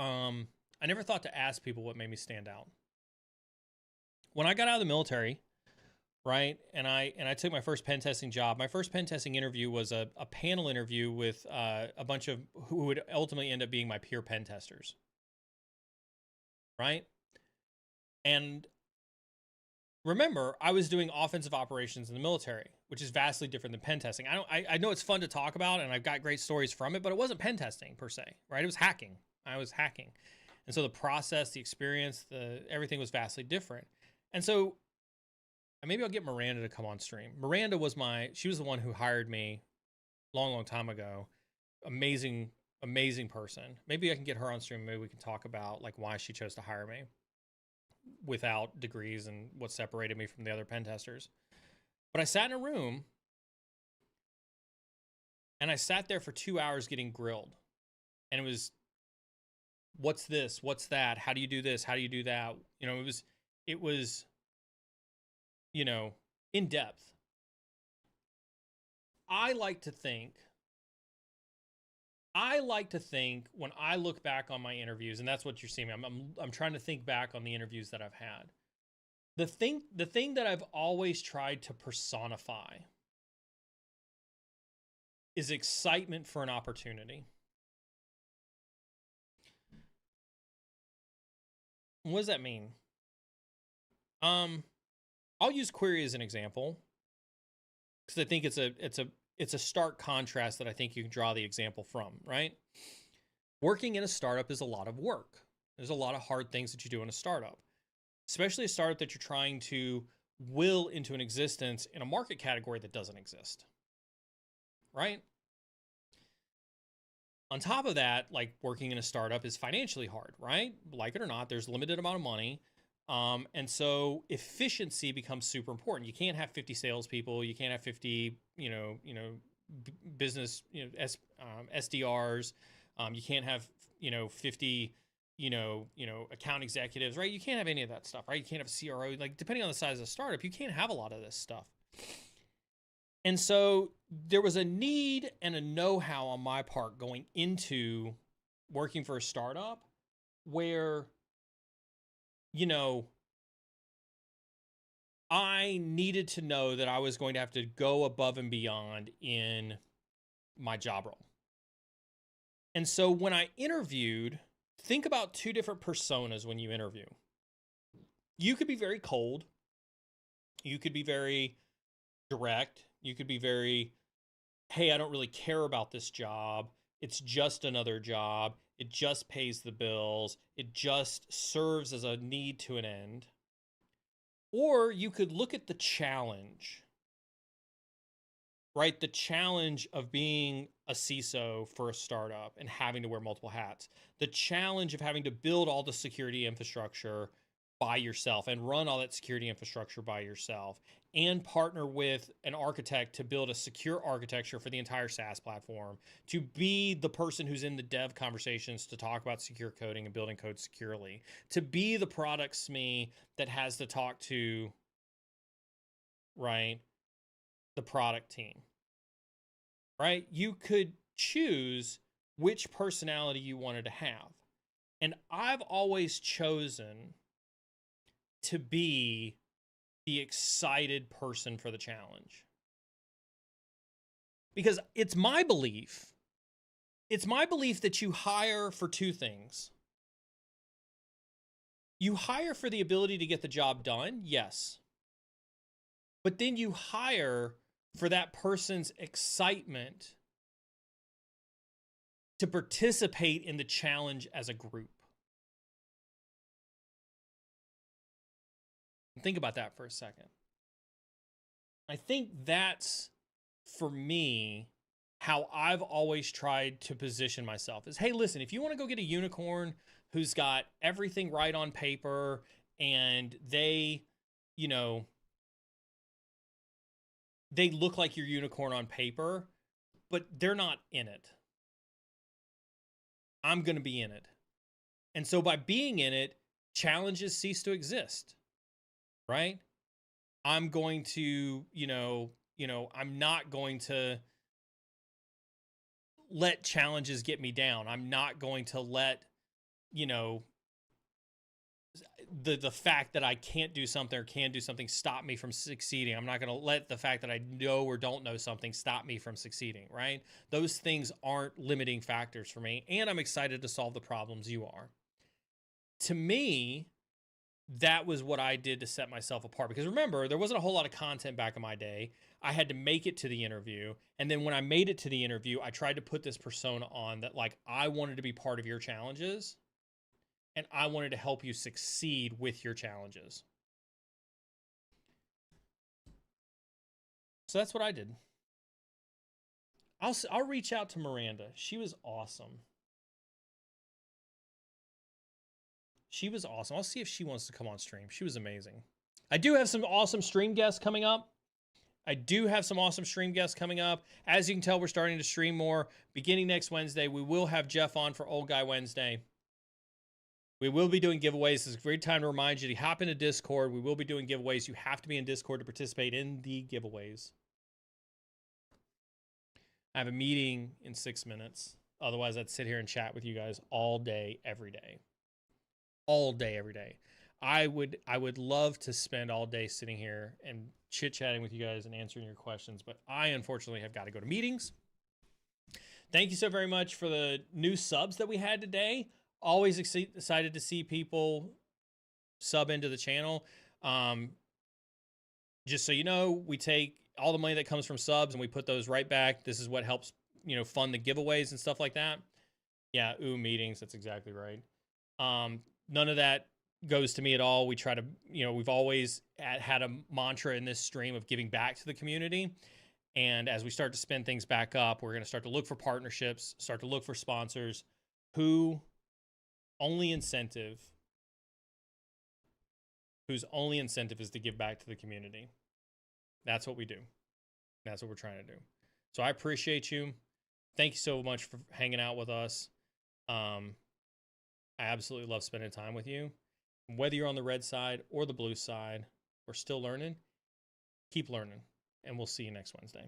ask people what made me stand out. When I got out of the military, right, and I took my first pen testing job. My first pen testing interview was a panel interview with a bunch of who would ultimately end up being my peer pen testers, right? And remember, I was doing offensive operations in the military, which is vastly different than pen testing. I know it's fun to talk about, and I've got great stories from it, but it wasn't pen testing per se, right? It was hacking. I was hacking, and so the process, the experience, everything was vastly different, and so. Maybe I'll get Miranda to come on stream. Miranda she was the one who hired me long time ago. Amazing person. Maybe I can get her on stream. Maybe we can talk about like why she chose to hire me without degrees and what separated me from the other pen testers. But I sat in a room and I sat there for 2 hours getting grilled. And it was, what's this? What's that? How do you do this? How do you do that? It was in depth. I like to think when I look back on my interviews, and that's what you're seeing. I'm trying to think back on the interviews that I've had. The thing that I've always tried to personify is excitement for an opportunity. What does that mean? I'll use query as an example because I think it's a stark contrast that I think you can draw the example from, right? Working in a startup is a lot of work. There's a lot of hard things that you do in a startup, especially a startup that you're trying to will into an existence in a market category that doesn't exist, right? On top of that, like working in a startup is financially hard, right? Like it or not, there's a limited amount of money. And so efficiency becomes super important. You can't have 50 salespeople. You can't have 50, business, SDRs. You can't have, 50, account executives, right? You can't have any of that stuff, right? You can't have a CRO. Like depending on the size of the startup, you can't have a lot of this stuff. And so there was a need and a know-how on my part going into working for a startup where, you know, I needed to know that I was going to have to go above and beyond in my job role. And so when I interviewed, think about two different personas when you interview. You could be very cold. You could be very direct. You could be very, hey, I don't really care about this job. It's just another job. It just pays the bills. It just serves as a need to an end. Or you could look at the challenge, right? The challenge of being a CISO for a startup and having to wear multiple hats. The challenge of having to build all the security infrastructure by yourself and run all that security infrastructure by yourself and partner with an architect to build a secure architecture for the entire SaaS platform, to be the person who's in the dev conversations to talk about secure coding and building code securely, to be the product SME that has to talk to, right, the product team, right? You could choose which personality you wanted to have. And I've always chosen to be the excited person for the challenge. Because it's my belief that you hire for two things. You hire for the ability to get the job done, yes. But then you hire for that person's excitement to participate in the challenge as a group. Think about that for a second. I think that's, for me, how I've always tried to position myself is, hey, listen, if you want to go get a unicorn who's got everything right on paper and they, you know, they look like your unicorn on paper, but they're not in it. I'm going to be in it. And so by being in it, challenges cease to exist, right? I'm going to, I'm not going to let challenges get me down. I'm not going to let, the fact that I can't do something or can do something stop me from succeeding. I'm not going to let the fact that I know or don't know something stop me from succeeding, right? Those things aren't limiting factors for me. And I'm excited to solve the problems you are. To me, that was what I did to set myself apart. Because remember, there wasn't a whole lot of content back in my day. I had to make it to the interview. And then when I made it to the interview, I tried to put this persona on that, like, I wanted to be part of your challenges. And I wanted to help you succeed with your challenges. So that's what I did. I'll reach out to Miranda. She was awesome. She was awesome. I'll see if she wants to come on stream. She was amazing. I do have some awesome stream guests coming up. As you can tell, we're starting to stream more. Beginning next Wednesday, we will have Jeff on for Old Guy Wednesday. We will be doing giveaways. It's a great time to remind you to hop into Discord. We will be doing giveaways. You have to be in Discord to participate in the giveaways. I have a meeting in 6 minutes. Otherwise, I'd sit here and chat with you guys all day, every day. All day, every day. I would love to spend all day sitting here and chit-chatting with you guys and answering your questions, but I unfortunately have got to go to meetings. Thank you so very much for the new subs that we had today. Always excited to see people sub into the channel. Just so you know, we take all the money that comes from subs and we put those right back. This is what helps, fund the giveaways and stuff like that. Yeah, meetings. That's exactly right. None of that goes to me at all. We try to, we've always had a mantra in this stream of giving back to the community. And as we start to spin things back up, we're going to start to look for partnerships, start to look for sponsors whose only incentive is to give back to the community. That's what we do. That's what we're trying to do. So I appreciate you. Thank you so much for hanging out with us. I absolutely love spending time with you. Whether you're on the red side or the blue side, we're still learning. Keep learning. and we'll see you next Wednesday.